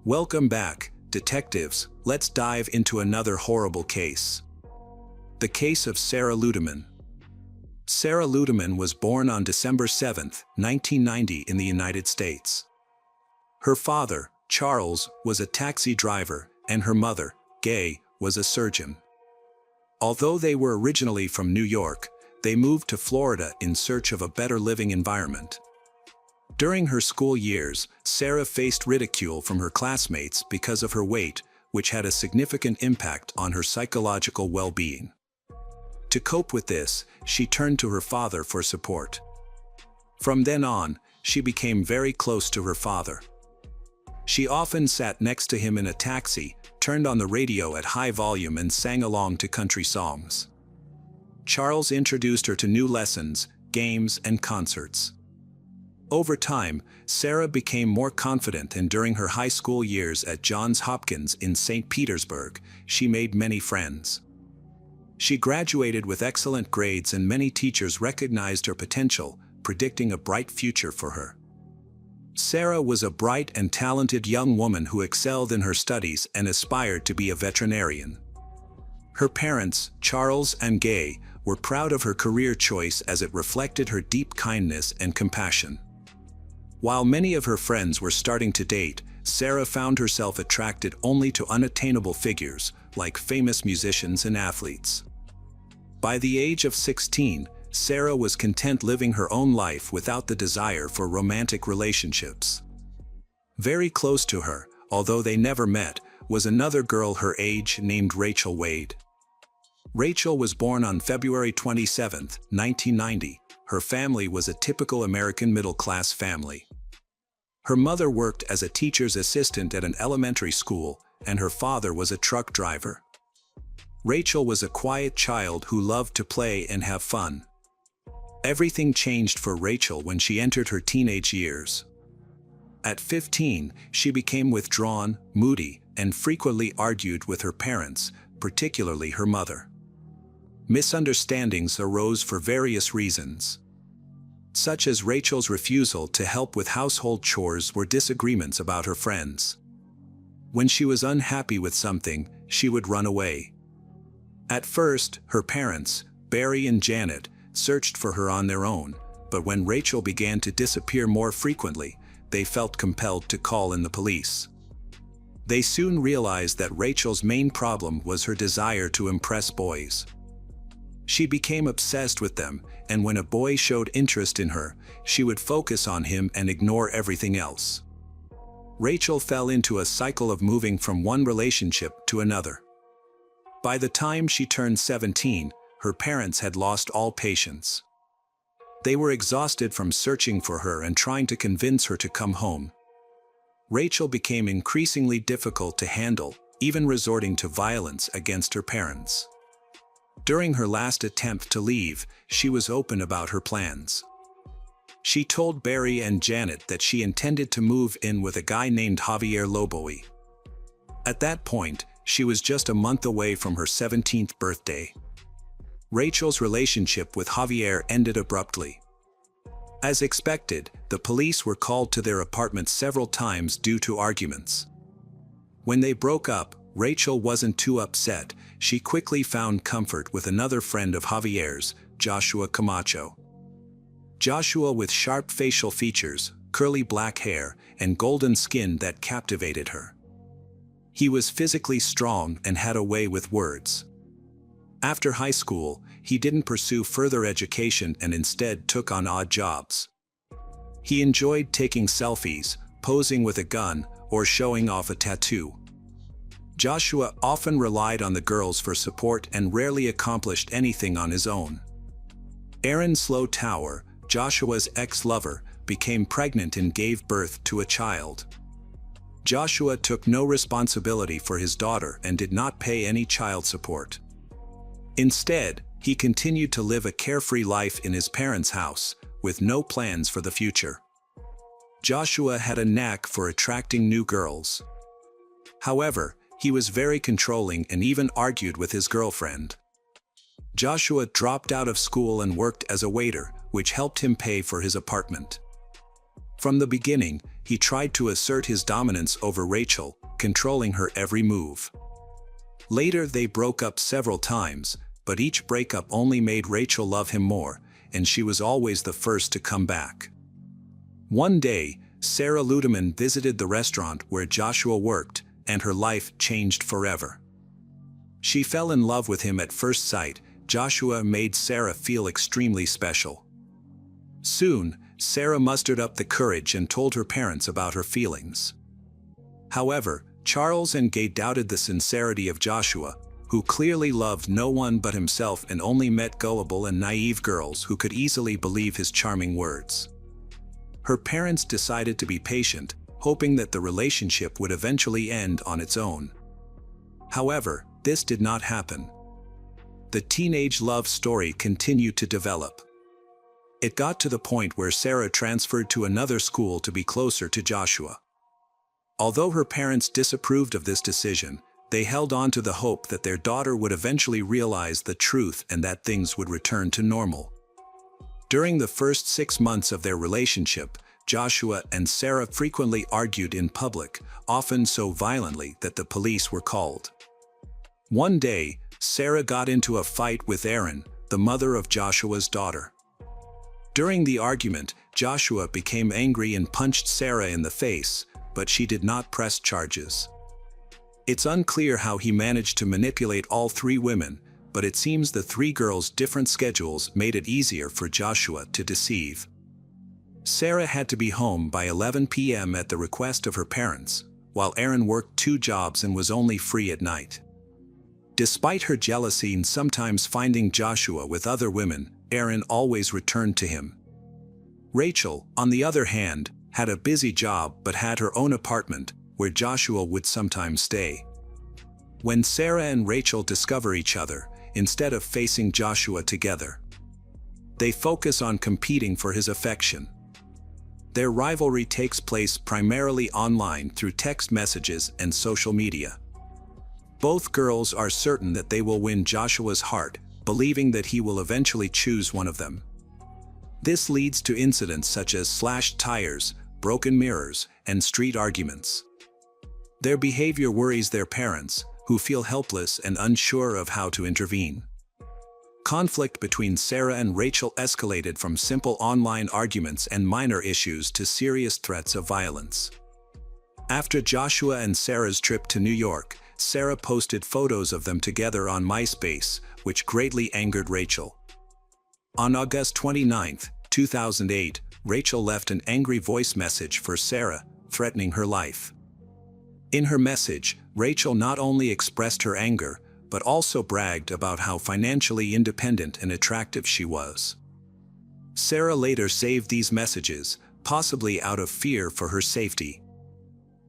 Welcome back, detectives. Let's dive into another horrible case. The case of Sarah Ludeman. Sarah Ludeman was born on December 7, 1990 in the United States. Her father, Charles, was a taxi driver, and her mother, Gay, was a surgeon. Although they were originally from New York, they moved to Florida in search of a better living environment. During her school years, Sarah faced ridicule from her classmates because of her weight, which had a significant impact on her psychological well-being. To cope with this, she turned to her father for support. From then on, she became very close to her father. She often sat next to him in a taxi, turned on the radio at high volume and sang along to country songs. Charles introduced her to new lessons, games, and concerts. Over time, Sarah became more confident, and during her high school years at Johns Hopkins in St. Petersburg, she made many friends. She graduated with excellent grades, and many teachers recognized her potential, predicting a bright future for her. Sarah was a bright and talented young woman who excelled in her studies and aspired to be a veterinarian. Her parents, Charles and Gay, were proud of her career choice as it reflected her deep kindness and compassion. While many of her friends were starting to date, Sarah found herself attracted only to unattainable figures, like famous musicians and athletes. By the age of 16, Sarah was content living her own life without the desire for romantic relationships. Very close to her, although they never met, was another girl her age named Rachel Wade. Rachel was born on February 27, 1990. Her family was a typical American middle-class family. Her mother worked as a teacher's assistant at an elementary school, and her father was a truck driver. Rachel was a quiet child who loved to play and have fun. Everything changed for Rachel when she entered her teenage years. At 15, she became withdrawn, moody, and frequently argued with her parents, particularly her mother. Misunderstandings arose for various reasons, such as Rachel's refusal to help with household chores or disagreements about her friends. When she was unhappy with something, she would run away. At first, her parents, Barry and Janet, searched for her on their own, but when Rachel began to disappear more frequently, they felt compelled to call in the police. They soon realized that Rachel's main problem was her desire to impress boys. She became obsessed with them, and when a boy showed interest in her, she would focus on him and ignore everything else. Rachel fell into a cycle of moving from one relationship to another. By the time she turned 17, her parents had lost all patience. They were exhausted from searching for her and trying to convince her to come home. Rachel became increasingly difficult to handle, even resorting to violence against her parents. During her last attempt to leave, she was open about her plans. She told Barry and Janet that she intended to move in with a guy named Javier Loboy. At that point, she was just a month away from her 17th birthday. Rachel's relationship with Javier ended abruptly. As expected, the police were called to their apartment several times due to arguments. When they broke up, Rachel wasn't too upset. She quickly found comfort with another friend of Javier's, Joshua Camacho. Joshua, with sharp facial features, curly black hair, and golden skin that captivated her. He was physically strong and had a way with words. After high school, he didn't pursue further education and instead took on odd jobs. He enjoyed taking selfies, posing with a gun, or showing off a tattoo. Joshua often relied on the girls for support and rarely accomplished anything on his own. Erin Slow Tower, Joshua's ex-lover, became pregnant and gave birth to a child. Joshua took no responsibility for his daughter and did not pay any child support. Instead, he continued to live a carefree life in his parents' house, with no plans for the future. Joshua had a knack for attracting new girls. However, he was very controlling and even argued with his girlfriend. Joshua dropped out of school and worked as a waiter, which helped him pay for his apartment. From the beginning, he tried to assert his dominance over Rachel, controlling her every move. Later they broke up several times, but each breakup only made Rachel love him more, and she was always the first to come back. One day, Sarah Ludeman visited the restaurant where Joshua worked, and her life changed forever. She fell in love with him at first sight. Joshua made Sarah feel extremely special. Soon, Sarah mustered up the courage and told her parents about her feelings. However, Charles and Gay doubted the sincerity of Joshua, who clearly loved no one but himself and only met gullible and naive girls who could easily believe his charming words. Her parents decided to be patient, hoping that the relationship would eventually end on its own. However, this did not happen. The teenage love story continued to develop. It got to the point where Sarah transferred to another school to be closer to Joshua. Although her parents disapproved of this decision, they held on to the hope that their daughter would eventually realize the truth and that things would return to normal. During the first 6 months of their relationship, Joshua and Sarah frequently argued in public, often so violently that the police were called. One day, Sarah got into a fight with Erin, the mother of Joshua's daughter. During the argument, Joshua became angry and punched Sarah in the face, but she did not press charges. It's unclear how he managed to manipulate all 3 women, but it seems the 3 girls' different schedules made it easier for Joshua to deceive. Sarah had to be home by 11 p.m. at the request of her parents, while Erin worked 2 jobs and was only free at night. Despite her jealousy and sometimes finding Joshua with other women, Erin always returned to him. Rachel, on the other hand, had a busy job but had her own apartment, where Joshua would sometimes stay. When Sarah and Rachel discover each other, instead of facing Joshua together, they focus on competing for his affection. Their rivalry takes place primarily online through text messages and social media. Both girls are certain that they will win Joshua's heart, believing that he will eventually choose one of them. This leads to incidents such as slashed tires, broken mirrors, and street arguments. Their behavior worries their parents, who feel helpless and unsure of how to intervene. Conflict between Sarah and Rachel escalated from simple online arguments and minor issues to serious threats of violence. After Joshua and Sarah's trip to New York, Sarah posted photos of them together on MySpace, which greatly angered Rachel. On August 29, 2008, Rachel left an angry voice message for Sarah, threatening her life. In her message, Rachel not only expressed her anger, but also bragged about how financially independent and attractive she was. Sarah later saved these messages, possibly out of fear for her safety.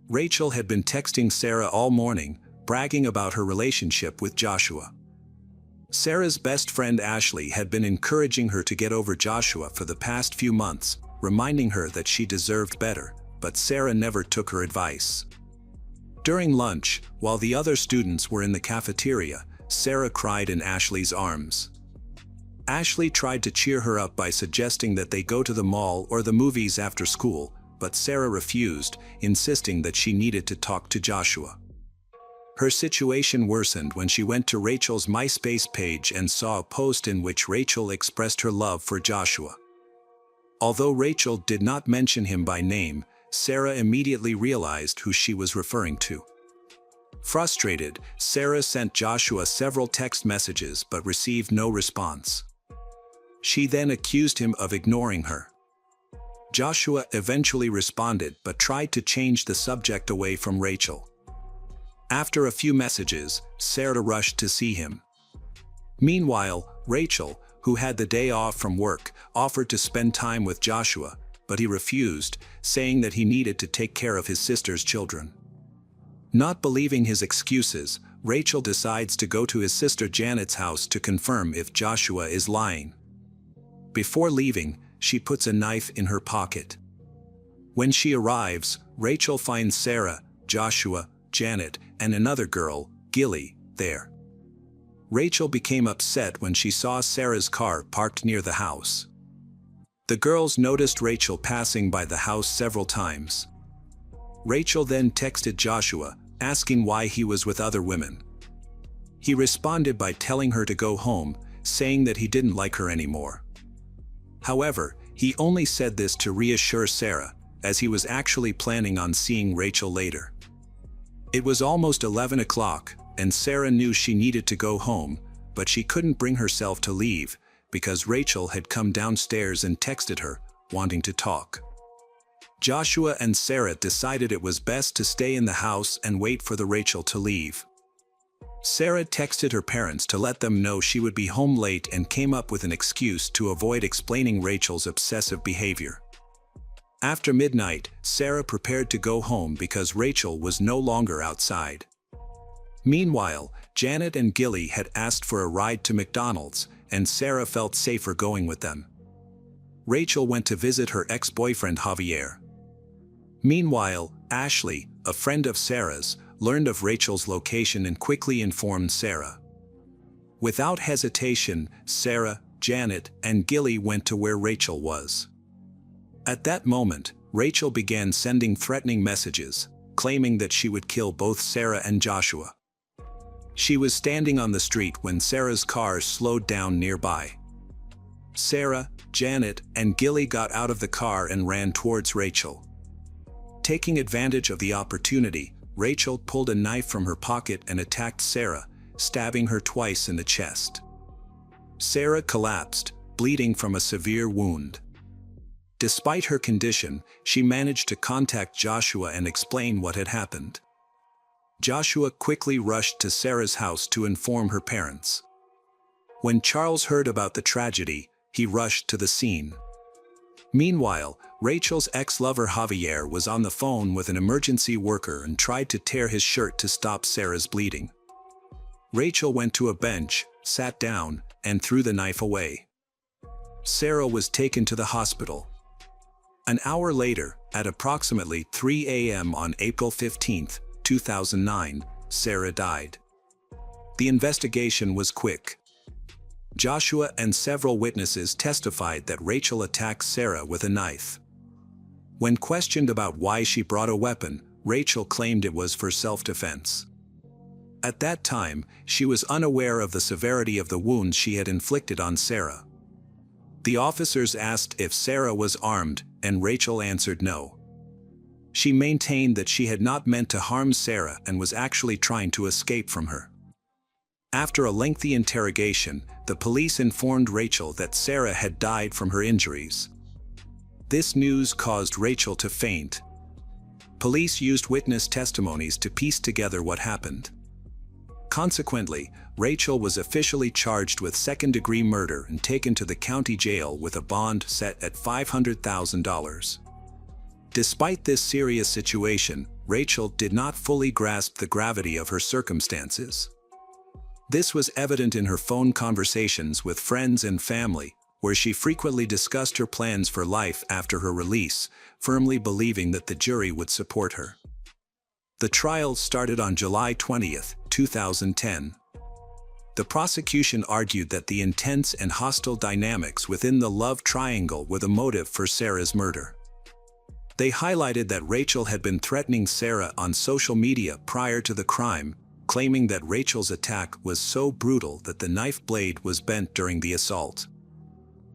Rachel had been texting Sarah all morning, bragging about her relationship with Joshua. Sarah's best friend Ashley had been encouraging her to get over Joshua for the past few months, reminding her that she deserved better, but Sarah never took her advice. During lunch, while the other students were in the cafeteria, Sarah cried in Ashley's arms. Ashley tried to cheer her up by suggesting that they go to the mall or the movies after school, but Sarah refused, insisting that she needed to talk to Joshua. Her situation worsened when she went to Rachel's MySpace page and saw a post in which Rachel expressed her love for Joshua. Although Rachel did not mention him by name, Sarah immediately realized who she was referring to. Frustrated, Sarah sent Joshua several text messages but received no response. She then accused him of ignoring her. Joshua eventually responded but tried to change the subject away from Rachel. After a few messages, Sarah rushed to see him. Meanwhile, Rachel, who had the day off from work, offered to spend time with Joshua, but he refused, saying that he needed to take care of his sister's children. Not believing his excuses, Rachel decides to go to his sister Janet's house to confirm if Joshua is lying. Before leaving, she puts a knife in her pocket. When she arrives, Rachel finds Sarah, Joshua, Janet, and another girl, Gilly, there. Rachel became upset when she saw Sarah's car parked near the house. The girls noticed Rachel passing by the house several times. Rachel then texted Joshua, asking why he was with other women. He responded by telling her to go home, saying that he didn't like her anymore. However, he only said this to reassure Sarah, as he was actually planning on seeing Rachel later. It was almost 11 o'clock, and Sarah knew she needed to go home, but she couldn't bring herself to leave, because Rachel had come downstairs and texted her, wanting to talk. Joshua and Sarah decided it was best to stay in the house and wait for the Rachel to leave. Sarah texted her parents to let them know she would be home late and came up with an excuse to avoid explaining Rachel's obsessive behavior. After midnight, Sarah prepared to go home because Rachel was no longer outside. Meanwhile, Janet and Gilly had asked for a ride to McDonald's, and Sarah felt safer going with them. Rachel went to visit her ex-boyfriend Javier. Meanwhile, Ashley, a friend of Sarah's, learned of Rachel's location and quickly informed Sarah. Without hesitation, Sarah, Janet, and Gilly went to where Rachel was. At that moment, Rachel began sending threatening messages, claiming that she would kill both Sarah and Joshua. She was standing on the street when Sarah's car slowed down nearby. Sarah, Janet, and Gilly got out of the car and ran towards Rachel. Taking advantage of the opportunity, Rachel pulled a knife from her pocket and attacked Sarah, stabbing her twice in the chest. Sarah collapsed, bleeding from a severe wound. Despite her condition, she managed to contact Joshua and explain what had happened. Joshua quickly rushed to Sarah's house to inform her parents. When Charles heard about the tragedy, he rushed to the scene. Meanwhile, Rachel's ex-lover Javier was on the phone with an emergency worker and tried to tear his shirt to stop Sarah's bleeding. Rachel went to a bench, sat down, and threw the knife away. Sarah was taken to the hospital. An hour later, at approximately 3 a.m. on April 15, 2009, Sarah died. The investigation was quick. Joshua and several witnesses testified that Rachel attacked Sarah with a knife. When questioned about why she brought a weapon, Rachel claimed it was for self-defense. At that time, she was unaware of the severity of the wounds she had inflicted on Sarah. The officers asked if Sarah was armed, and Rachel answered no. She maintained that she had not meant to harm Sarah and was actually trying to escape from her. After a lengthy interrogation, the police informed Rachel that Sarah had died from her injuries. This news caused Rachel to faint. Police used witness testimonies to piece together what happened. Consequently, Rachel was officially charged with second-degree murder and taken to the county jail with a bond set at $500,000. Despite this serious situation, Rachel did not fully grasp the gravity of her circumstances. This was evident in her phone conversations with friends and family, where she frequently discussed her plans for life after her release, firmly believing that the jury would support her. The trial started on July 20, 2010. The prosecution argued that the intense and hostile dynamics within the love triangle were the motive for Sarah's murder. They highlighted that Rachel had been threatening Sarah on social media prior to the crime, claiming that Rachel's attack was so brutal that the knife blade was bent during the assault.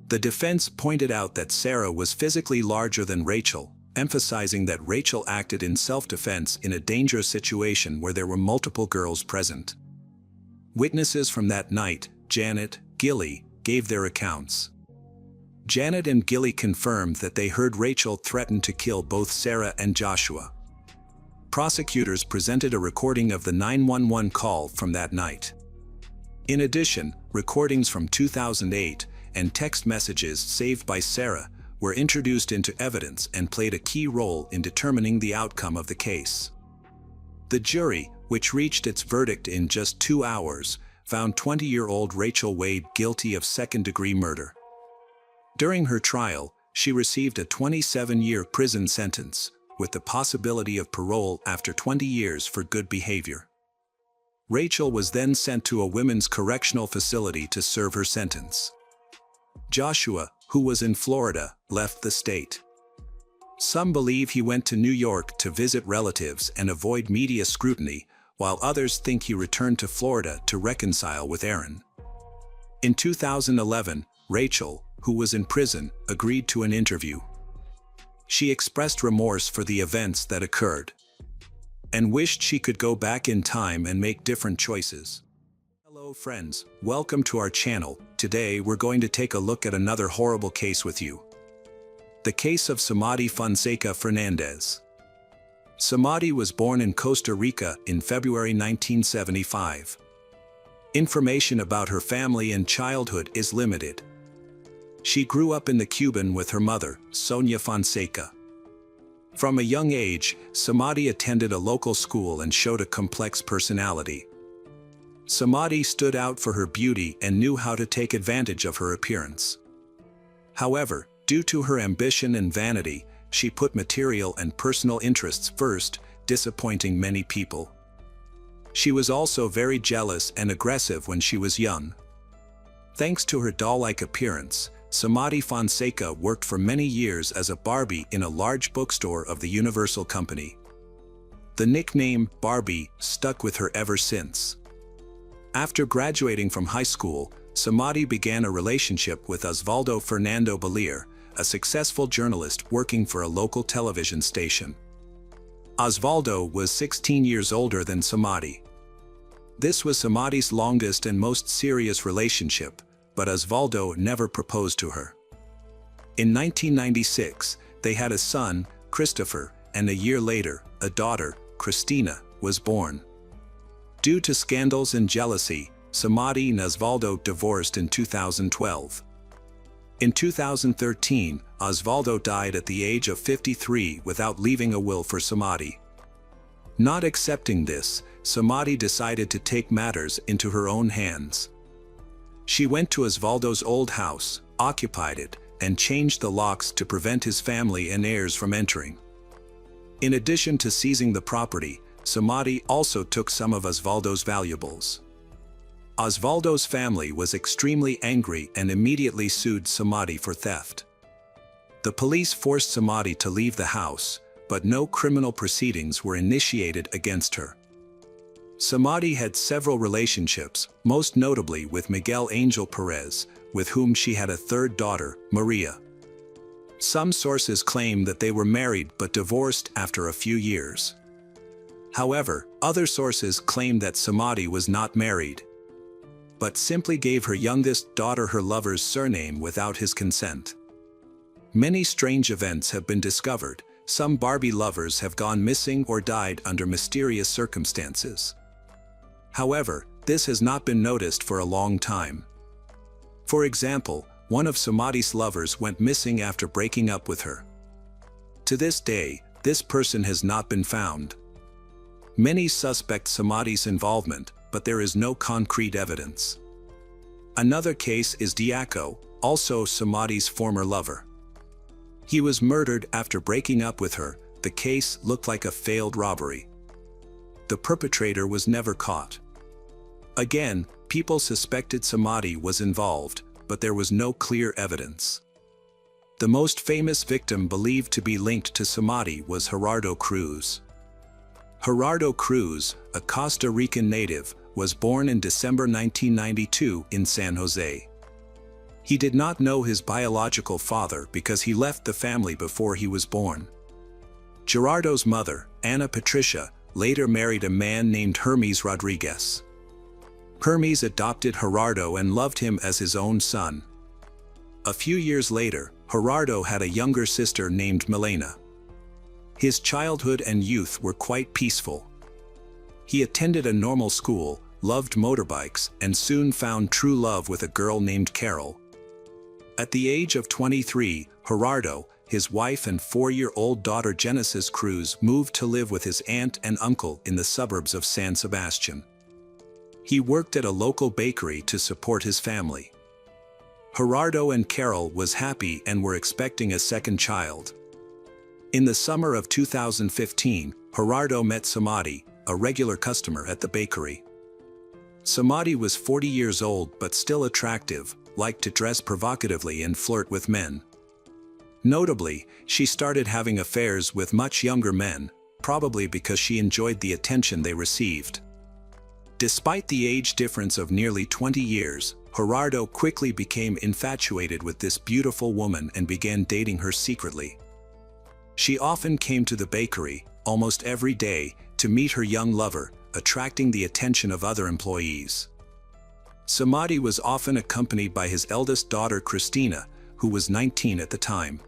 The defense pointed out that Sarah was physically larger than Rachel, emphasizing that Rachel acted in self-defense in a dangerous situation where there were multiple girls present. Witnesses from that night, Janet, Gilly, gave their accounts. Janet and Gilly confirmed that they heard Rachel threaten to kill both Sarah and Joshua. Prosecutors presented a recording of the 911 call from that night. In addition, recordings from 2008 and text messages saved by Sarah were introduced into evidence and played a key role in determining the outcome of the case. The jury, which reached its verdict in just 2 hours, found 20-year-old Rachel Wade guilty of second-degree murder. During her trial, she received a 27-year prison sentence, with the possibility of parole after 20 years for good behavior. Rachel was then sent to a women's correctional facility to serve her sentence. Joshua, who was in Florida, left the state. Some believe he went to New York to visit relatives and avoid media scrutiny, while others think he returned to Florida to reconcile with Aaron. In 2011, Rachel, who was in prison, agreed to an interview. She expressed remorse for the events that occurred and wished she could go back in time and make different choices. Hello friends, welcome to our channel. Today we're going to take a look at another horrible case with you. The case of Samadi Fonseca Fernandez. Samadi was born in Costa Rica in February 1975. Information about her family and childhood is limited. She grew up in the Cuban with her mother, Sonia Fonseca. From a young age, Samadi attended a local school and showed a complex personality. Samadi stood out for her beauty and knew how to take advantage of her appearance. However, due to her ambition and vanity, she put material and personal interests first, disappointing many people. She was also very jealous and aggressive when she was young. Thanks to her doll-like appearance, Samadi Fonseca worked for many years as a Barbie in a large bookstore of the Universal Company. The nickname Barbie stuck with her ever since. After graduating from high school, Samadi began a relationship with Osvaldo Fernando Belier, a successful journalist working for a local television station. Osvaldo was 16 years older than Samadi. This was Samadi's longest and most serious relationship, but Osvaldo never proposed to her. In 1996, they had a son, Christopher, and a year later, a daughter, Christina, was born. Due to scandals and jealousy, Samadi and Osvaldo divorced in 2012. In 2013, Osvaldo died at the age of 53 without leaving a will for Samadi. Not accepting this, Samadi decided to take matters into her own hands. She went to Osvaldo's old house, occupied it, and changed the locks to prevent his family and heirs from entering. In addition to seizing the property, Samadi also took some of Osvaldo's valuables. Osvaldo's family was extremely angry and immediately sued Samadi for theft. The police forced Samadi to leave the house, but no criminal proceedings were initiated against her. Samadi had several relationships, most notably with Miguel Angel Perez, with whom she had a third daughter, Maria. Some sources claim that they were married but divorced after a few years. However, other sources claim that Samadi was not married, but simply gave her youngest daughter her lover's surname without his consent. Many strange events have been discovered. Some Barbie lovers have gone missing or died under mysterious circumstances. However, this has not been noticed for a long time. For example, one of Samadi's lovers went missing after breaking up with her. To this day, this person has not been found. Many suspect Samadi's involvement, but there is no concrete evidence. Another case is Diaco, also Samadi's former lover. He was murdered after breaking up with her. The case looked like a failed robbery. The perpetrator was never caught. Again, people suspected Samadi was involved, but there was no clear evidence. The most famous victim believed to be linked to Samadi was Gerardo Cruz. Gerardo Cruz, a Costa Rican native, was born in December 1992 in San Jose. He did not know his biological father because he left the family before he was born. Gerardo's mother, Ana Patricia, later married a man named Hermes Rodriguez. Hermes adopted Gerardo and loved him as his own son. A few years later, Gerardo had a younger sister named Milena. His childhood and youth were quite peaceful. He attended a normal school, loved motorbikes, and soon found true love with a girl named Carol. At the age of 23, Gerardo, his wife and 4-year-old daughter Genesis Cruz moved to live with his aunt and uncle in the suburbs of San Sebastian. He worked at a local bakery to support his family. Gerardo and Carol was happy and were expecting a second child. In the summer of 2015, Gerardo met Samadi, a regular customer at the bakery. Samadi was 40 years old but still attractive, liked to dress provocatively and flirt with men. Notably, she started having affairs with much younger men, probably because she enjoyed the attention they received. Despite the age difference of nearly 20 years, Gerardo quickly became infatuated with this beautiful woman and began dating her secretly. She often came to the bakery, almost every day, to meet her young lover, attracting the attention of other employees. Samadhi was often accompanied by his eldest daughter Christina, who was 19 at the time.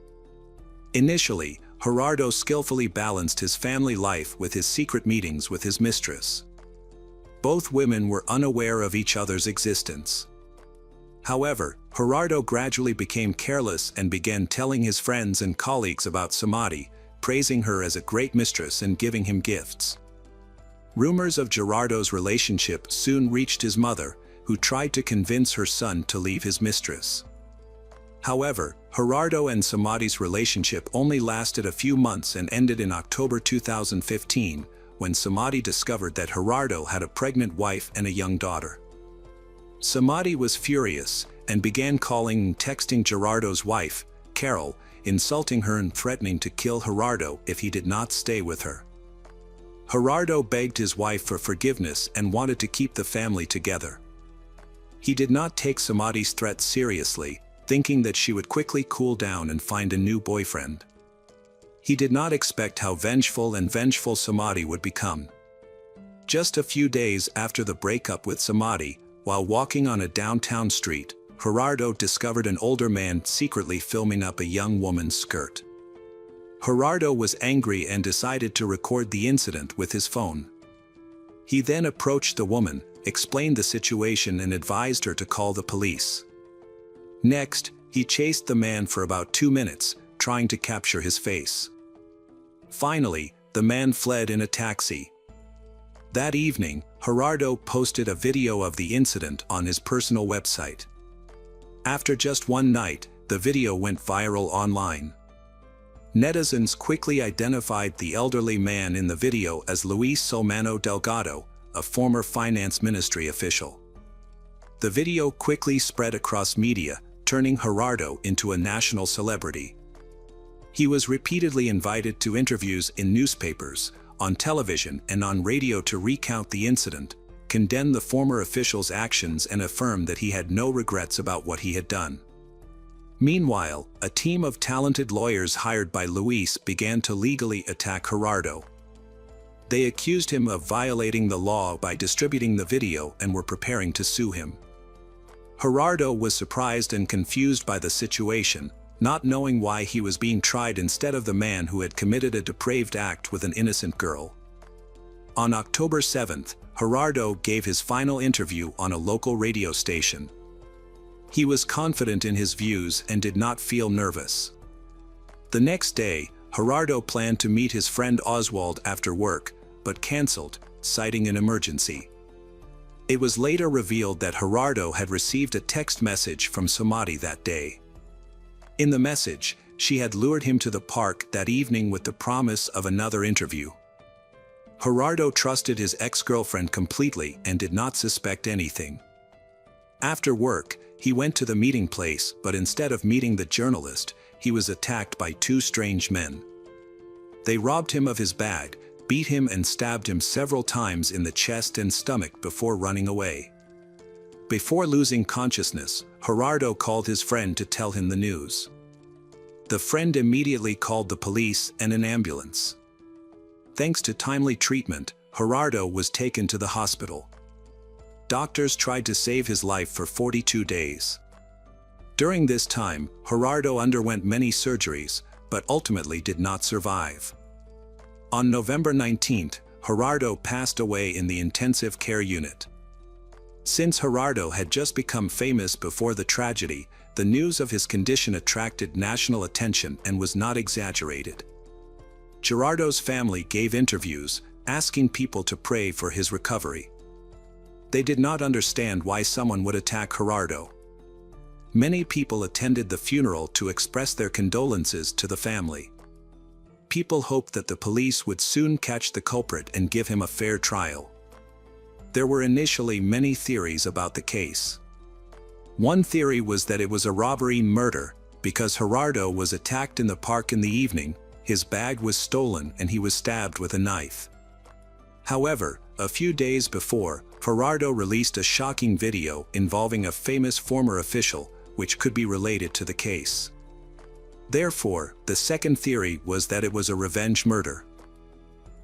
Initially, Gerardo skillfully balanced his family life with his secret meetings with his mistress. Both women were unaware of each other's existence. However, Gerardo gradually became careless and began telling his friends and colleagues about Samadhi, praising her as a great mistress and giving him gifts. Rumors of Gerardo's relationship soon reached his mother, who tried to convince her son to leave his mistress. However, Gerardo and Samadhi's relationship only lasted a few months and ended in October 2015, when Samadhi discovered that Gerardo had a pregnant wife and a young daughter. Samadhi was furious and began calling and texting Gerardo's wife, Carol, insulting her and threatening to kill Gerardo if he did not stay with her. Gerardo begged his wife for forgiveness and wanted to keep the family together. He did not take Samadhi's threats seriously, thinking that she would quickly cool down and find a new boyfriend. He did not expect how vengeful Samadhi would become. Just a few days after the breakup with Samadhi, while walking on a downtown street, Gerardo discovered an older man secretly filming up a young woman's skirt. Gerardo was angry and decided to record the incident with his phone. He then approached the woman, explained the situation and advised her to call the police. Next, he chased the man for about 2 minutes, trying to capture his face. Finally, the man fled in a taxi. That evening, Gerardo posted a video of the incident on his personal website. After just one night, the video went viral online. Netizens quickly identified the elderly man in the video as Luis Solmano Delgado, a former finance ministry official. The video quickly spread across media, turning Gerardo into a national celebrity. He was repeatedly invited to interviews in newspapers, on television and on radio to recount the incident, condemn the former official's actions and affirm that he had no regrets about what he had done. Meanwhile, a team of talented lawyers hired by Luis began to legally attack Gerardo. They accused him of violating the law by distributing the video and were preparing to sue him. Gerardo was surprised and confused by the situation, not knowing why he was being tried instead of the man who had committed a depraved act with an innocent girl. On October 7th, Gerardo gave his final interview on a local radio station. He was confident in his views and did not feel nervous. The next day, Gerardo planned to meet his friend Oswald after work, but canceled, citing an emergency. It was later revealed that Gerardo had received a text message from Samadhi that day. In the message, she had lured him to the park that evening with the promise of another interview. Gerardo trusted his ex-girlfriend completely and did not suspect anything. After work, he went to the meeting place, but instead of meeting the journalist, he was attacked by 2 strange men. They robbed him of his bag, beat him and stabbed him several times in the chest and stomach before running away. Before losing consciousness, Gerardo called his friend to tell him the news. The friend immediately called the police and an ambulance. Thanks to timely treatment, Gerardo was taken to the hospital. Doctors tried to save his life for 42 days. During this time, Gerardo underwent many surgeries, but ultimately did not survive. On November 19th, Gerardo passed away in the intensive care unit. Since Gerardo had just become famous before the tragedy, the news of his condition attracted national attention and was not exaggerated. Gerardo's family gave interviews, asking people to pray for his recovery. They did not understand why someone would attack Gerardo. Many people attended the funeral to express their condolences to the family. People hoped that the police would soon catch the culprit and give him a fair trial. There were initially many theories about the case. One theory was that it was a robbery-murder, because Gerardo was attacked in the park in the evening, his bag was stolen and he was stabbed with a knife. However, a few days before, Gerardo released a shocking video involving a famous former official, which could be related to the case. Therefore, the second theory was that it was a revenge murder.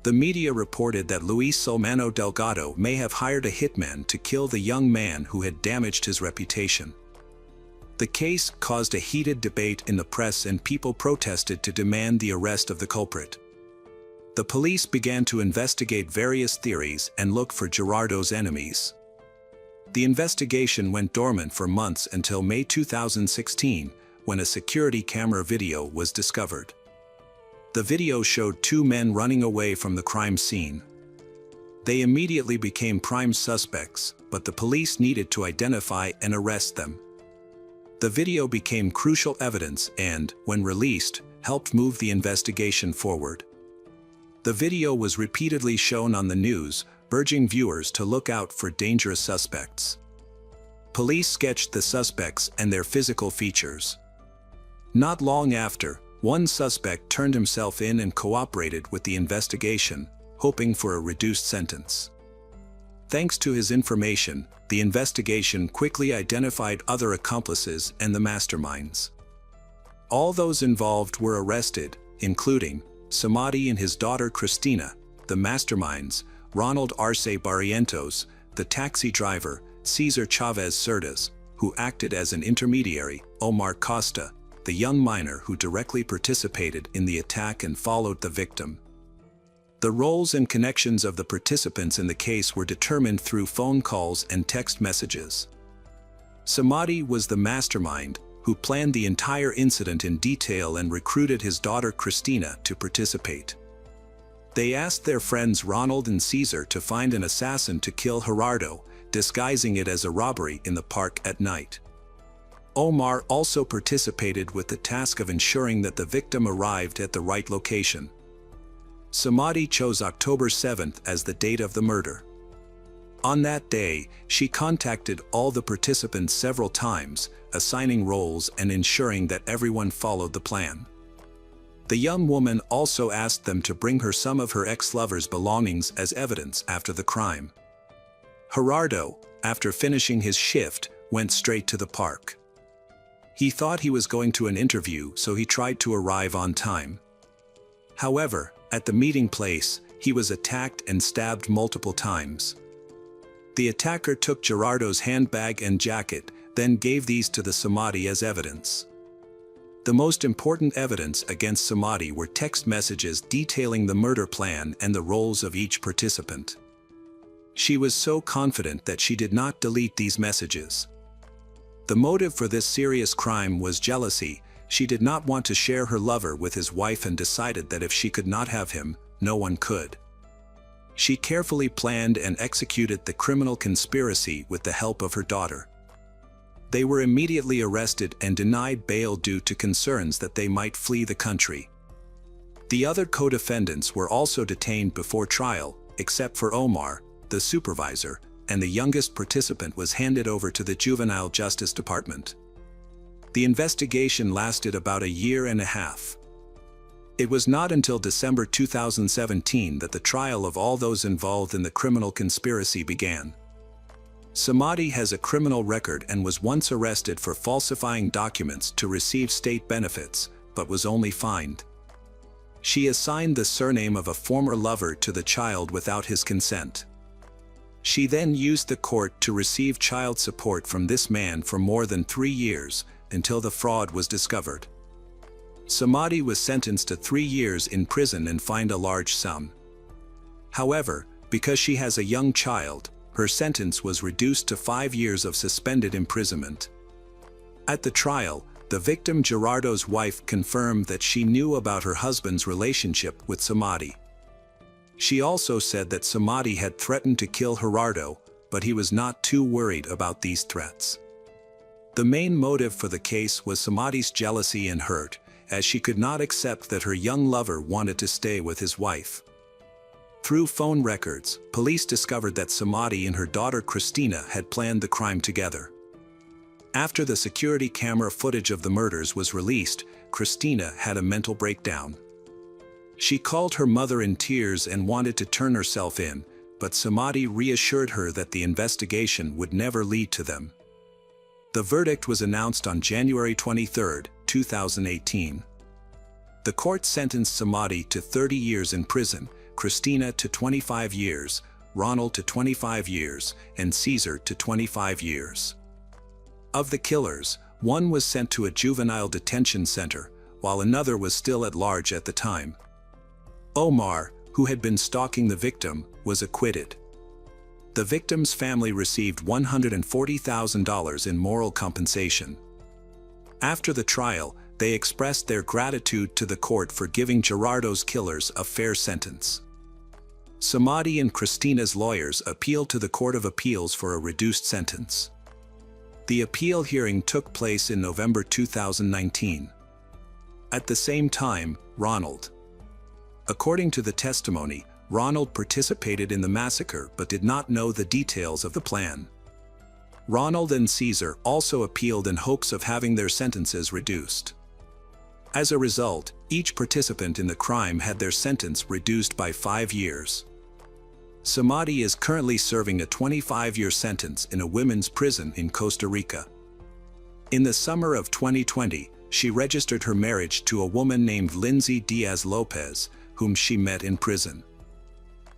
The media reported that Luis Solmano Delgado may have hired a hitman to kill the young man who had damaged his reputation. The case caused a heated debate in the press and people protested to demand the arrest of the culprit. The police began to investigate various theories and look for Gerardo's enemies. The investigation went dormant for months until May 2016, when a security camera video was discovered. The video showed two men running away from the crime scene. They immediately became prime suspects, but the police needed to identify and arrest them. The video became crucial evidence and, when released, helped move the investigation forward. The video was repeatedly shown on the news, urging viewers to look out for dangerous suspects. Police sketched the suspects and their physical features. Not long after, one suspect turned himself in and cooperated with the investigation, hoping for a reduced sentence. Thanks to his information, the investigation quickly identified other accomplices and the masterminds. All those involved were arrested, including Samadi and his daughter Cristina, the masterminds, Ronald Arce Barrientos, the taxi driver, Cesar Chavez Cerdas, who acted as an intermediary, Omar Costa, the young minor who directly participated in the attack and followed the victim. The roles and connections of the participants in the case were determined through phone calls and text messages. Samadi was the mastermind, who planned the entire incident in detail and recruited his daughter Cristina to participate. They asked their friends Ronald and Cesar to find an assassin to kill Gerardo, disguising it as a robbery in the park at night. Omar also participated with the task of ensuring that the victim arrived at the right location. Samadi chose October 7th as the date of the murder. On that day, she contacted all the participants several times, assigning roles and ensuring that everyone followed the plan. The young woman also asked them to bring her some of her ex-lover's belongings as evidence after the crime. Gerardo, after finishing his shift, went straight to the park. He thought he was going to an interview, so he tried to arrive on time. However, at the meeting place, he was attacked and stabbed multiple times. The attacker took Gerardo's handbag and jacket, then gave these to the Samadi as evidence. The most important evidence against Samadi were text messages detailing the murder plan and the roles of each participant. She was so confident that she did not delete these messages. The motive for this serious crime was jealousy. She did not want to share her lover with his wife and decided that if she could not have him, no one could. She carefully planned and executed the criminal conspiracy with the help of her daughter. They were immediately arrested and denied bail due to concerns that they might flee the country. The other co-defendants were also detained before trial, except for Omar, the supervisor, and the youngest participant was handed over to the Juvenile Justice Department. The investigation lasted about a year and a half. It was not until December 2017 that the trial of all those involved in the criminal conspiracy began. Samadi has a criminal record and was once arrested for falsifying documents to receive state benefits, but was only fined. She assigned the surname of a former lover to the child without his consent. She then used the court to receive child support from this man for more than 3 years, until the fraud was discovered. Samadi was sentenced to 3 years in prison and fined a large sum. However, because she has a young child, her sentence was reduced to 5 years of suspended imprisonment. At the trial, the victim Gerardo's wife confirmed that she knew about her husband's relationship with Samadi. She also said that Samadi had threatened to kill Gerardo, but he was not too worried about these threats. The main motive for the case was Samadi's jealousy and hurt, as she could not accept that her young lover wanted to stay with his wife. Through phone records, police discovered that Samadi and her daughter Cristina had planned the crime together. After the security camera footage of the murders was released, Christina had a mental breakdown. She called her mother in tears and wanted to turn herself in, but Samadhi reassured her that the investigation would never lead to them. The verdict was announced on January 23, 2018. The court sentenced Samadhi to 30 years in prison, Christina to 25 years, Ronald to 25 years, and Caesar to 25 years. Of the killers, one was sent to a juvenile detention center, while another was still at large at the time. Omar, who had been stalking the victim, was acquitted. The victim's family received $140,000 in moral compensation. After the trial, they expressed their gratitude to the court for giving Gerardo's killers a fair sentence. Samadhi and Christina's lawyers appealed to the Court of Appeals for a reduced sentence. The appeal hearing took place in November 2019. At the same time, Ronald. According to the testimony, Ronald participated in the massacre but did not know the details of the plan. Ronald and Caesar also appealed in hopes of having their sentences reduced. As a result, each participant in the crime had their sentence reduced by 5 years. Samadhi is currently serving a 25-year sentence in a women's prison in Costa Rica. In the summer of 2020, she registered her marriage to a woman named Lindsay Diaz Lopez, whom she met in prison.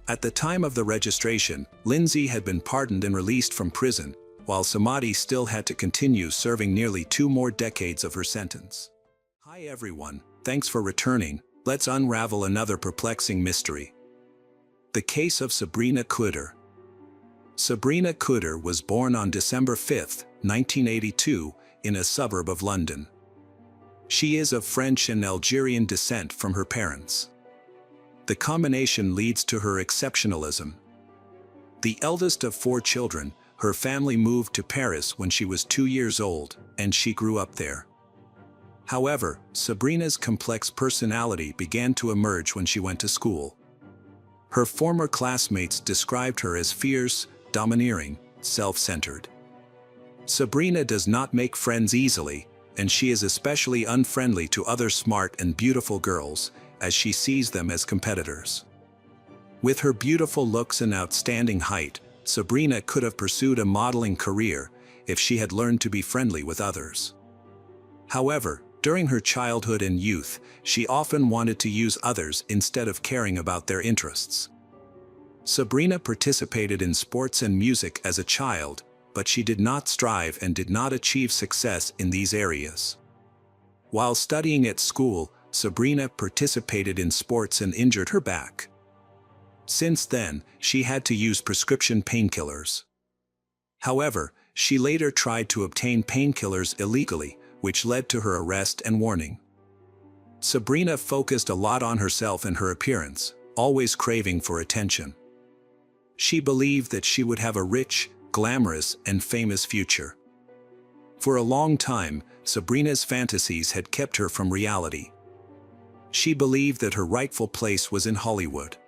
At the time of the registration, Lindsay had been pardoned and released from prison, while Samadhi still had to continue serving nearly 2 more decades of her sentence. Hi everyone, thanks for returning. Let's unravel another perplexing mystery. The case of Sabrina Khouder. Sabrina Khouder was born on December 5, 1982, in a suburb of London. She is of French and Algerian descent from her parents. The combination leads to her exceptionalism. The eldest of 4 children, her family moved to Paris when she was 2 years old, and she grew up there. However, Sabrina's complex personality began to emerge when she went to school. Her former classmates described her as fierce, domineering, self-centered. Sabrina does not make friends easily, and she is especially unfriendly to other smart and beautiful girls, as she sees them as competitors. With her beautiful looks and outstanding height, Sabrina could have pursued a modeling career if she had learned to be friendly with others. However, during her childhood and youth, she often wanted to use others instead of caring about their interests. Sabrina participated in sports and music as a child, but she did not strive and did not achieve success in these areas. While studying at school, Sabrina participated in sports and injured her back. Since then, she had to use prescription painkillers. However, she later tried to obtain painkillers illegally, which led to her arrest and warning. Sabrina focused a lot on herself and her appearance, always craving for attention. She believed that she would have a rich, glamorous, and famous future. For a long time, Sabrina's fantasies had kept her from reality. She believed that her rightful place was in Hollywood.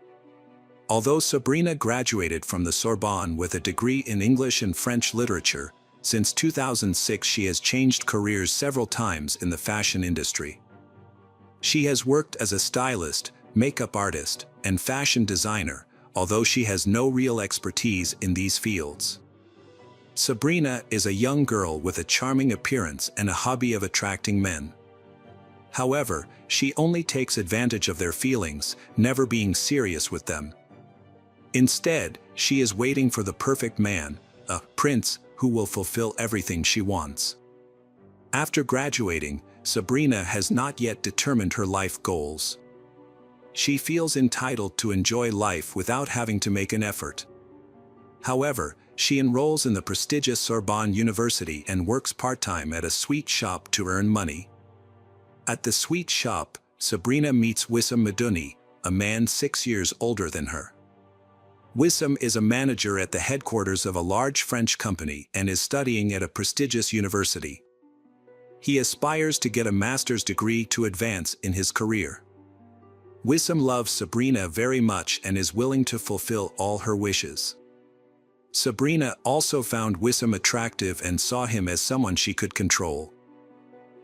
Although Sabrina graduated from the Sorbonne with a degree in English and French literature, since 2006 she has changed careers several times in the fashion industry. She has worked as a stylist, makeup artist, and fashion designer, although she has no real expertise in these fields. Sabrina is a young girl with a charming appearance and a hobby of attracting men. However, she only takes advantage of their feelings, never being serious with them. Instead, she is waiting for the perfect man, a prince, who will fulfill everything she wants. After graduating, Sabrina has not yet determined her life goals. She feels entitled to enjoy life without having to make an effort. However, she enrolls in the prestigious Sorbonne University and works part-time at a sweet shop to earn money. At the sweet shop, Sabrina meets Wissam Madouni, a man 6 years older than her. Wissam is a manager at the headquarters of a large French company and is studying at a prestigious university. He aspires to get a master's degree to advance in his career. Wissam loves Sabrina very much and is willing to fulfill all her wishes. Sabrina also found Wissam attractive and saw him as someone she could control.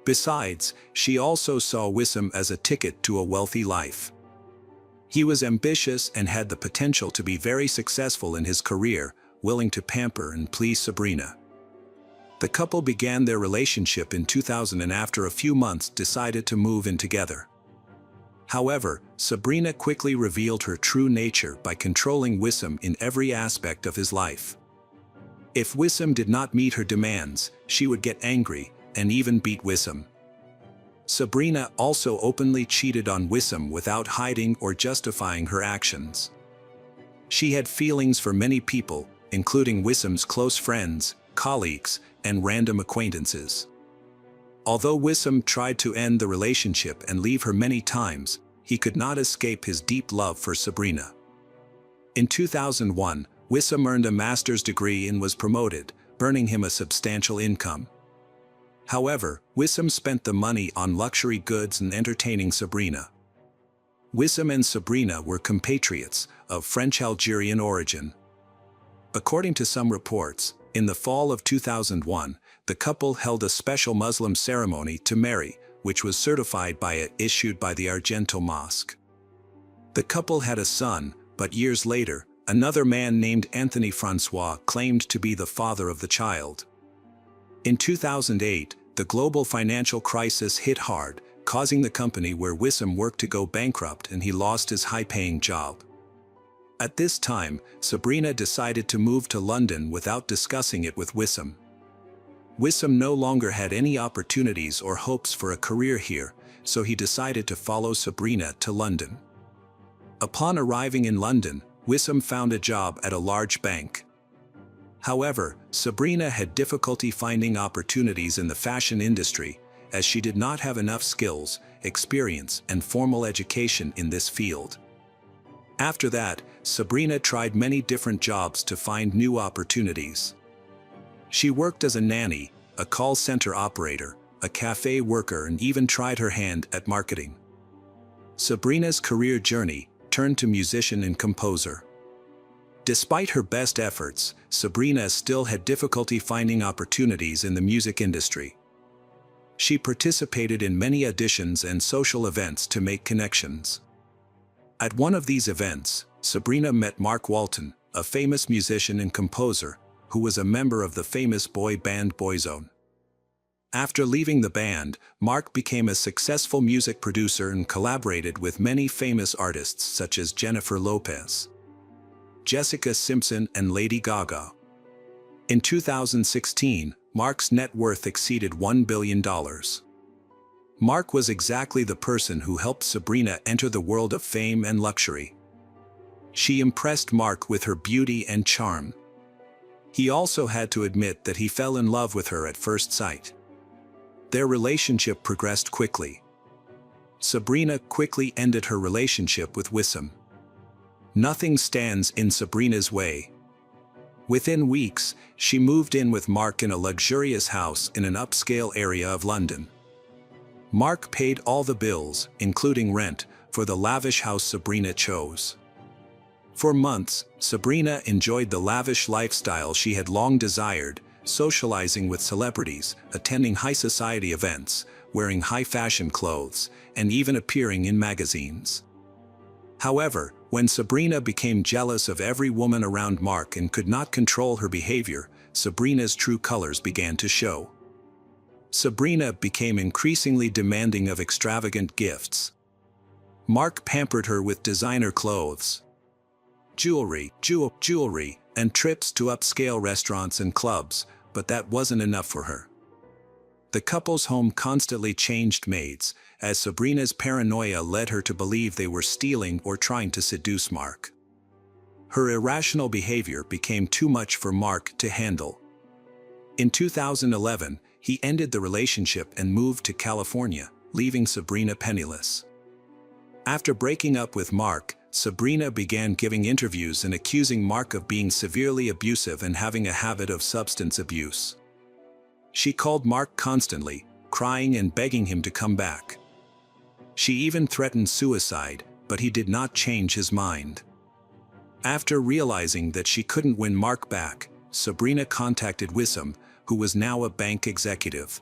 Besides, she also saw Wissam as a ticket to a wealthy life. He was ambitious and had the potential to be very successful in his career, willing to pamper and please Sabrina. The couple began their relationship in 2000 and after a few months decided to move in together. However, Sabrina quickly revealed her true nature by controlling Wissam in every aspect of his life. If Wissam did not meet her demands, she would get angry and even beat Wissam. Sabrina also openly cheated on Wissam without hiding or justifying her actions. She had feelings for many people, including Wissam's close friends, colleagues, and random acquaintances. Although Wissam tried to end the relationship and leave her many times, he could not escape his deep love for Sabrina. In 2001, Wissam earned a master's degree and was promoted, earning him a substantial income. However, Wissam spent the money on luxury goods and entertaining Sabrina. Wissam and Sabrina were compatriots of French-Algerian origin. According to some reports, in the fall of 2001, the couple held a special Muslim ceremony to marry, which was certified by it issued by the Argento Mosque. The couple had a son, but years later, another man named Anthony Francois claimed to be the father of the child. In 2008, the global financial crisis hit hard, causing the company where Wissam worked to go bankrupt and he lost his high-paying job. At this time, Sabrina decided to move to London without discussing it with Wissam. Wissam no longer had any opportunities or hopes for a career here, so he decided to follow Sabrina to London. Upon arriving in London, Wissam found a job at a large bank. However, Sabrina had difficulty finding opportunities in the fashion industry, as she did not have enough skills, experience, and formal education in this field. After that, Sabrina tried many different jobs to find new opportunities. She worked as a nanny, a call center operator, a cafe worker, and even tried her hand at marketing. Sabrina's career journey turned to musician and composer. Despite her best efforts, Sabrina still had difficulty finding opportunities in the music industry. She participated in many auditions and social events to make connections. At one of these events, Sabrina met Mark Walton, a famous musician and composer, who was a member of the famous boy band Boyzone. After leaving the band, Mark became a successful music producer and collaborated with many famous artists such as Jennifer Lopez, Jessica Simpson, and Lady Gaga. In 2016, Mark's net worth exceeded $1 billion. Mark was exactly the person who helped Sabrina enter the world of fame and luxury. She impressed Mark with her beauty and charm. He also had to admit that he fell in love with her at first sight. Their relationship progressed quickly. Sabrina quickly ended her relationship with Wissam. Nothing stands in Sabrina's way. Within weeks, she moved in with Mark in a luxurious house in an upscale area of London. Mark paid all the bills, including rent, for the lavish house Sabrina chose. For months, Sabrina enjoyed the lavish lifestyle she had long desired, socializing with celebrities, attending high society events, wearing high-fashion clothes, and even appearing in magazines. However, when Sabrina became jealous of every woman around Mark and could not control her behavior, Sabrina's true colors began to show. Sabrina became increasingly demanding of extravagant gifts. Mark pampered her with designer clothes, jewelry, and trips to upscale restaurants and clubs, but that wasn't enough for her. The couple's home constantly changed maids, as Sabrina's paranoia led her to believe they were stealing or trying to seduce Mark. Her irrational behavior became too much for Mark to handle. In 2011, he ended the relationship and moved to California, leaving Sabrina penniless. After breaking up with Mark, Sabrina began giving interviews and accusing Mark of being severely abusive and having a habit of substance abuse. She called Mark constantly, crying and begging him to come back. She even threatened suicide, but he did not change his mind. After realizing that she couldn't win Mark back, Sabrina contacted Wissam, who was now a bank executive.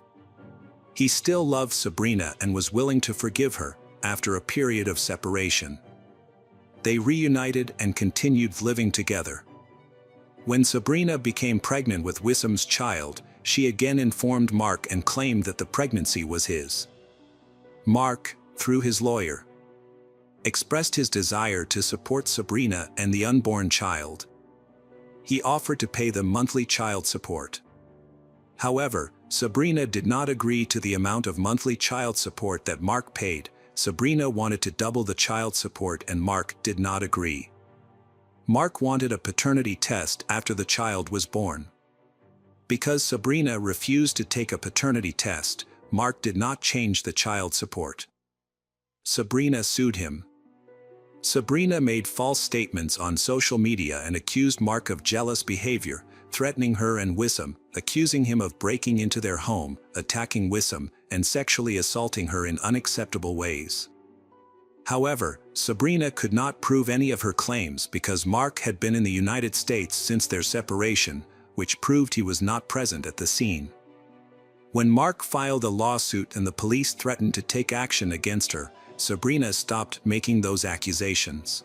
He still loved Sabrina and was willing to forgive her after a period of separation. They reunited and continued living together. When Sabrina became pregnant with Wissam's child, she again informed Mark and claimed that the pregnancy was his. Mark, through his lawyer, expressed his desire to support Sabrina and the unborn child. He offered to pay them monthly child support. However, Sabrina did not agree to the amount of monthly child support that Mark paid. Sabrina wanted to double the child support and Mark did not agree. Mark wanted a paternity test after the child was born. Because Sabrina refused to take a paternity test, Mark did not change the child support. Sabrina sued him. Sabrina made false statements on social media and accused Mark of jealous behavior, threatening her and Wissam, accusing him of breaking into their home, attacking Wissam, and sexually assaulting her in unacceptable ways. However, Sabrina could not prove any of her claims because Mark had been in the United States since their separation, which proved he was not present at the scene. When Mark filed a lawsuit and the police threatened to take action against her, Sabrina stopped making those accusations.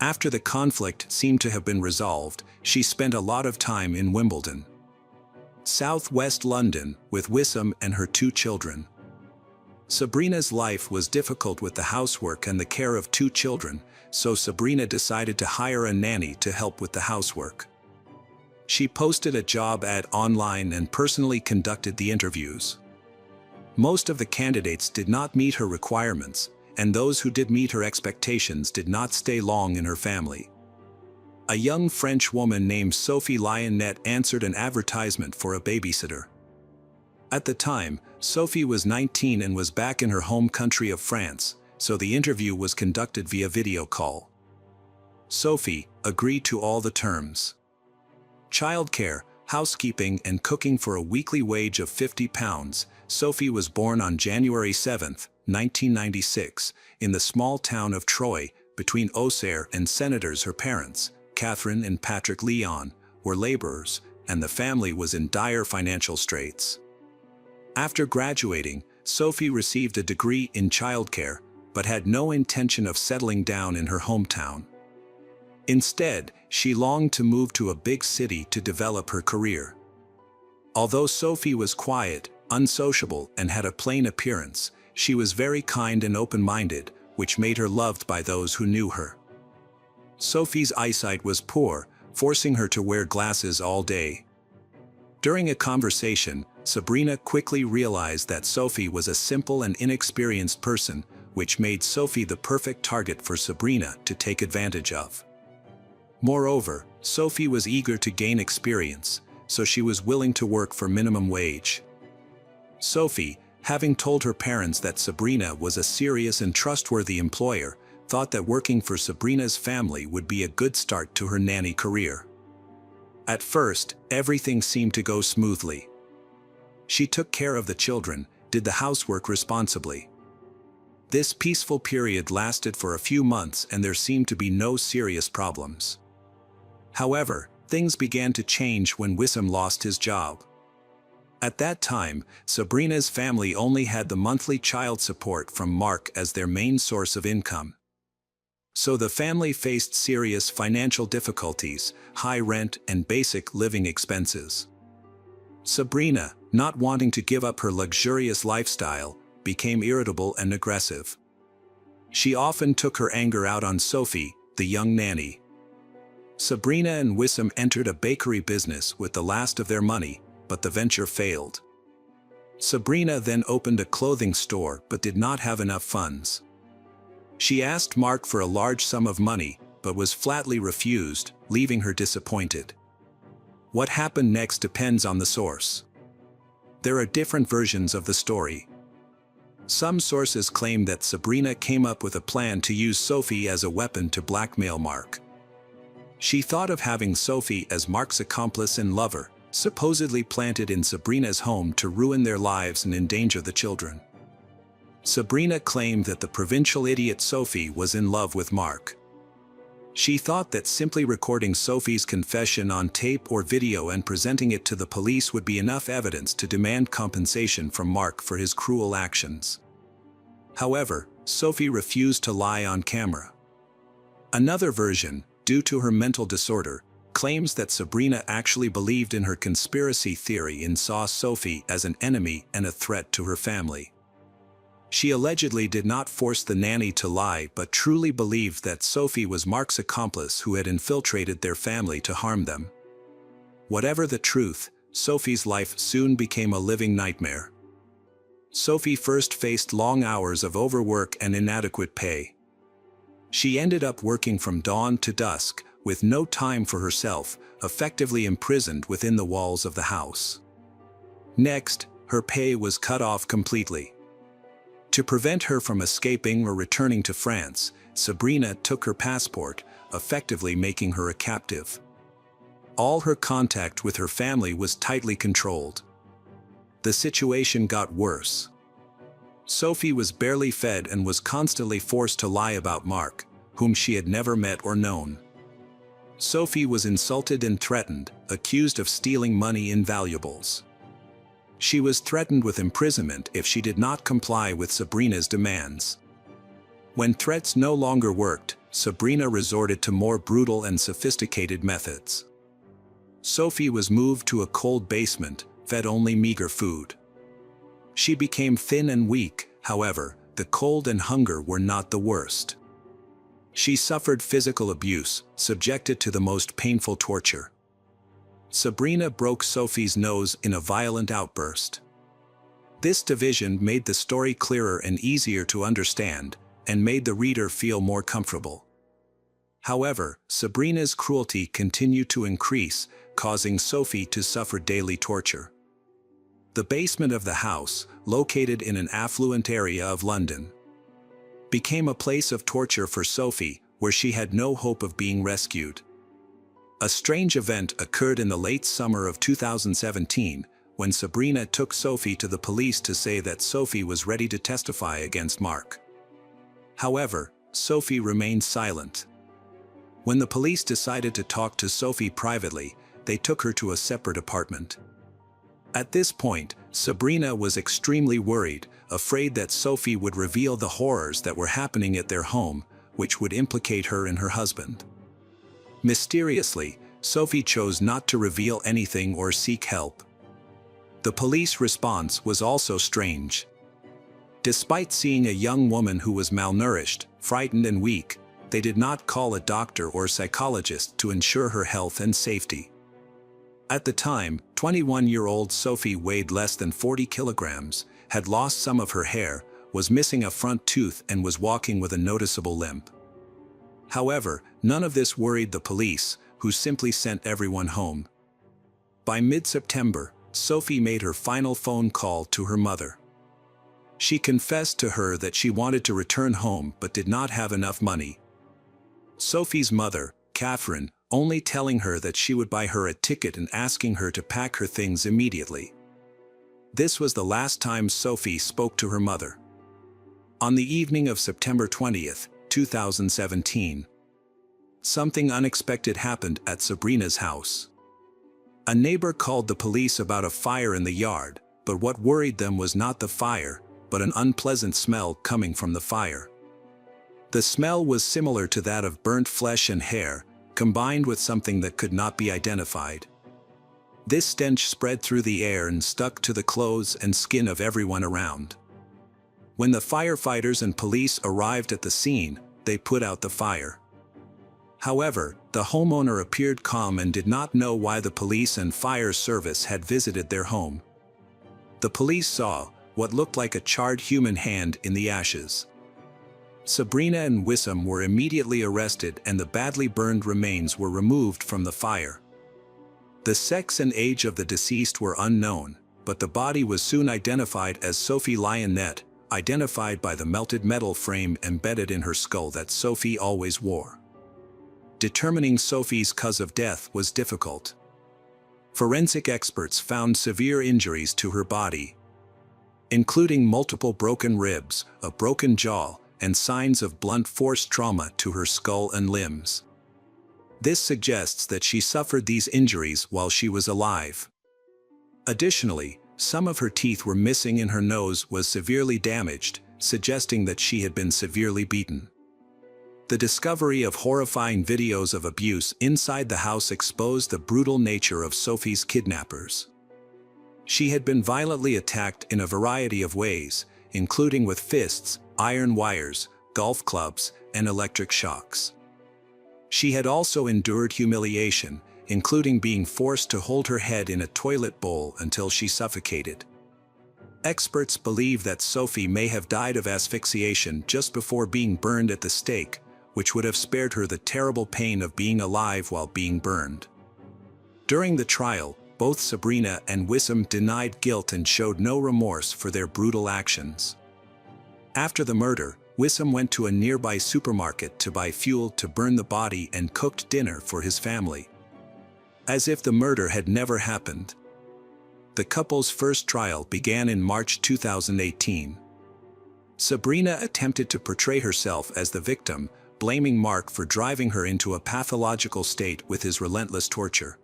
After the conflict seemed to have been resolved, she spent a lot of time in Wimbledon, southwest London, with Wissam and her 2 children. Sabrina's life was difficult with the housework and the care of 2 children, so Sabrina decided to hire a nanny to help with the housework. She posted a job ad online and personally conducted the interviews. Most of the candidates did not meet her requirements, and those who did meet her expectations did not stay long in her family. A young French woman named Sophie Lyonnette answered an advertisement for a babysitter. At the time, Sophie was 19 and was back in her home country of France, so the interview was conducted via video call. Sophie agreed to all the terms. Childcare, housekeeping and cooking for a weekly wage of £50. Sophie was born on January 7, 1996, in the small town of Troyes, between Auxerre and Senators. Her parents, Catherine and Patrick Leon, were laborers, and the family was in dire financial straits. After graduating, Sophie received a degree in childcare, but had no intention of settling down in her hometown. Instead, she longed to move to a big city to develop her career. Although Sophie was quiet, unsociable, and had a plain appearance, she was very kind and open-minded, which made her loved by those who knew her. Sophie's eyesight was poor, forcing her to wear glasses all day. During a conversation, Sabrina quickly realized that Sophie was a simple and inexperienced person, which made Sophie the perfect target for Sabrina to take advantage of. Moreover, Sophie was eager to gain experience, so she was willing to work for minimum wage. Sophie, having told her parents that Sabrina was a serious and trustworthy employer, thought that working for Sabrina's family would be a good start to her nanny career. At first, everything seemed to go smoothly. She took care of the children, did the housework responsibly. This peaceful period lasted for a few months and there seemed to be no serious problems. However, things began to change when Wissam lost his job. At that time, Sabrina's family only had the monthly child support from Mark as their main source of income. So the family faced serious financial difficulties, high rent, and basic living expenses. Sabrina, not wanting to give up her luxurious lifestyle, became irritable and aggressive. She often took her anger out on Sophie, the young nanny. Sabrina and Wissam entered a bakery business with the last of their money, but the venture failed. Sabrina then opened a clothing store but did not have enough funds. She asked Mark for a large sum of money, but was flatly refused, leaving her disappointed. What happened next depends on the source. There are different versions of the story. Some sources claim that Sabrina came up with a plan to use Sophie as a weapon to blackmail Mark. She thought of having Sophie as Mark's accomplice and lover, supposedly planted in Sabrina's home to ruin their lives and endanger the children. Sabrina claimed that the provincial idiot Sophie was in love with Mark. She thought that simply recording Sophie's confession on tape or video and presenting it to the police would be enough evidence to demand compensation from Mark for his cruel actions. However, Sophie refused to lie on camera. Another version, due to her mental disorder, claims that Sabrina actually believed in her conspiracy theory and saw Sophie as an enemy and a threat to her family. She allegedly did not force the nanny to lie but truly believed that Sophie was Mark's accomplice who had infiltrated their family to harm them. Whatever the truth, Sophie's life soon became a living nightmare. Sophie first faced long hours of overwork and inadequate pay. She ended up working from dawn to dusk, with no time for herself, effectively imprisoned within the walls of the house. Next, her pay was cut off completely. To prevent her from escaping or returning to France, Sabrina took her passport, effectively making her a captive. All her contact with her family was tightly controlled. The situation got worse. Sophie was barely fed and was constantly forced to lie about Mark, whom she had never met or known. Sophie was insulted and threatened, accused of stealing money and valuables. She was threatened with imprisonment if she did not comply with Sabrina's demands. When threats no longer worked, Sabrina resorted to more brutal and sophisticated methods. Sophie was moved to a cold basement, fed only meager food. She became thin and weak. However, the cold and hunger were not the worst. She suffered physical abuse, subjected to the most painful torture. Sabrina broke Sophie's nose in a violent outburst. This division made the story clearer and easier to understand, and made the reader feel more comfortable. However, Sabrina's cruelty continued to increase, causing Sophie to suffer daily torture. The basement of the house, located in an affluent area of London, became a place of torture for Sophie, where she had no hope of being rescued. A strange event occurred in the late summer of 2017, when Sabrina took Sophie to the police to say that Sophie was ready to testify against Mark. However, Sophie remained silent. When the police decided to talk to Sophie privately, they took her to a separate apartment. At this point, Sabrina was extremely worried, afraid that Sophie would reveal the horrors that were happening at their home, which would implicate her and her husband. Mysteriously, Sophie chose not to reveal anything or seek help. The police response was also strange. Despite seeing a young woman who was malnourished, frightened and weak, they did not call a doctor or psychologist to ensure her health and safety. At the time, 21-year-old Sophie weighed less than 40 kilograms, had lost some of her hair, was missing a front tooth and was walking with a noticeable limp. However, none of this worried the police, who simply sent everyone home. By mid-September, Sophie made her final phone call to her mother. She confessed to her that she wanted to return home but did not have enough money. Sophie's mother, Catherine, only telling her that she would buy her a ticket and asking her to pack her things immediately. This was the last time Sophie spoke to her mother. On the evening of September 20th, 2017, something unexpected happened at Sabrina's house. A neighbor called the police about a fire in the yard, but what worried them was not the fire, but an unpleasant smell coming from the fire. The smell was similar to that of burnt flesh and hair, combined with something that could not be identified. This stench spread through the air and stuck to the clothes and skin of everyone around. When the firefighters and police arrived at the scene, they put out the fire. However, the homeowner appeared calm and did not know why the police and fire service had visited their home. The police saw what looked like a charred human hand in the ashes. Sabrina and Wissam were immediately arrested and the badly burned remains were removed from the fire. The sex and age of the deceased were unknown, but the body was soon identified as Sophie Lionnet, identified by the melted metal frame embedded in her skull that Sophie always wore. Determining Sophie's cause of death was difficult. Forensic experts found severe injuries to her body, including multiple broken ribs, a broken jaw, and signs of blunt force trauma to her skull and limbs. This suggests that she suffered these injuries while she was alive. Additionally, some of her teeth were missing and her nose was severely damaged, suggesting that she had been severely beaten. The discovery of horrifying videos of abuse inside the house exposed the brutal nature of Sophie's kidnappers. She had been violently attacked in a variety of ways, including with fists, iron wires, golf clubs, and electric shocks. She had also endured humiliation, including being forced to hold her head in a toilet bowl until she suffocated. Experts believe that Sophie may have died of asphyxiation just before being burned at the stake, which would have spared her the terrible pain of being alive while being burned. During the trial, both Sabrina and Wissam denied guilt and showed no remorse for their brutal actions. After the murder, Wissam went to a nearby supermarket to buy fuel to burn the body and cooked dinner for his family. As if the murder had never happened. The couple's first trial began in March 2018. Sabrina attempted to portray herself as the victim, blaming Mark for driving her into a pathological state with his relentless torture.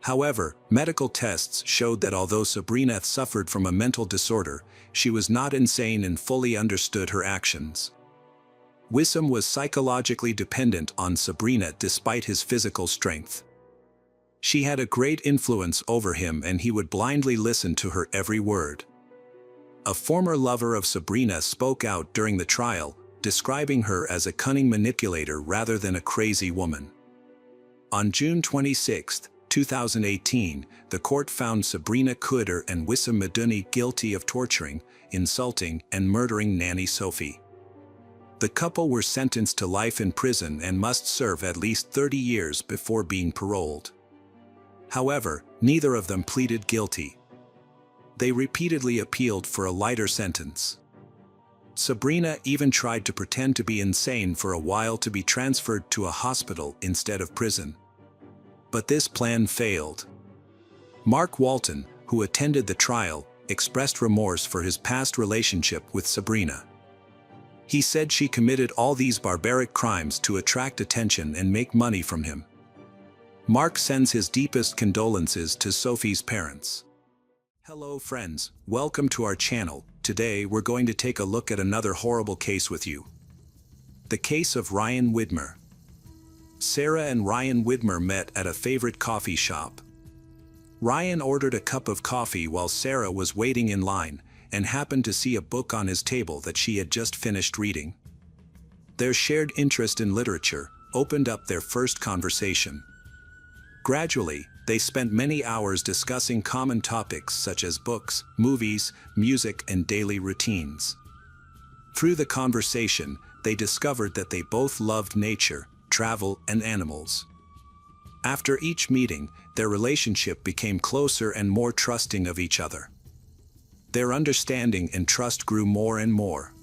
However, medical tests showed that although Sabrina suffered from a mental disorder, she was not insane and fully understood her actions. Wissam was psychologically dependent on Sabrina despite his physical strength. She had a great influence over him and he would blindly listen to her every word. A former lover of Sabrina spoke out during the trial, describing her as a cunning manipulator rather than a crazy woman. On June 26, 2018, the court found Sabrina Kuder and Wissam Maduni guilty of torturing, insulting, and murdering nanny Sophie. The couple were sentenced to life in prison and must serve at least 30 years before being paroled. However, neither of them pleaded guilty. They repeatedly appealed for a lighter sentence. Sabrina even tried to pretend to be insane for a while to be transferred to a hospital instead of prison. But this plan failed. Mark Walton, who attended the trial, expressed remorse for his past relationship with Sabrina. He said she committed all these barbaric crimes to attract attention and make money from him. Mark sends his deepest condolences to Sophie's parents. Hello friends, welcome to our channel. Today we're going to take a look at another horrible case with you. The case of Ryan Widmer. Sarah and Ryan Widmer met at a favorite coffee shop. Ryan ordered a cup of coffee while Sarah was waiting in line, and happened to see a book on his table that she had just finished reading. Their shared interest in literature opened up their first conversation. Gradually, they spent many hours discussing common topics such as books, movies, music, and daily routines. Through the conversation, they discovered that they both loved nature, travel, and animals. After each meeting, their relationship became closer and more trusting of each other. Their understanding and trust grew more and more.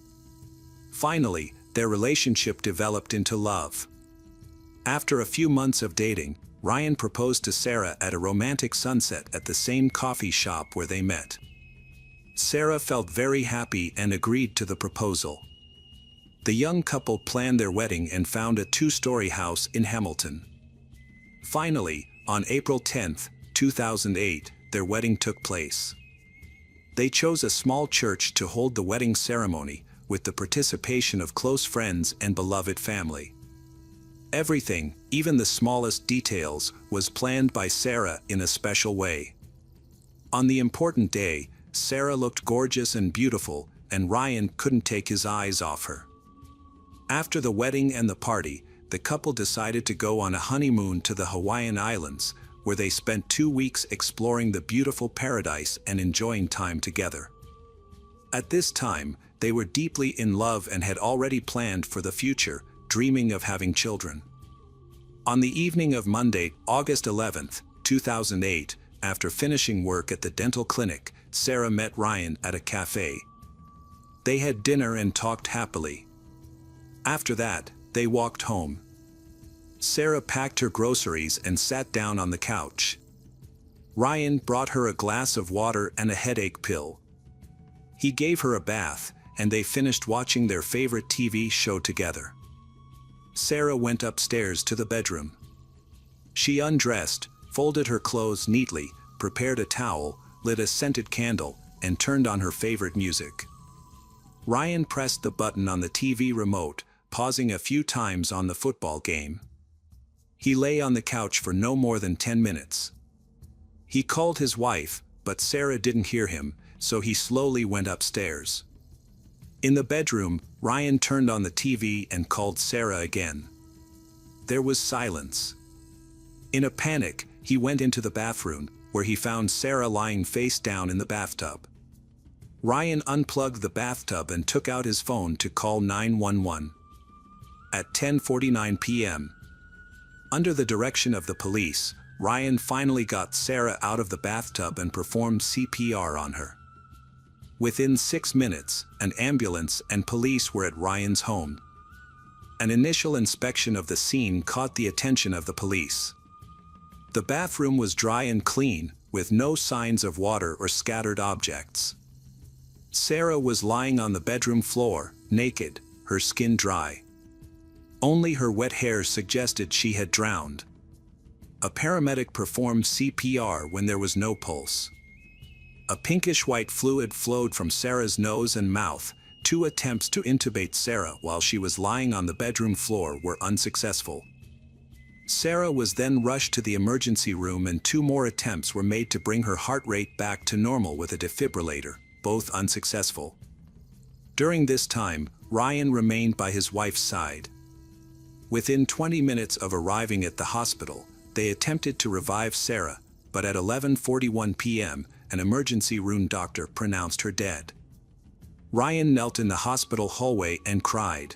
Finally, their relationship developed into love. After a few months of dating, Ryan proposed to Sarah at a romantic sunset at the same coffee shop where they met. Sarah felt very happy and agreed to the proposal. The young couple planned their wedding and found a two-story house in Hamilton. Finally, on April 10, 2008, their wedding took place. They chose a small church to hold the wedding ceremony, with the participation of close friends and beloved family. Everything, even the smallest details, was planned by Sarah in a special way. On the important day, Sarah looked gorgeous and beautiful, and Ryan couldn't take his eyes off her. After the wedding and the party, the couple decided to go on a honeymoon to the Hawaiian Islands, where they spent 2 weeks exploring the beautiful paradise and enjoying time together. At this time, they were deeply in love and had already planned for the future, dreaming of having children. On the evening of Monday, August 11, 2008, after finishing work at the dental clinic, Sarah met Ryan at a cafe. They had dinner and talked happily. After that, they walked home. Sarah packed her groceries and sat down on the couch. Ryan brought her a glass of water and a headache pill. He gave her a bath, and they finished watching their favorite TV show together. Sarah went upstairs to the bedroom. She undressed, folded her clothes neatly, prepared a towel, lit a scented candle, and turned on her favorite music. Ryan pressed the button on the TV remote, pausing a few times on the football game. He lay on the couch for no more than 10 minutes. He called his wife, but Sarah didn't hear him, so he slowly went upstairs. In the bedroom, Ryan turned on the TV and called Sarah again. There was silence. In a panic, he went into the bathroom, where he found Sarah lying face down in the bathtub. Ryan unplugged the bathtub and took out his phone to call 911. At 10:49 p.m., under the direction of the police, Ryan finally got Sarah out of the bathtub and performed CPR on her. Within 6 minutes, an ambulance and police were at Ryan's home. An initial inspection of the scene caught the attention of the police. The bathroom was dry and clean, with no signs of water or scattered objects. Sarah was lying on the bedroom floor, naked, her skin dry. Only her wet hair suggested she had drowned. A paramedic performed CPR when there was no pulse. A pinkish-white fluid flowed from Sarah's nose and mouth. 2 attempts to intubate Sarah while she was lying on the bedroom floor were unsuccessful. Sarah was then rushed to the emergency room and 2 more attempts were made to bring her heart rate back to normal with a defibrillator, both unsuccessful. During this time, Ryan remained by his wife's side. Within 20 minutes of arriving at the hospital, they attempted to revive Sarah, but at 11:41 p.m., an emergency room doctor pronounced her dead. Ryan knelt in the hospital hallway and cried.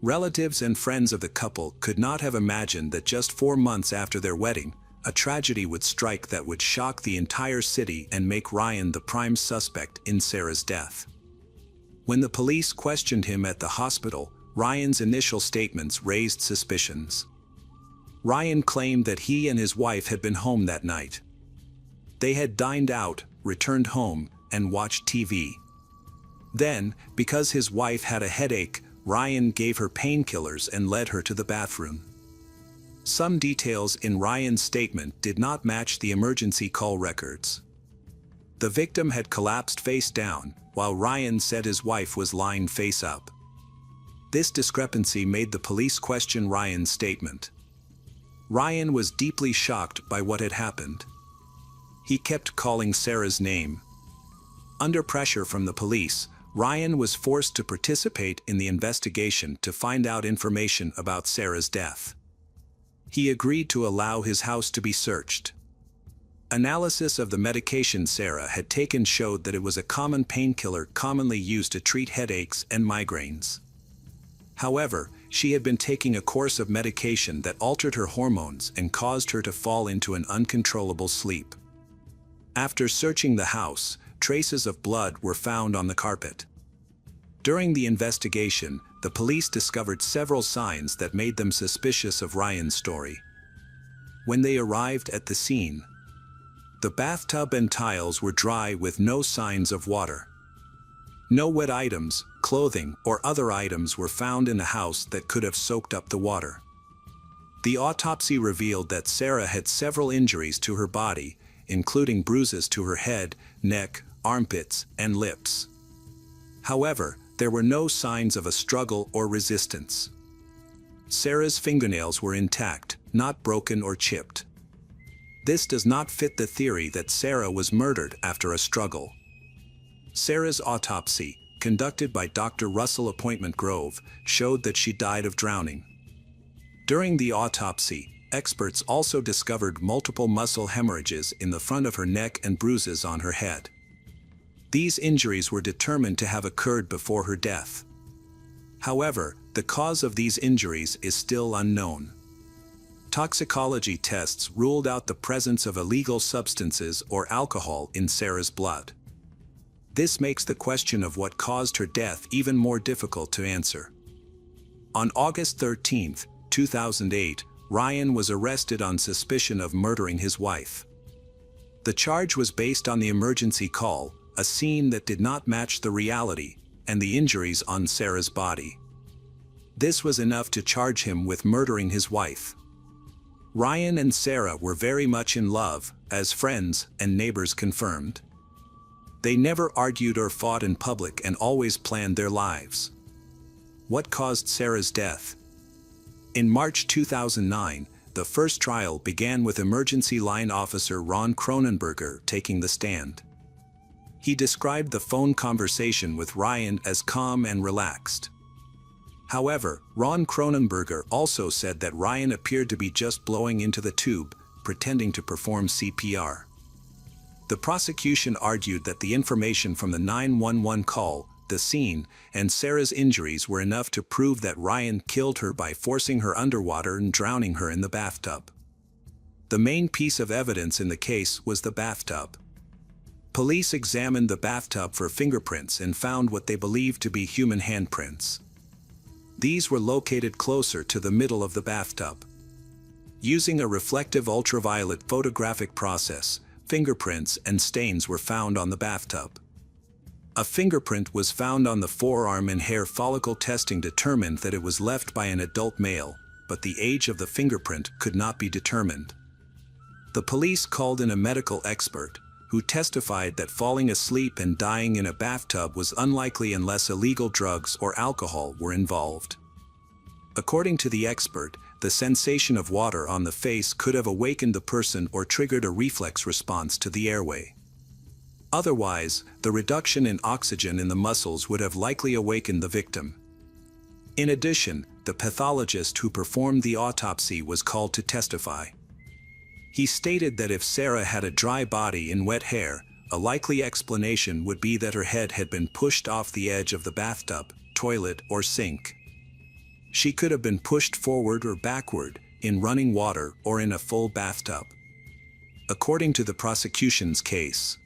Relatives and friends of the couple could not have imagined that just 4 months after their wedding, a tragedy would strike that would shock the entire city and make Ryan the prime suspect in Sarah's death. When the police questioned him at the hospital, Ryan's initial statements raised suspicions. Ryan claimed that he and his wife had been home that night. They had dined out, returned home, and watched TV. Then, because his wife had a headache, Ryan gave her painkillers and led her to the bathroom. Some details in Ryan's statement did not match the emergency call records. The victim had collapsed face down, while Ryan said his wife was lying face up. This discrepancy made the police question Ryan's statement. Ryan was deeply shocked by what had happened. He kept calling Sarah's name. Under pressure from the police, Ryan was forced to participate in the investigation to find out information about Sarah's death. He agreed to allow his house to be searched. Analysis of the medication Sarah had taken showed that it was a common painkiller commonly used to treat headaches and migraines. However, she had been taking a course of medication that altered her hormones and caused her to fall into an uncontrollable sleep. After searching the house, traces of blood were found on the carpet. During the investigation, the police discovered several signs that made them suspicious of Ryan's story. When they arrived at the scene, the bathtub and tiles were dry with no signs of water. No wet items, clothing, or other items were found in the house that could have soaked up the water. The autopsy revealed that Sarah had several injuries to her body, including bruises to her head, neck, armpits, and lips. However, there were no signs of a struggle or resistance. Sarah's fingernails were intact, not broken or chipped. This does not fit the theory that Sarah was murdered after a struggle. Sarah's autopsy, conducted by Dr. Russell Appointment Grove, showed that she died of drowning. During the autopsy, experts also discovered multiple muscle hemorrhages in the front of her neck and bruises on her head. These injuries were determined to have occurred before her death. However, the cause of these injuries is still unknown. Toxicology tests ruled out the presence of illegal substances or alcohol in Sarah's blood. This makes the question of what caused her death even more difficult to answer. On August 13, 2008, Ryan was arrested on suspicion of murdering his wife. The charge was based on the emergency call, a scene that did not match the reality, and the injuries on Sarah's body. This was enough to charge him with murdering his wife. Ryan and Sarah were very much in love, as friends and neighbors confirmed. They never argued or fought in public and always planned their lives. What caused Sarah's death? In March 2009, the first trial began with emergency line officer Ron Cronenberger taking the stand. He described the phone conversation with Ryan as calm and relaxed. However, Ron Cronenberger also said that Ryan appeared to be just blowing into the tube, pretending to perform CPR. The prosecution argued that the information from the 911 call, the scene, and Sarah's injuries were enough to prove that Ryan killed her by forcing her underwater and drowning her in the bathtub. The main piece of evidence in the case was the bathtub. Police examined the bathtub for fingerprints and found what they believed to be human handprints. These were located closer to the middle of the bathtub. Using a reflective ultraviolet photographic process, fingerprints and stains were found on the bathtub. A fingerprint was found on the forearm, and hair follicle testing determined that it was left by an adult male, but the age of the fingerprint could not be determined. The police called in a medical expert, who testified that falling asleep and dying in a bathtub was unlikely unless illegal drugs or alcohol were involved. According to the expert, the sensation of water on the face could have awakened the person or triggered a reflex response to the airway. Otherwise, the reduction in oxygen in the muscles would have likely awakened the victim. In addition, the pathologist who performed the autopsy was called to testify. He stated that if Sarah had a dry body and wet hair, a likely explanation would be that her head had been pushed off the edge of the bathtub, toilet, or sink. She could have been pushed forward or backward, in running water or in a full bathtub. According to the prosecution's case,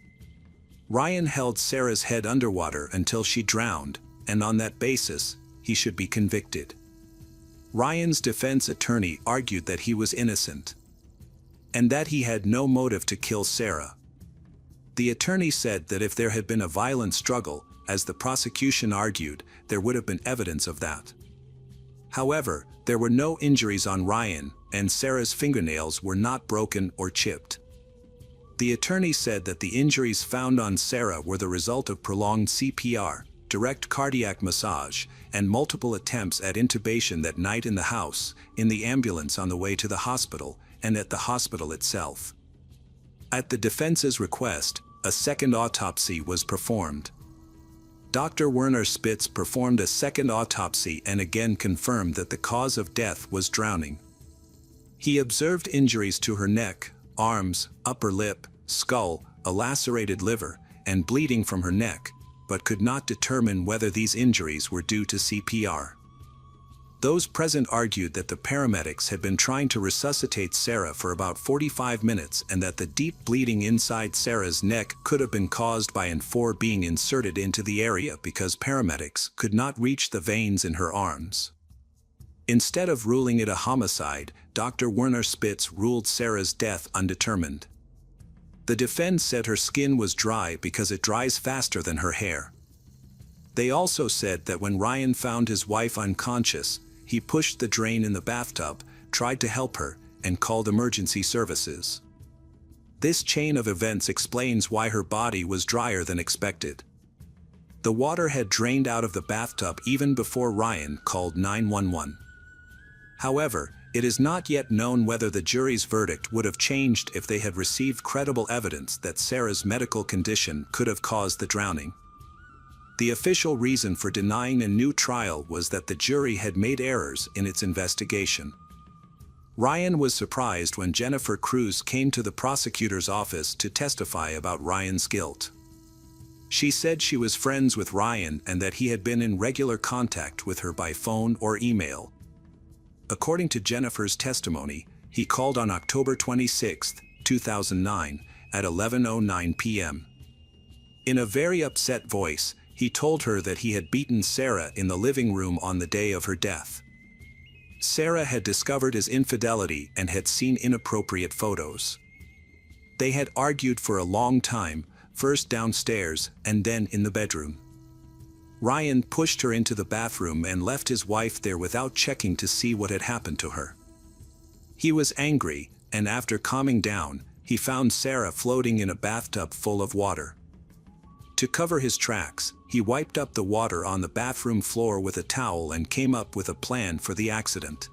Ryan held Sarah's head underwater until she drowned, and on that basis, he should be convicted. Ryan's defense attorney argued that he was innocent, and that he had no motive to kill Sarah. The attorney said that if there had been a violent struggle, as the prosecution argued, there would have been evidence of that. However, there were no injuries on Ryan, and Sarah's fingernails were not broken or chipped. The attorney said that the injuries found on Sarah were the result of prolonged CPR, direct cardiac massage, and multiple attempts at intubation that night in the house, in the ambulance on the way to the hospital, and at the hospital itself. At the defense's request, a second autopsy was performed. Dr. Werner Spitz performed a second autopsy and again confirmed that the cause of death was drowning. He observed injuries to her neck, arms, upper lip, skull, a lacerated liver, and bleeding from her neck, but could not determine whether these injuries were due to CPR. Those present argued that the paramedics had been trying to resuscitate Sarah for about 45 minutes and that the deep bleeding inside Sarah's neck could have been caused by N4 being inserted into the area because paramedics could not reach the veins in her arms. Instead of ruling it a homicide, Dr. Werner Spitz ruled Sarah's death undetermined. The defense said her skin was dry because it dries faster than her hair. They also said that when Ryan found his wife unconscious, he pushed the drain in the bathtub, tried to help her, and called emergency services. This chain of events explains why her body was drier than expected. The water had drained out of the bathtub even before Ryan called 911. However, it is not yet known whether the jury's verdict would have changed if they had received credible evidence that Sarah's medical condition could have caused the drowning. The official reason for denying a new trial was that the jury had made errors in its investigation. Ryan was surprised when Jennifer Cruz came to the prosecutor's office to testify about Ryan's guilt. She said she was friends with Ryan and that he had been in regular contact with her by phone or email. According to Jennifer's testimony, he called on October 26, 2009, at 11:09 p.m. In a very upset voice, he told her that he had beaten Sarah in the living room on the day of her death. Sarah had discovered his infidelity and had seen inappropriate photos. They had argued for a long time, first downstairs and then in the bedroom. Ryan pushed her into the bathroom and left his wife there without checking to see what had happened to her. He was angry, and after calming down, he found Sarah floating in a bathtub full of water. To cover his tracks, he wiped up the water on the bathroom floor with a towel and came up with a plan for the accident.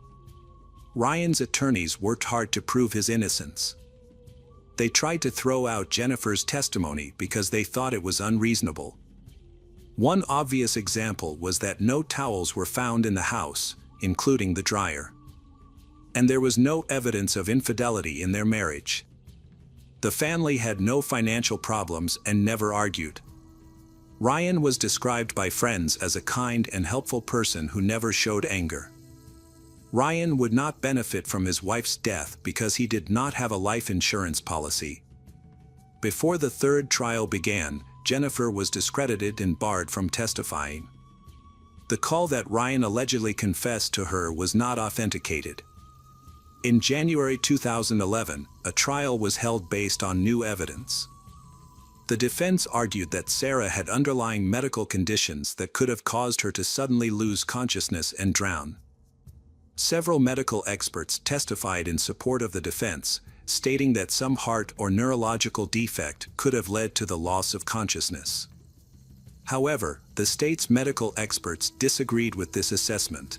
Ryan's attorneys worked hard to prove his innocence. They tried to throw out Jennifer's testimony because they thought it was unreasonable. One obvious example was that no towels were found in the house, including the dryer. And there was no evidence of infidelity in their marriage. The family had no financial problems and never argued. Ryan was described by friends as a kind and helpful person who never showed anger. Ryan would not benefit from his wife's death because he did not have a life insurance policy. Before the third trial began, Jennifer was discredited and barred from testifying. The call that Ryan allegedly confessed to her was not authenticated. In January 2011, a trial was held based on new evidence. The defense argued that Sarah had underlying medical conditions that could have caused her to suddenly lose consciousness and drown. Several medical experts testified in support of the defense, stating that some heart or neurological defect could have led to the loss of consciousness. However, the state's medical experts disagreed with this assessment.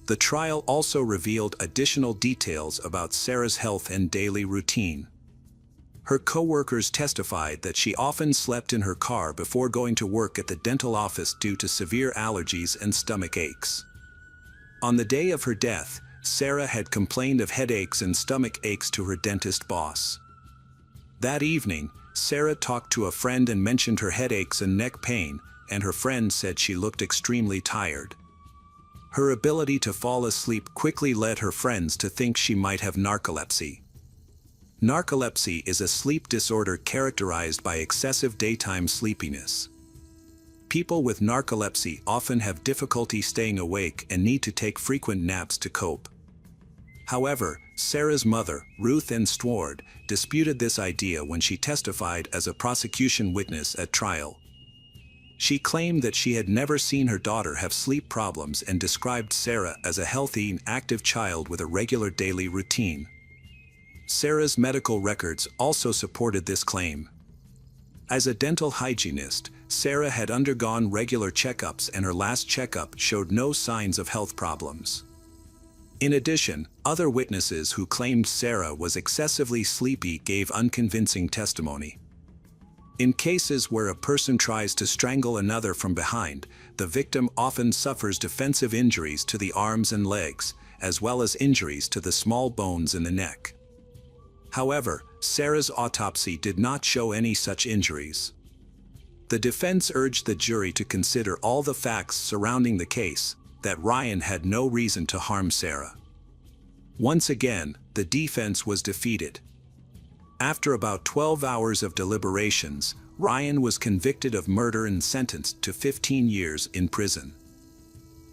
The trial also revealed additional details about Sarah's health and daily routine. Her co-workers testified that she often slept in her car before going to work at the dental office due to severe allergies and stomach aches. On the day of her death, Sarah had complained of headaches and stomach aches to her dentist boss. That evening, Sarah talked to a friend and mentioned her headaches and neck pain, and her friend said she looked extremely tired. Her ability to fall asleep quickly led her friends to think she might have narcolepsy. Narcolepsy is a sleep disorder characterized by excessive daytime sleepiness. People with narcolepsy often have difficulty staying awake and need to take frequent naps to cope. However, Sarah's mother, Ruth Ann Stewart, disputed this idea when she testified as a prosecution witness at trial. She claimed that she had never seen her daughter have sleep problems and described Sarah as a healthy and active child with a regular daily routine. Sarah's medical records also supported this claim. As a dental hygienist, Sarah had undergone regular checkups and her last checkup showed no signs of health problems. In addition, other witnesses who claimed Sarah was excessively sleepy gave unconvincing testimony. In cases where a person tries to strangle another from behind, the victim often suffers defensive injuries to the arms and legs, as well as injuries to the small bones in the neck. However, Sarah's autopsy did not show any such injuries. The defense urged the jury to consider all the facts surrounding the case, that Ryan had no reason to harm Sarah. Once again, the defense was defeated. After about 12 hours of deliberations, Ryan was convicted of murder and sentenced to 15 years in prison.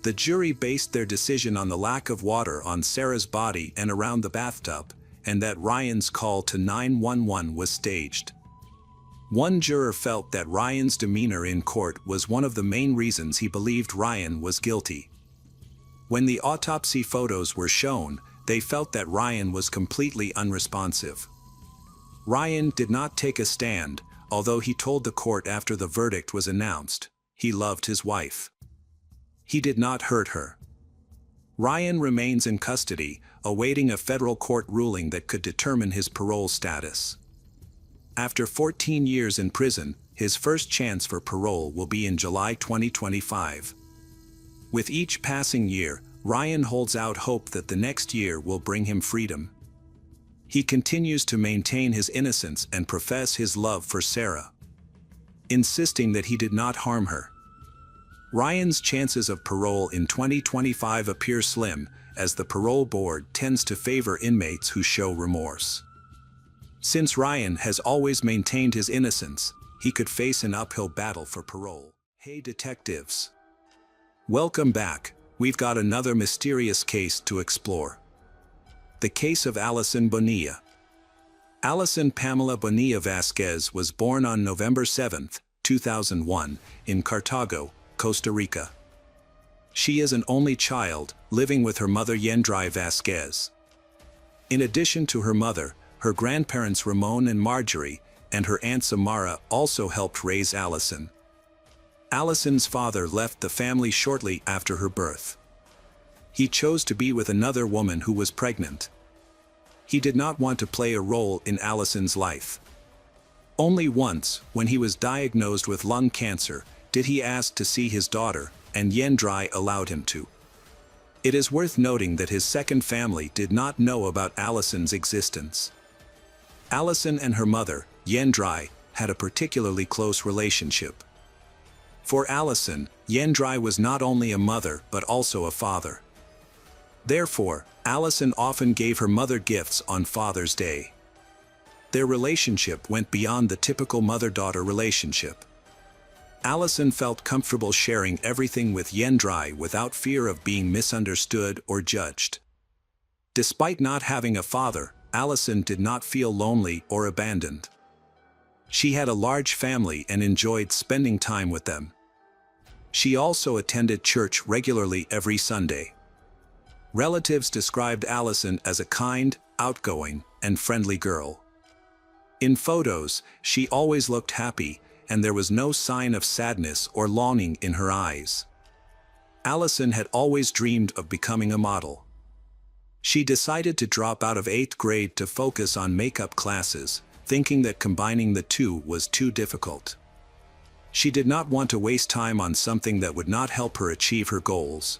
The jury based their decision on the lack of water on Sarah's body and around the bathtub, and that Ryan's call to 911 was staged. One juror felt that Ryan's demeanor in court was one of the main reasons he believed Ryan was guilty. When the autopsy photos were shown, they felt that Ryan was completely unresponsive. Ryan did not take a stand, although he told the court after the verdict was announced, he loved his wife. He did not hurt her. Ryan remains in custody, awaiting a federal court ruling that could determine his parole status. After 14 years in prison, his first chance for parole will be in July 2025. With each passing year, Ryan holds out hope that the next year will bring him freedom. He continues to maintain his innocence and profess his love for Sarah, insisting that he did not harm her. Ryan's chances of parole in 2025 appear slim, as the parole board tends to favor inmates who show remorse. Since Ryan has always maintained his innocence, he could face an uphill battle for parole. Hey detectives! Welcome back. We've got another mysterious case to explore. The case of Alison Bonilla. Alison Pamela Bonilla Vasquez was born on November 7, 2001, in Cartago, Costa Rica. She is an only child, living with her mother Yendrai Vasquez. In addition to her mother, her grandparents Ramon and Marjorie, and her aunt Samara also helped raise Allison. Allison's father left the family shortly after her birth. He chose to be with another woman who was pregnant. He did not want to play a role in Allison's life. Only once, when he was diagnosed with lung cancer, did he ask to see his daughter, and Yendrai allowed him to. It is worth noting that his second family did not know about Allison's existence. Allison and her mother, Yendrai, had a particularly close relationship. For Allison, Yendrai was not only a mother but also a father. Therefore, Allison often gave her mother gifts on Father's Day. Their relationship went beyond the typical mother-daughter relationship. Allison felt comfortable sharing everything with Yendrai without fear of being misunderstood or judged. Despite not having a father, Allison did not feel lonely or abandoned. She had a large family and enjoyed spending time with them. She also attended church regularly every Sunday. Relatives described Allison as a kind, outgoing, and friendly girl. In photos, she always looked happy, and there was no sign of sadness or longing in her eyes. Allison had always dreamed of becoming a model. She decided to drop out of 8th grade to focus on makeup classes, thinking that combining the two was too difficult. She did not want to waste time on something that would not help her achieve her goals.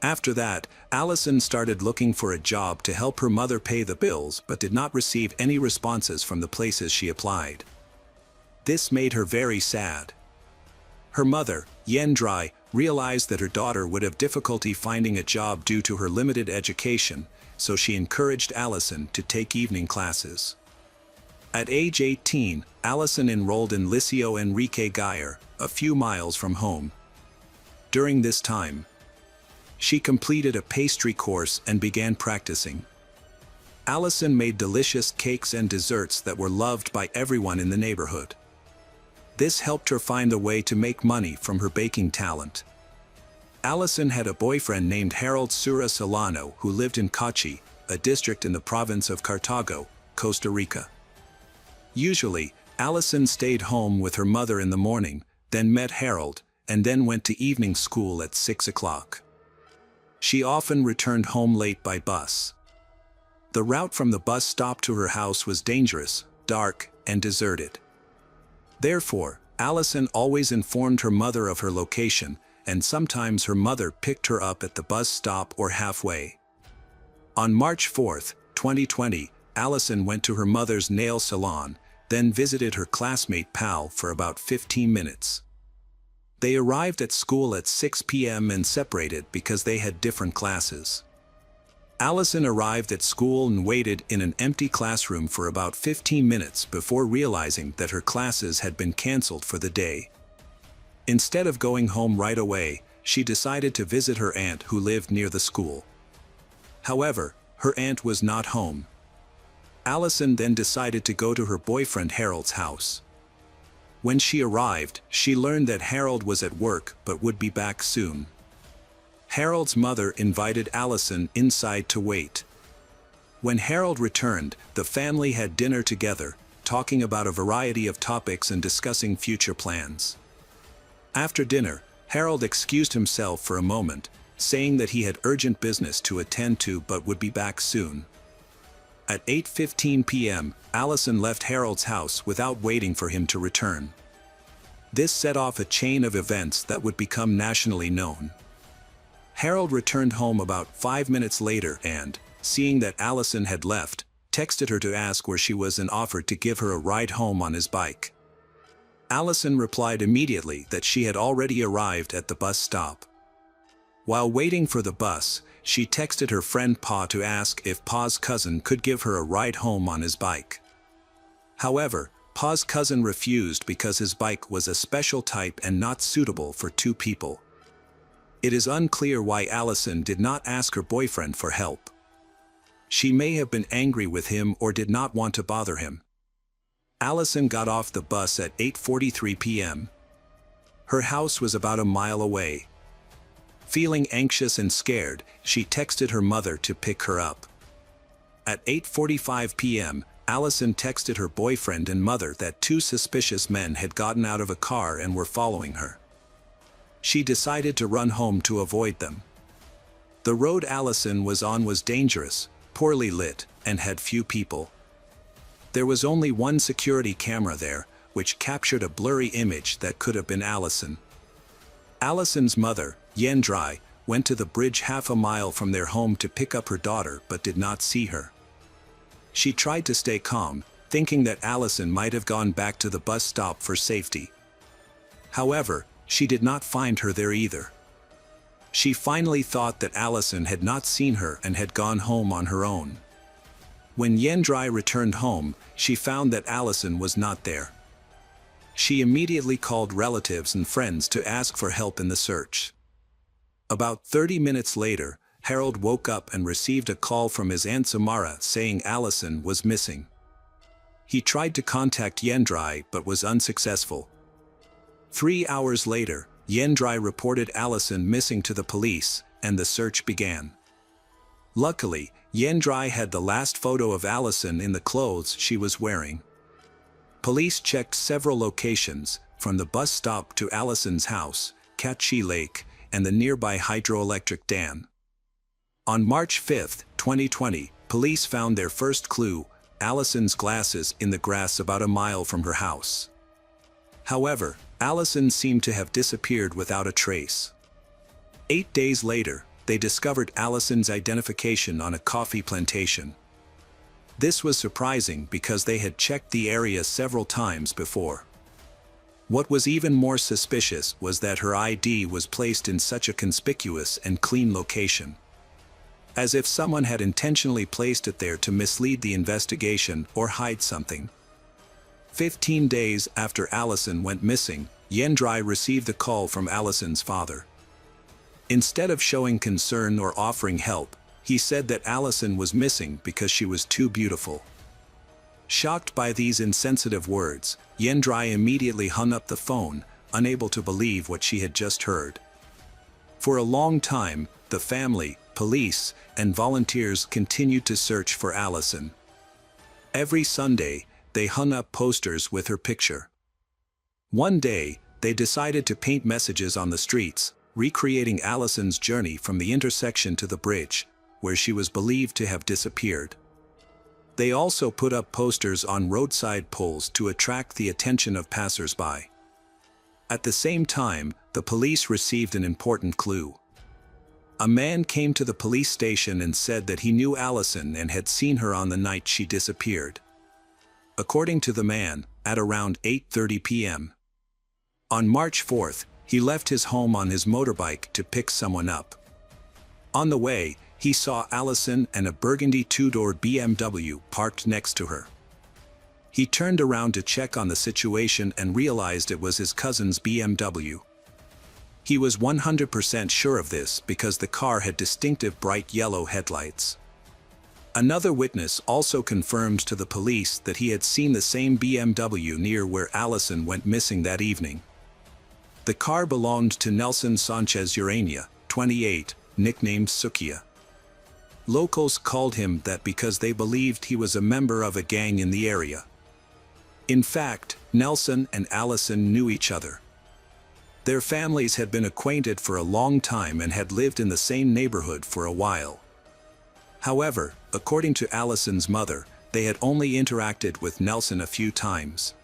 After that, Allison started looking for a job to help her mother pay the bills but did not receive any responses from the places she applied. This made her very sad. Her mother, Yendrai, realized that her daughter would have difficulty finding a job due to her limited education, so she encouraged Allison to take evening classes. At age 18, Allison enrolled in Liceo Enrique Geyer, a few miles from home. During this time, she completed a pastry course and began practicing. Allison made delicious cakes and desserts that were loved by everyone in the neighborhood. This helped her find a way to make money from her baking talent. Allison had a boyfriend named Harold Sura Solano who lived in Cachi, a district in the province of Cartago, Costa Rica. Usually, Allison stayed home with her mother in the morning, then met Harold, and then went to evening school at 6 o'clock. She often returned home late by bus. The route from the bus stop to her house was dangerous, dark, and deserted. Therefore, Allison always informed her mother of her location, and sometimes her mother picked her up at the bus stop or halfway. On March 4, 2020, Allison went to her mother's nail salon, then visited her classmate Pal for about 15 minutes. They arrived at school at 6 p.m. and separated because they had different classes. Allison arrived at school and waited in an empty classroom for about 15 minutes before realizing that her classes had been canceled for the day. Instead of going home right away, she decided to visit her aunt who lived near the school. However, her aunt was not home. Allison then decided to go to her boyfriend Harold's house. When she arrived, she learned that Harold was at work but would be back soon. Harold's mother invited Allison inside to wait. When Harold returned, the family had dinner together, talking about a variety of topics and discussing future plans. After dinner, Harold excused himself for a moment, saying that he had urgent business to attend to but would be back soon. At 8:15 p.m., Allison left Harold's house without waiting for him to return. This set off a chain of events that would become nationally known. Harold returned home about 5 minutes later and, seeing that Allison had left, texted her to ask where she was and offered to give her a ride home on his bike. Allison replied immediately that she had already arrived at the bus stop. While waiting for the bus, she texted her friend Pa to ask if Pa's cousin could give her a ride home on his bike. However, Pa's cousin refused because his bike was a special type and not suitable for two people. It is unclear why Allison did not ask her boyfriend for help. She may have been angry with him or did not want to bother him. Allison got off the bus at 8:43 p.m. Her house was about a mile away. Feeling anxious and scared, she texted her mother to pick her up. At 8:45 p.m., Allison texted her boyfriend and mother that two suspicious men had gotten out of a car and were following her. She decided to run home to avoid them. The road Allison was on was dangerous, poorly lit, and had few people. There was only one security camera there, which captured a blurry image that could have been Allison. Allison's mother, Yendrai, went to the bridge half a mile from their home to pick up her daughter but did not see her. She tried to stay calm, thinking that Allison might have gone back to the bus stop for safety. However, she did not find her there either. She finally thought that Allison had not seen her and had gone home on her own. When Yendrai returned home, she found that Allison was not there. She immediately called relatives and friends to ask for help in the search. About 30 minutes later, Harold woke up and received a call from his Aunt Samara saying Allison was missing. He tried to contact Yendrai but was unsuccessful. 3 hours later, Yendrai reported Allison missing to the police, and the search began. Luckily, Yendrai had the last photo of Allison in the clothes she was wearing. Police checked several locations, from the bus stop to Allison's house, Catchy Lake, and the nearby hydroelectric dam. On March 5, 2020, police found their first clue, Allison's glasses in the grass about a mile from her house. However, Allison seemed to have disappeared without a trace. 8 days later, they discovered Allison's identification on a coffee plantation. This was surprising because they had checked the area several times before. What was even more suspicious was that her ID was placed in such a conspicuous and clean location. As if someone had intentionally placed it there to mislead the investigation or hide something. 15 days after Allison went missing, Yendrai received a call from Allison's father. Instead of showing concern or offering help, he said that Allison was missing because she was too beautiful. Shocked by these insensitive words, Yendrai immediately hung up the phone, unable to believe what she had just heard. For a long time, the family, police, and volunteers continued to search for Allison. Every Sunday, they hung up posters with her picture. One day, they decided to paint messages on the streets, recreating Allison's journey from the intersection to the bridge, where she was believed to have disappeared. They also put up posters on roadside poles to attract the attention of passers-by. At the same time, the police received an important clue. A man came to the police station and said that he knew Allison and had seen her on the night she disappeared. According to the man, at around 8:30 p.m. On March 4th, he left his home on his motorbike to pick someone up. On the way, he saw Allison and a burgundy two-door BMW parked next to her. He turned around to check on the situation and realized it was his cousin's BMW. He was 100% sure of this because the car had distinctive bright yellow headlights. Another witness also confirmed to the police that he had seen the same BMW near where Allison went missing that evening. The car belonged to Nelson Sanchez Urania, 28, nicknamed Sukia. Locals called him that because they believed he was a member of a gang in the area. In fact, Nelson and Allison knew each other. Their families had been acquainted for a long time and had lived in the same neighborhood for a while. However, according to Allison's mother, they had only interacted with Nelson a few times.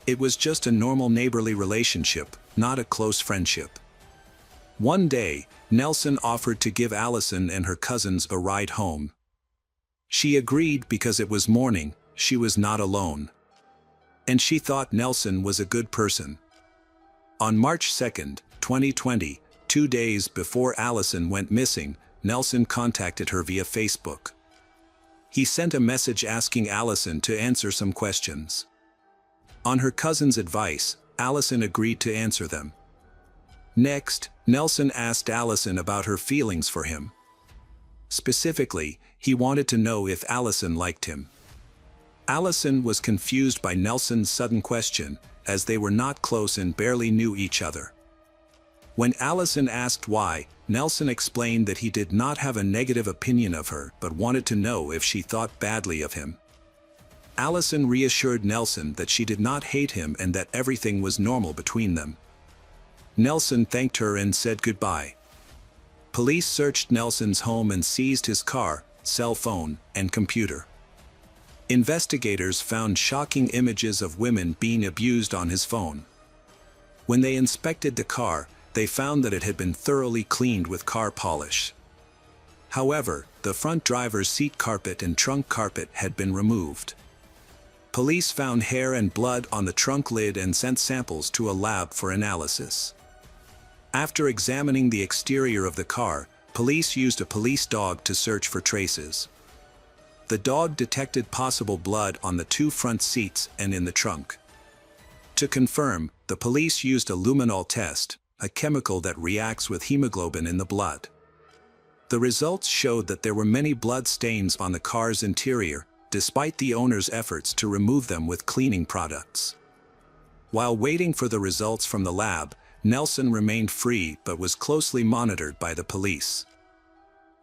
It was just a normal neighborly relationship, not a close friendship. One day, Nelson offered to give Allison and her cousins a ride home. She agreed because it was morning, she was not alone. And she thought Nelson was a good person. On March 2, 2020, 2 days before Allison went missing, Nelson contacted her via Facebook. He sent a message asking Allison to answer some questions. On her cousin's advice, Allison agreed to answer them. Next, Nelson asked Allison about her feelings for him. Specifically, he wanted to know if Allison liked him. Allison was confused by Nelson's sudden question, as they were not close and barely knew each other. When Allison asked why, Nelson explained that he did not have a negative opinion of her but wanted to know if she thought badly of him. Allison reassured Nelson that she did not hate him and that everything was normal between them. Nelson thanked her and said goodbye. Police searched Nelson's home and seized his car, cell phone, and computer. Investigators found shocking images of women being abused on his phone. When they inspected the car, they found that it had been thoroughly cleaned with car polish. However, the front driver's seat carpet and trunk carpet had been removed. Police found hair and blood on the trunk lid and sent samples to a lab for analysis. After examining the exterior of the car, police used a police dog to search for traces. The dog detected possible blood on the two front seats and in the trunk. To confirm, the police used a luminol test, a chemical that reacts with hemoglobin in the blood. The results showed that there were many blood stains on the car's interior, despite the owner's efforts to remove them with cleaning products. While waiting for the results from the lab, Nelson remained free but was closely monitored by the police.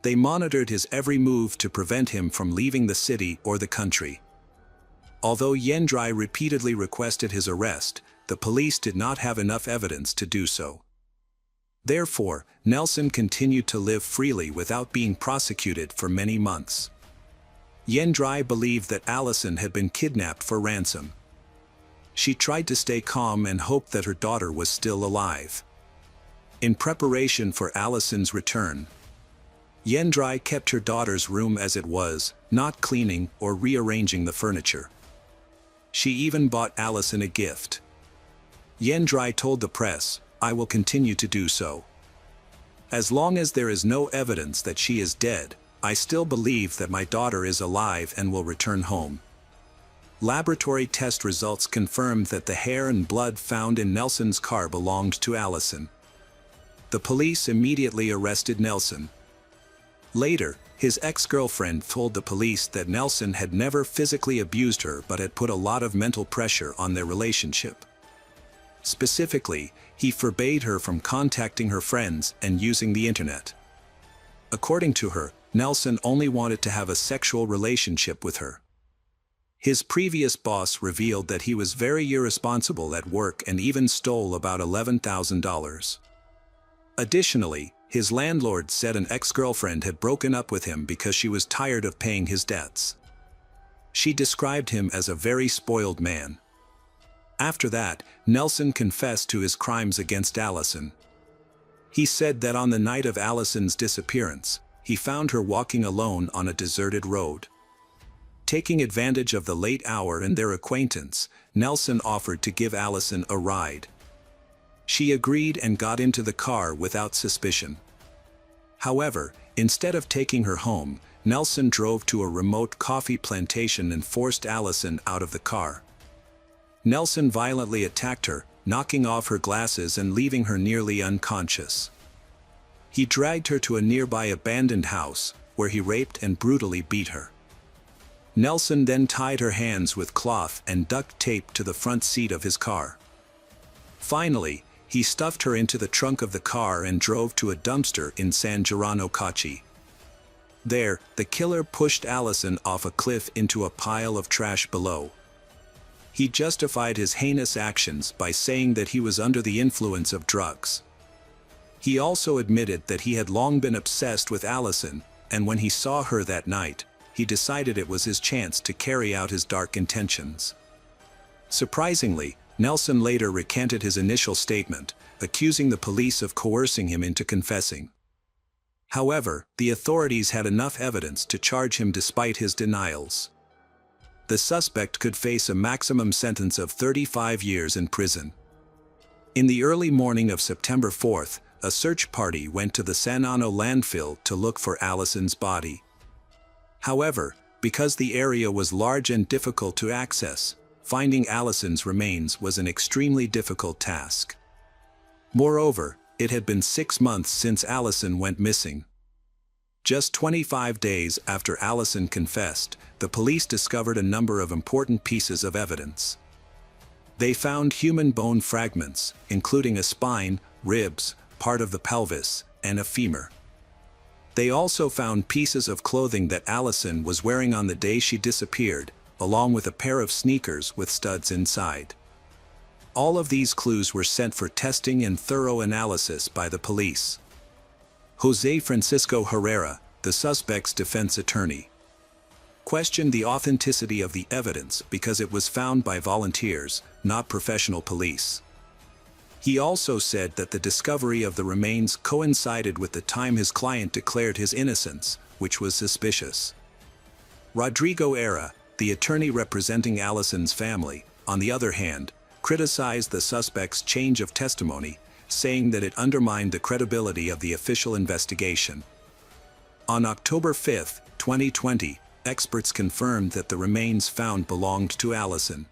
They monitored his every move to prevent him from leaving the city or the country. Although Yendrai repeatedly requested his arrest, the police did not have enough evidence to do so. Therefore, Nelson continued to live freely without being prosecuted for many months. Yendrai believed that Allison had been kidnapped for ransom. She tried to stay calm and hoped that her daughter was still alive. In preparation for Allison's return, Yendrai kept her daughter's room as it was, not cleaning or rearranging the furniture. She even bought Allison a gift. Yendrai told the press, "I will continue to do so. As long as there is no evidence that she is dead, I still believe that my daughter is alive and will return home." Laboratory test results confirmed that the hair and blood found in Nelson's car belonged to Allison. The police immediately arrested Nelson. Later, his ex-girlfriend told the police that Nelson had never physically abused her but had put a lot of mental pressure on their relationship. Specifically, he forbade her from contacting her friends and using the internet. According to her, Nelson only wanted to have a sexual relationship with her. His previous boss revealed that he was very irresponsible at work and even stole about $11,000. Additionally, his landlord said an ex-girlfriend had broken up with him because she was tired of paying his debts. She described him as a very spoiled man. After that, Nelson confessed to his crimes against Allison. He said that on the night of Allison's disappearance, he found her walking alone on a deserted road. Taking advantage of the late hour and their acquaintance, Nelson offered to give Allison a ride. She agreed and got into the car without suspicion. However, instead of taking her home, Nelson drove to a remote coffee plantation and forced Allison out of the car. Nelson violently attacked her, knocking off her glasses and leaving her nearly unconscious. He dragged her to a nearby abandoned house, where he raped and brutally beat her. Nelson then tied her hands with cloth and duct tape to the front seat of his car. Finally, he stuffed her into the trunk of the car and drove to a dumpster in San Giorano Caci. There, the killer pushed Allison off a cliff into a pile of trash below. He justified his heinous actions by saying that he was under the influence of drugs. He also admitted that he had long been obsessed with Allison, and when he saw her that night, he decided it was his chance to carry out his dark intentions. Surprisingly, Nelson later recanted his initial statement, accusing the police of coercing him into confessing. However, the authorities had enough evidence to charge him despite his denials. The suspect could face a maximum sentence of 35 years in prison. In the early morning of September 4th, a search party went to the San Anno landfill to look for Allison's body. However, because the area was large and difficult to access, finding Allison's remains was an extremely difficult task. Moreover, it had been 6 months since Allison went missing. Just 25 days after Allison confessed, the police discovered a number of important pieces of evidence. They found human bone fragments, including a spine, ribs, part of the pelvis, and a femur. They also found pieces of clothing that Allison was wearing on the day she disappeared, along with a pair of sneakers with studs inside. All of these clues were sent for testing and thorough analysis by the police. Jose Francisco Herrera, the suspect's defense attorney, questioned the authenticity of the evidence because it was found by volunteers, not professional police. He also said that the discovery of the remains coincided with the time his client declared his innocence, which was suspicious. Rodrigo Era, the attorney representing Allison's family, on the other hand, criticized the suspect's change of testimony, saying that it undermined the credibility of the official investigation. On October 5, 2020, experts confirmed that the remains found belonged to Allison.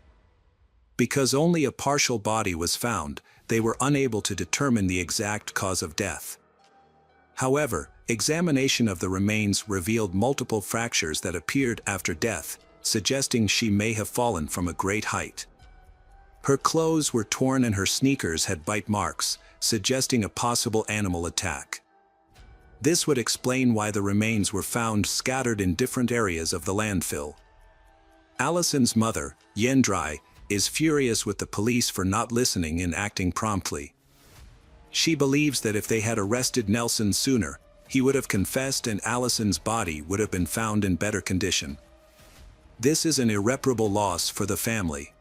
Because only a partial body was found, they were unable to determine the exact cause of death. However, examination of the remains revealed multiple fractures that appeared after death, suggesting she may have fallen from a great height. Her clothes were torn and her sneakers had bite marks, suggesting a possible animal attack. This would explain why the remains were found scattered in different areas of the landfill. Allison's mother, Yendrai, is furious with the police for not listening and acting promptly. She believes that if they had arrested Nelson sooner, he would have confessed and Allison's body would have been found in better condition. This is an irreparable loss for the family.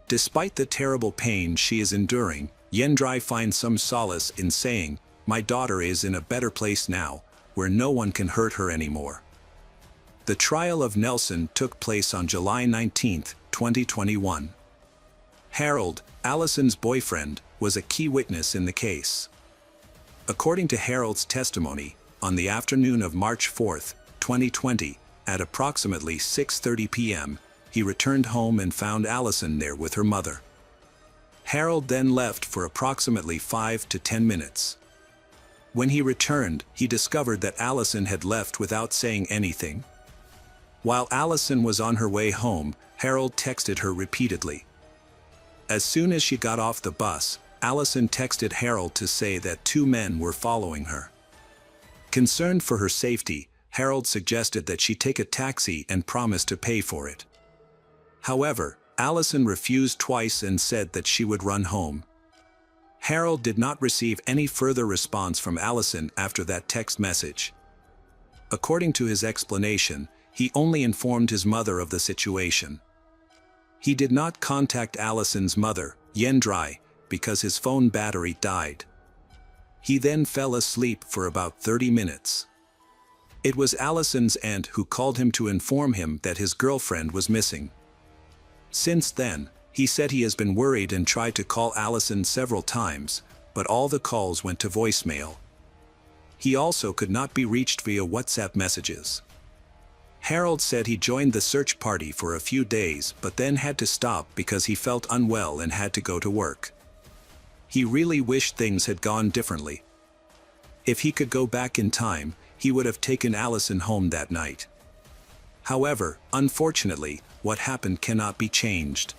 Despite the terrible pain she is enduring, Yendrai finds some solace in saying, "My daughter is in a better place now, where no one can hurt her anymore." The trial of Nelson took place on July 19, 2021. Harold, Allison's boyfriend, was a key witness in the case. According to Harold's testimony, on the afternoon of March 4, 2020, at approximately 6:30 p.m., he returned home and found Allison there with her mother. Harold then left for approximately 5 to 10 minutes. When he returned, he discovered that Allison had left without saying anything. While Allison was on her way home, Harold texted her repeatedly. As soon as she got off the bus, Allison texted Harold to say that two men were following her. Concerned for her safety, Harold suggested that she take a taxi and promised to pay for it. However, Allison refused twice and said that she would run home. Harold did not receive any further response from Allison after that text message. According to his explanation, he only informed his mother of the situation. He did not contact Allison's mother, Yendrai, because his phone battery died. He then fell asleep for about 30 minutes. It was Allison's aunt who called him to inform him that his girlfriend was missing. Since then, he said he has been worried and tried to call Allison several times, but all the calls went to voicemail. He also could not be reached via WhatsApp messages. Harold said he joined the search party for a few days but then had to stop because he felt unwell and had to go to work. He really wished things had gone differently. If he could go back in time, he would have taken Allison home that night. However, unfortunately, what happened cannot be changed.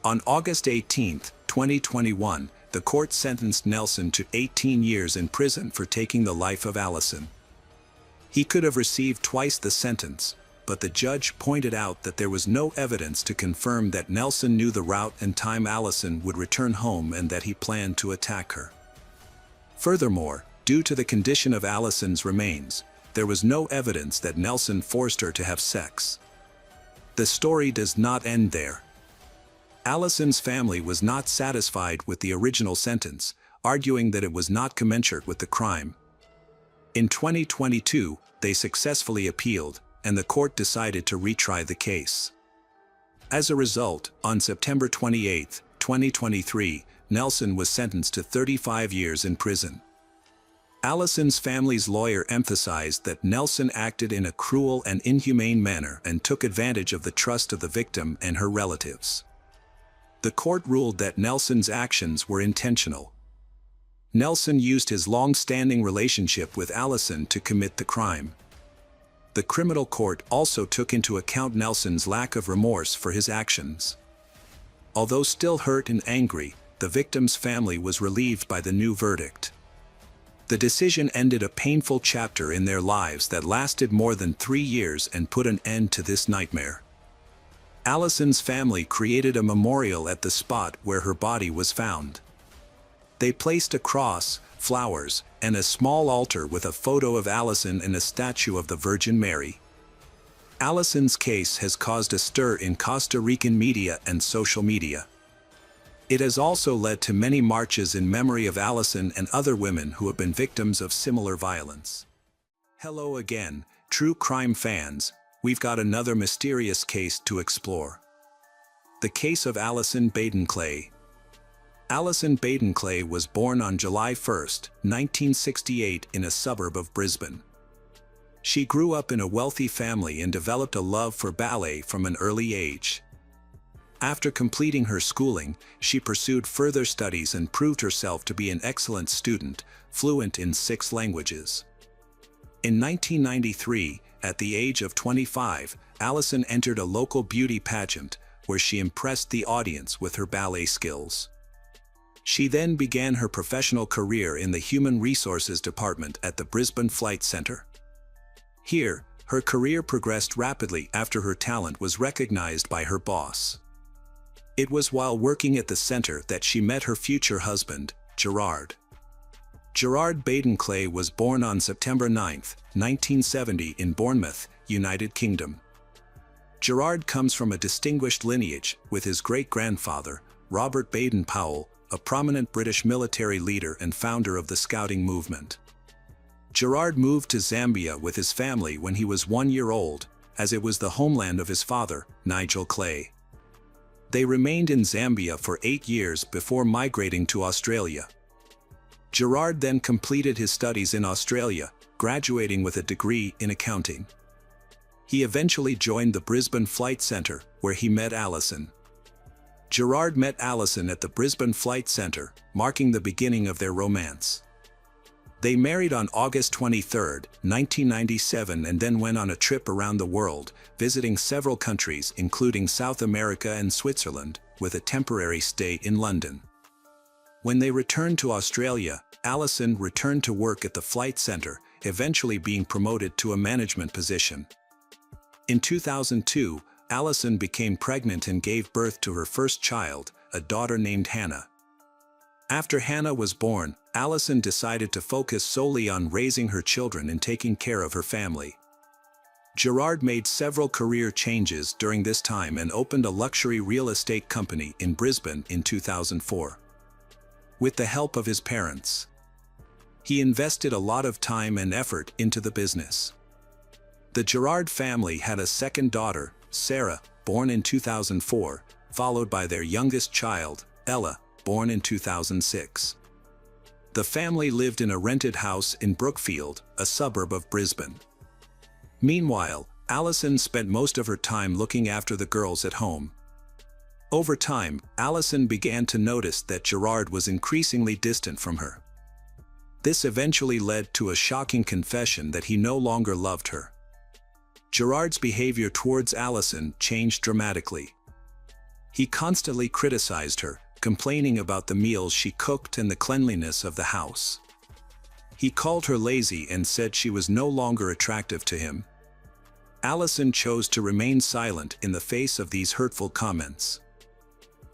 On August 18, 2021, the court sentenced Nelson to 18 years in prison for taking the life of Allison. He could have received twice the sentence, but the judge pointed out that there was no evidence to confirm that Nelson knew the route and time Allison would return home and that he planned to attack her. Furthermore, due to the condition of Allison's remains, there was no evidence that Nelson forced her to have sex. The story does not end there. Allison's family was not satisfied with the original sentence, arguing that it was not commensurate with the crime. In 2022, they successfully appealed, and the court decided to retry the case. As a result, on September 28, 2023, Nelson was sentenced to 35 years in prison. Allison's family's lawyer emphasized that Nelson acted in a cruel and inhumane manner and took advantage of the trust of the victim and her relatives. The court ruled that Nelson's actions were intentional. Nelson used his long-standing relationship with Allison to commit the crime. The criminal court also took into account Nelson's lack of remorse for his actions. Although still hurt and angry, the victim's family was relieved by the new verdict. The decision ended a painful chapter in their lives that lasted more than 3 years and put an end to this nightmare. Allison's family created a memorial at the spot where her body was found. They placed a cross, flowers, and a small altar with a photo of Allison and a statue of the Virgin Mary. Allison's case has caused a stir in Costa Rican media and social media. It has also led to many marches in memory of Allison and other women who have been victims of similar violence. Hello again, true crime fans, we've got another mysterious case to explore. The case of Allison Baden-Clay. Allison Baden-Clay was born on July 1, 1968 in a suburb of Brisbane. She grew up in a wealthy family and developed a love for ballet from an early age. After completing her schooling, she pursued further studies and proved herself to be an excellent student, fluent in 6 languages. In 1993, at the age of 25, Allison entered a local beauty pageant, where she impressed the audience with her ballet skills. She then began her professional career in the Human Resources Department at the Brisbane Flight Centre. Here, her career progressed rapidly after her talent was recognized by her boss. It was while working at the center that she met her future husband, Gerard. Gerard Baden-Clay was born on September 9, 1970 in Bournemouth, United Kingdom. Gerard comes from a distinguished lineage, with his great-grandfather, Robert Baden-Powell, a prominent British military leader and founder of the Scouting movement. Gerard moved to Zambia with his family when he was 1 year old, as it was the homeland of his father, Nigel Clay. They remained in Zambia for 8 years before migrating to Australia. Gerard then completed his studies in Australia, graduating with a degree in accounting. He eventually joined the Brisbane Flight Centre, where he met Allison. Gerard met Allison at the Brisbane Flight Centre, marking the beginning of their romance. They married on August 23, 1997 and then went on a trip around the world, visiting several countries including South America and Switzerland, with a temporary stay in London. When they returned to Australia, Allison returned to work at the flight centre, eventually being promoted to a management position. In 2002, Allison became pregnant and gave birth to her first child, a daughter named Hannah. After Hannah was born, Allison decided to focus solely on raising her children and taking care of her family. Gerard made several career changes during this time and opened a luxury real estate company in Brisbane in 2004. With the help of his parents, he invested a lot of time and effort into the business. The Gerard family had a second daughter, Sarah, born in 2004, followed by their youngest child, Ella, born in 2006. The family lived in a rented house in Brookfield, a suburb of Brisbane. Meanwhile, Allison spent most of her time looking after the girls at home. Over time, Allison began to notice that Gerard was increasingly distant from her. This eventually led to a shocking confession that he no longer loved her. Gerard's behavior towards Allison changed dramatically. He constantly criticized her, complaining about the meals she cooked and the cleanliness of the house. He called her lazy and said she was no longer attractive to him. Allison chose to remain silent in the face of these hurtful comments.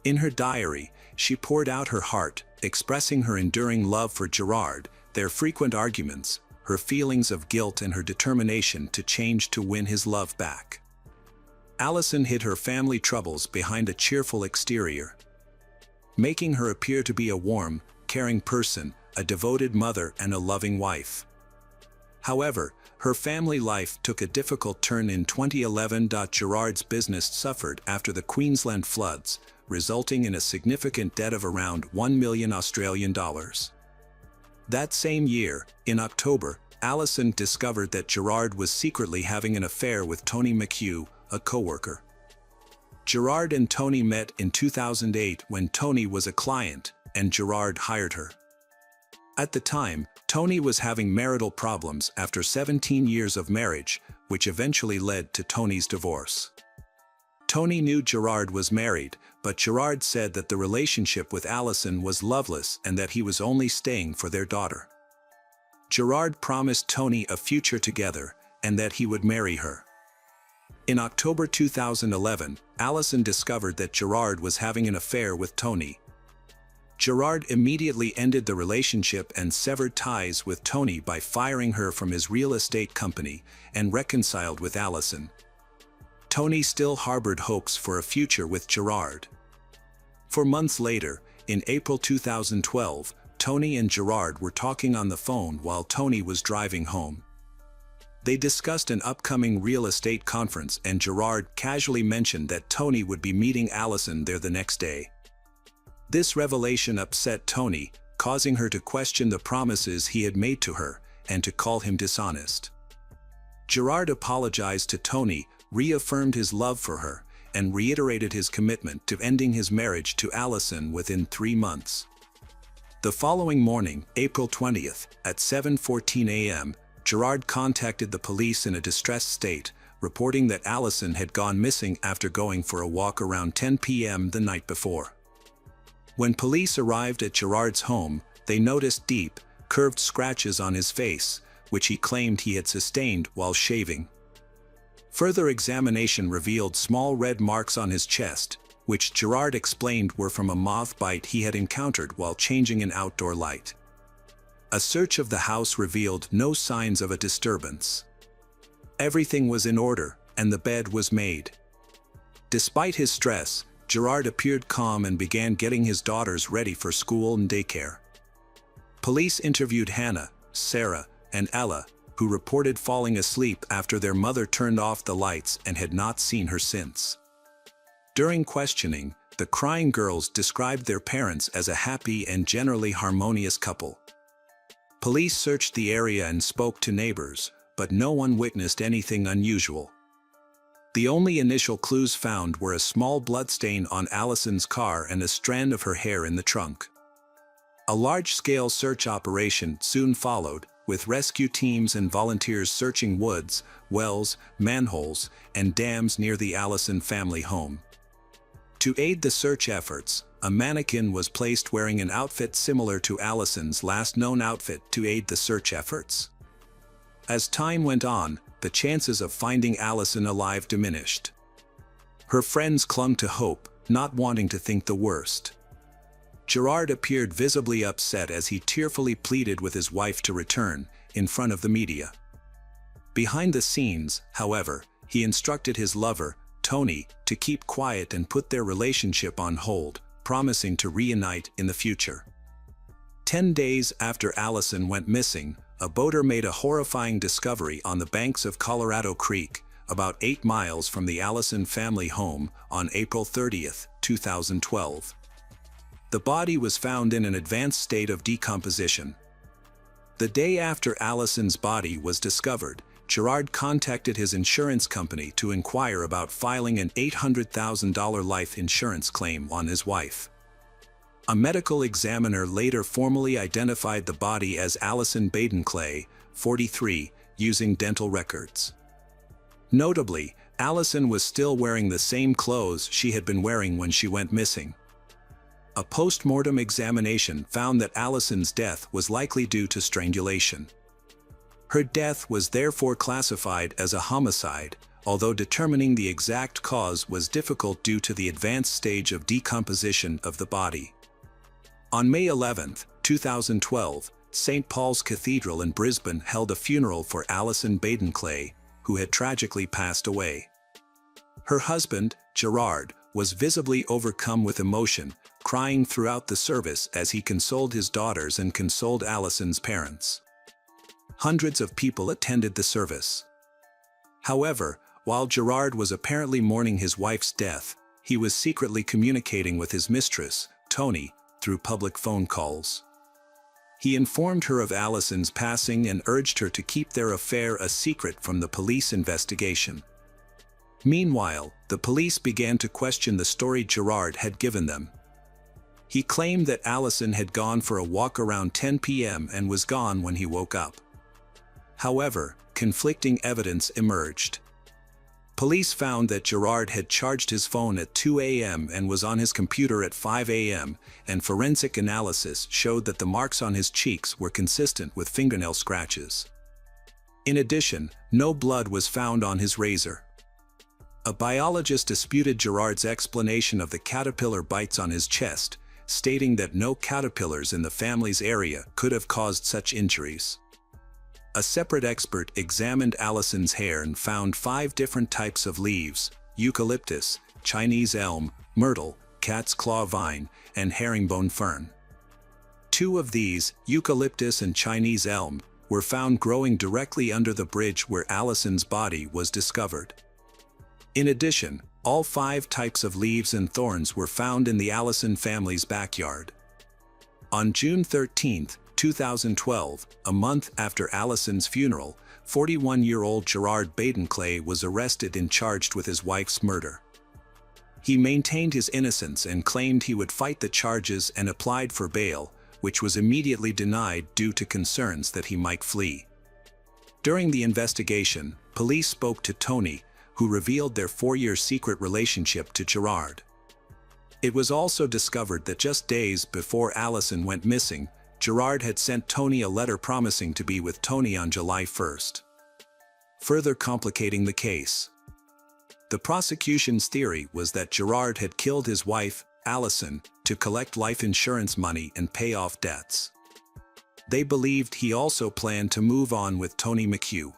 In her diary, she poured out her heart, expressing her enduring love for Gerard, their frequent arguments, her feelings of guilt and her determination to change to win his love back. Allison hid her family troubles behind a cheerful exterior, making her appear to be a warm, caring person, a devoted mother and a loving wife. However, her family life took a difficult turn in 2011. Gerard's business suffered after the Queensland floods, resulting in a significant debt of around $1 million Australian dollars. That same year, in October, Allison discovered that Gerard was secretly having an affair with Tony McHugh, a co-worker. Gerard and Tony met in 2008 when Tony was a client, and Gerard hired her. At the time, Tony was having marital problems after 17 years of marriage, which eventually led to Tony's divorce. Tony knew Gerard was married, but Gerard said that the relationship with Allison was loveless and that he was only staying for their daughter. Gerard promised Tony a future together and that he would marry her. In October 2011, Allison discovered that Gerard was having an affair with Tony. Gerard immediately ended the relationship and severed ties with Tony by firing her from his real estate company and reconciled with Allison. Tony still harbored hopes for a future with Gerard. For months later, in April 2012, Tony and Gerard were talking on the phone while Tony was driving home. They discussed an upcoming real estate conference and Gerard casually mentioned that Tony would be meeting Allison there the next day. This revelation upset Tony, causing her to question the promises he had made to her and to call him dishonest. Gerard apologized to Tony, reaffirmed his love for her, and reiterated his commitment to ending his marriage to Allison within 3 months. The following morning, April 20th, at 7:14 a.m., Gerard contacted the police in a distressed state, reporting that Allison had gone missing after going for a walk around 10 p.m. the night before. When police arrived at Gerard's home, they noticed deep, curved scratches on his face, which he claimed he had sustained while shaving. Further examination revealed small red marks on his chest, which Gerard explained were from a moth bite he had encountered while changing an outdoor light. A search of the house revealed no signs of a disturbance. Everything was in order, and the bed was made. Despite his stress, Gerard appeared calm and began getting his daughters ready for school and daycare. Police interviewed Hannah, Sarah, and Ella, who reported falling asleep after their mother turned off the lights and had not seen her since. During questioning, the crying girls described their parents as a happy and generally harmonious couple. Police searched the area and spoke to neighbors, but no one witnessed anything unusual. The only initial clues found were a small bloodstain on Allison's car and a strand of her hair in the trunk. A large-scale search operation soon followed, with rescue teams and volunteers searching woods, wells, manholes, and dams near the Allison family home. To aid the search efforts, a mannequin was placed wearing an outfit similar to Allison's last known outfit to aid the search efforts. As time went on, the chances of finding Allison alive diminished. Her friends clung to hope, not wanting to think the worst. Gerard appeared visibly upset as he tearfully pleaded with his wife to return, in front of the media. Behind the scenes, however, he instructed his lover, Tony, to keep quiet and put their relationship on hold, promising to reunite in the future. 10 days after Allison went missing, a boater made a horrifying discovery on the banks of Colorado Creek, about 8 miles from the Allison family home, on April 30, 2012. The body was found in an advanced state of decomposition. The day after Allison's body was discovered, Gerard contacted his insurance company to inquire about filing an $800,000 life insurance claim on his wife. A medical examiner later formally identified the body as Allison Baden-Clay, 43, using dental records. Notably, Allison was still wearing the same clothes she had been wearing when she went missing. A post-mortem examination found that Allison's death was likely due to strangulation. Her death was therefore classified as a homicide, although determining the exact cause was difficult due to the advanced stage of decomposition of the body. On May 11, 2012, St. Paul's Cathedral in Brisbane held a funeral for Allison Baden-Clay, who had tragically passed away. Her husband, Gerard, was visibly overcome with emotion, crying throughout the service as he consoled his daughters and consoled Allison's parents. Hundreds of people attended the service. However, while Gerard was apparently mourning his wife's death, he was secretly communicating with his mistress, Tony, through public phone calls. He informed her of Allison's passing and urged her to keep their affair a secret from the police investigation. Meanwhile, the police began to question the story Gerard had given them. He claimed that Allison had gone for a walk around 10 p.m. and was gone when he woke up. However, conflicting evidence emerged. Police found that Gerard had charged his phone at 2 a.m. and was on his computer at 5 a.m., and forensic analysis showed that the marks on his cheeks were consistent with fingernail scratches. In addition, no blood was found on his razor. A biologist disputed Gerard's explanation of the caterpillar bites on his chest, stating that no caterpillars in the family's area could have caused such injuries. A separate expert examined Allison's hair and found 5 different types of leaves: eucalyptus, Chinese elm, myrtle, cat's claw vine, and herringbone fern. 2 of these, eucalyptus and Chinese elm, were found growing directly under the bridge where Allison's body was discovered. In addition, all 5 types of leaves and thorns were found in the Allison family's backyard. On June 13, 2012, a month after Allison's funeral, 41-year-old Gerard Badenclay was arrested and charged with his wife's murder. He maintained his innocence and claimed he would fight the charges and applied for bail, which was immediately denied due to concerns that he might flee. During the investigation, police spoke to Tony, who revealed their 4-year secret relationship to Gerard. It was also discovered that just days before Allison went missing, Gerard had sent Tony a letter promising to be with Tony on July 1st. Further complicating the case. The prosecution's theory was that Gerard had killed his wife, Allison, to collect life insurance money and pay off debts. They believed he also planned to move on with Tony McHugh.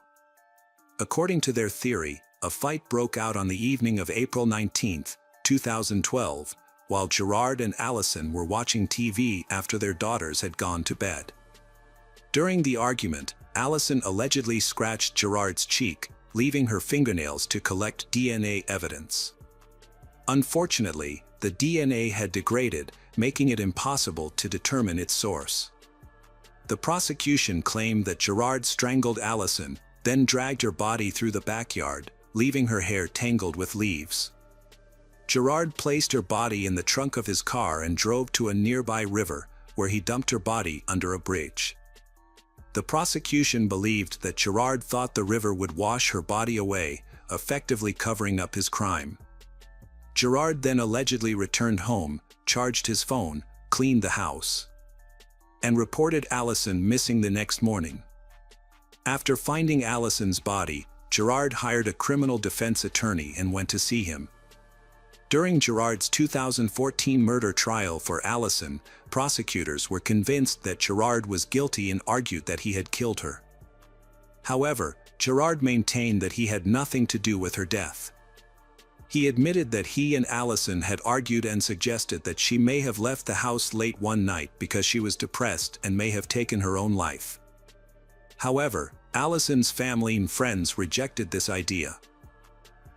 According to their theory, a fight broke out on the evening of April 19, 2012, while Gerard and Allison were watching TV after their daughters had gone to bed. During the argument, Allison allegedly scratched Gerard's cheek, leaving her fingernails to collect DNA evidence. Unfortunately, the DNA had degraded, making it impossible to determine its source. The prosecution claimed that Gerard strangled Allison, then dragged her body through the backyard, leaving her hair tangled with leaves. Gerard placed her body in the trunk of his car and drove to a nearby river, where he dumped her body under a bridge. The prosecution believed that Gerard thought the river would wash her body away, effectively covering up his crime. Gerard then allegedly returned home, charged his phone, cleaned the house, and reported Allison missing the next morning. After finding Allison's body, Gerard hired a criminal defense attorney and went to see him. During Gerard's 2014 murder trial for Allison, prosecutors were convinced that Gerard was guilty and argued that he had killed her. However, Gerard maintained that he had nothing to do with her death. He admitted that he and Allison had argued and suggested that she may have left the house late one night because she was depressed and may have taken her own life. However, Allison's family and friends rejected this idea.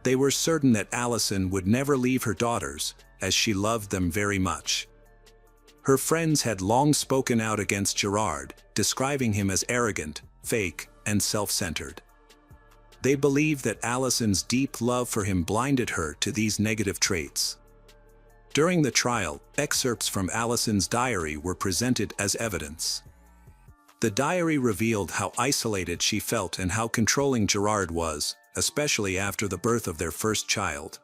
They were certain that Allison would never leave her daughters, as she loved them very much. Her friends had long spoken out against Gerard, describing him as arrogant, fake, and self-centered. They believed that Allison's deep love for him blinded her to these negative traits. During the trial, excerpts from Allison's diary were presented as evidence. The diary revealed how isolated she felt and how controlling Gerard was, especially after the birth of their first child.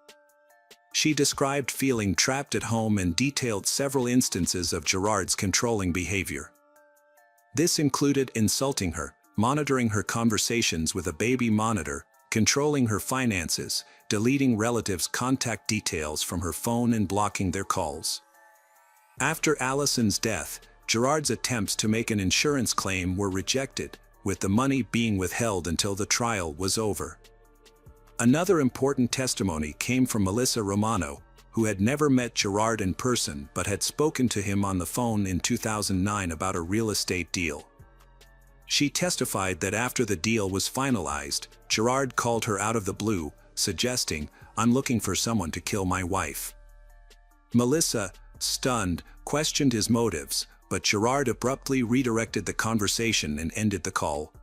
She described feeling trapped at home and detailed several instances of Gerard's controlling behavior. This included insulting her, monitoring her conversations with a baby monitor, controlling her finances, deleting relatives' contact details from her phone and blocking their calls. After Allison's death, Gerard's attempts to make an insurance claim were rejected, with the money being withheld until the trial was over. Another important testimony came from Melissa Romano, who had never met Gerard in person but had spoken to him on the phone in 2009 about a real estate deal. She testified that after the deal was finalized, Gerard called her out of the blue, suggesting, "I'm looking for someone to kill my wife." Melissa, stunned, questioned his motives, but Gerard abruptly redirected the conversation and ended the call.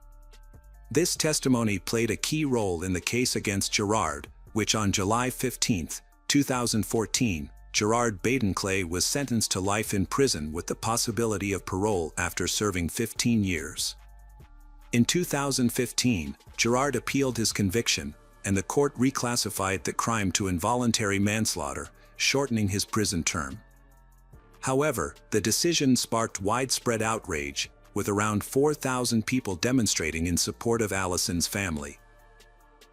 This testimony played a key role in the case against Gerard, which on July 15, 2014, Gerard Badenclay was sentenced to life in prison with the possibility of parole after serving 15 years. In 2015, Gerard appealed his conviction, and the court reclassified the crime to involuntary manslaughter, shortening his prison term. However, the decision sparked widespread outrage, with around 4,000 people demonstrating in support of Allison's family.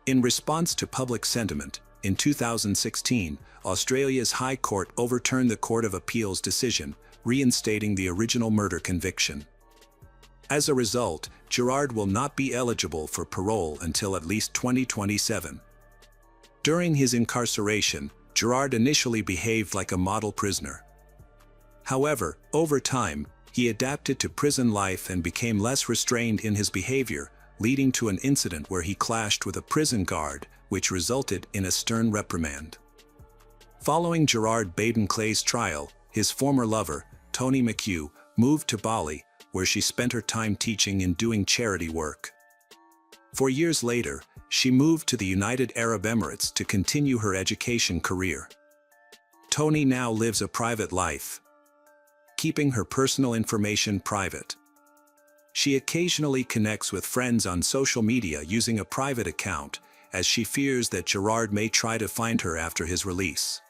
In response to public sentiment, in 2016, Australia's High Court overturned the Court of Appeal's decision, reinstating the original murder conviction. As a result, Gerard will not be eligible for parole until at least 2027. During his incarceration, Gerard initially behaved like a model prisoner. However, over time, he adapted to prison life and became less restrained in his behavior, leading to an incident where he clashed with a prison guard, which resulted in a stern reprimand. Following Gerard Baden-Clay's trial, his former lover, Tony McHugh, moved to Bali, where she spent her time teaching and doing charity work. 4 years later, she moved to the United Arab Emirates to continue her education career. Tony now lives a private life, keeping her personal information private. She occasionally connects with friends on social media using a private account, as she fears that Gerard may try to find her after his release.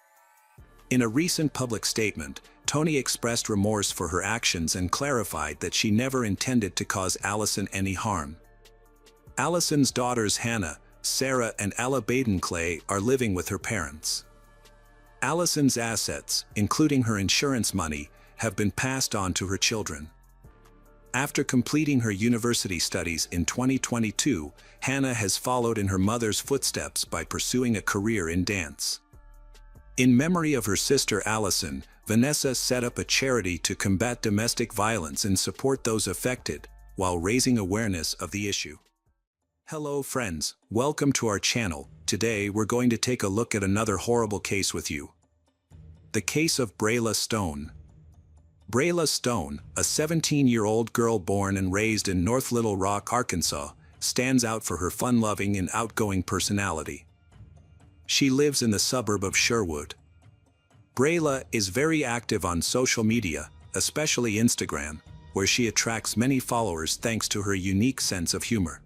In a recent public statement, Tony expressed remorse for her actions and clarified that she never intended to cause Allison any harm. Allison's daughters Hannah, Sarah and Ella Baden-Clay are living with her parents. Allison's assets, including her insurance money, have been passed on to her children. After completing her university studies in 2022, Hannah has followed in her mother's footsteps by pursuing a career in dance. In memory of her sister Allison, Vanessa set up a charity to combat domestic violence and support those affected, while raising awareness of the issue. Hello friends, welcome to our channel. Today we're going to take a look at another horrible case with you. The case of Brayla Stone. Brayla Stone, a 17-year-old girl born and raised in North Little Rock, Arkansas, stands out for her fun-loving and outgoing personality. She lives in the suburb of Sherwood. Brayla is very active on social media, especially Instagram, where she attracts many followers thanks to her unique sense of humor.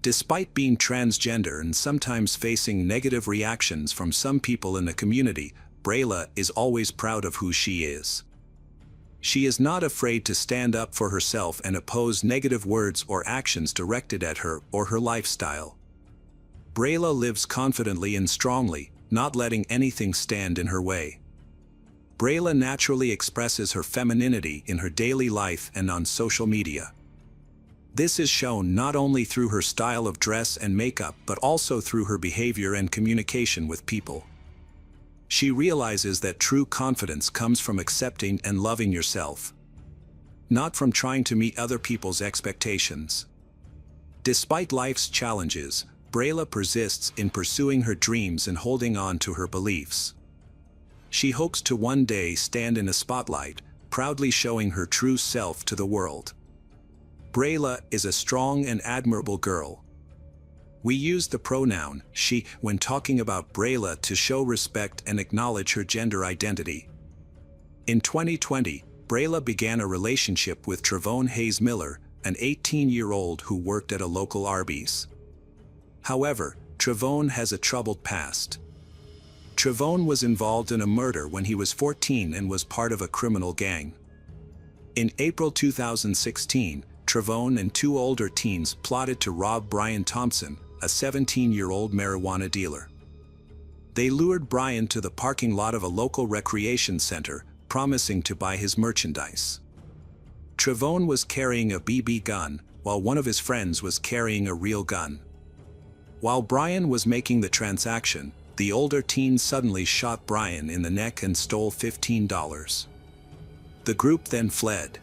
Despite being transgender and sometimes facing negative reactions from some people in the community, Brayla is always proud of who she is. She is not afraid to stand up for herself and oppose negative words or actions directed at her or her lifestyle. Brayla lives confidently and strongly, not letting anything stand in her way. Brayla naturally expresses her femininity in her daily life and on social media. This is shown not only through her style of dress and makeup but also through her behavior and communication with people. She realizes that true confidence comes from accepting and loving yourself, not from trying to meet other people's expectations. Despite life's challenges, Brayla persists in pursuing her dreams and holding on to her beliefs. She hopes to one day stand in a spotlight, proudly showing her true self to the world. Brayla is a strong and admirable girl. We use the pronoun she when talking about Brayla to show respect and acknowledge her gender identity. In 2020, Brayla began a relationship with Trevone Hayes Miller, an 18-year-old who worked at a local Arby's. However, Trevone has a troubled past. Trevone was involved in a murder when he was 14 and was part of a criminal gang. In April 2016, Trevone and two older teens plotted to rob Brian Thompson, a 17-year-old marijuana dealer. They lured Brian to the parking lot of a local recreation center, promising to buy his merchandise. Trevone was carrying a BB gun, while one of his friends was carrying a real gun. While Brian was making the transaction, the older teen suddenly shot Brian in the neck and stole $15. The group then fled.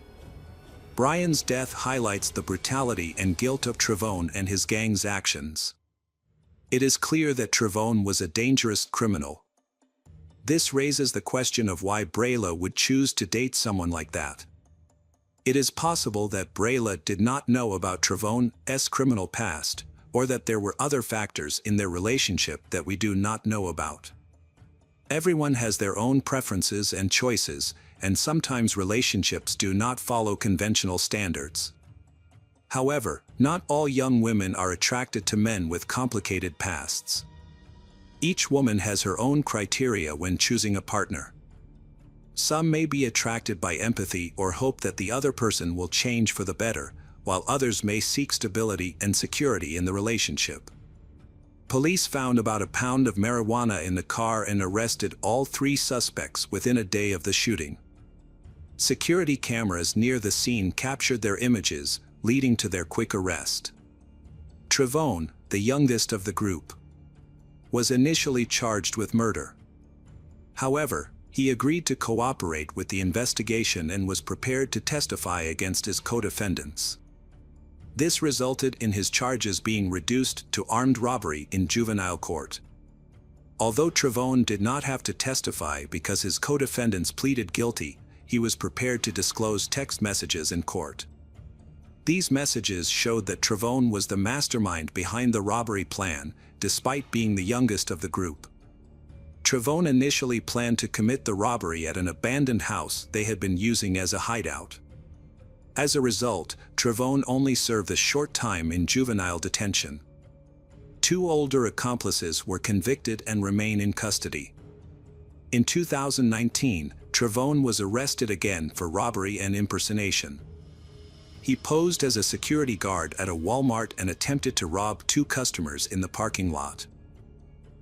Brian's death highlights the brutality and guilt of Trevone and his gang's actions. It is clear that Trevone was a dangerous criminal. This raises the question of why Brayla would choose to date someone like that. It is possible that Brayla did not know about Trevone's criminal past, or that there were other factors in their relationship that we do not know about. Everyone has their own preferences and choices, and sometimes relationships do not follow conventional standards. However, not all young women are attracted to men with complicated pasts. Each woman has her own criteria when choosing a partner. Some may be attracted by empathy or hope that the other person will change for the better, while others may seek stability and security in the relationship. Police found about a pound of marijuana in the car and arrested all 3 suspects within a day of the shooting. Security cameras near the scene captured their images, leading to their quick arrest. Trevone, the youngest of the group, was initially charged with murder. However, he agreed to cooperate with the investigation and was prepared to testify against his co-defendants. This resulted in his charges being reduced to armed robbery in juvenile court. Although Trevone did not have to testify because his co-defendants pleaded guilty, he was prepared to disclose text messages in court. These messages showed that Trevone was the mastermind behind the robbery plan, despite being the youngest of the group. Trevone initially planned to commit the robbery at an abandoned house they had been using as a hideout. As a result, Trevone only served a short time in juvenile detention. 2 older accomplices were convicted and remain in custody. In 2019, Trevone was arrested again for robbery and impersonation. He posed as a security guard at a Walmart and attempted to rob 2 customers in the parking lot.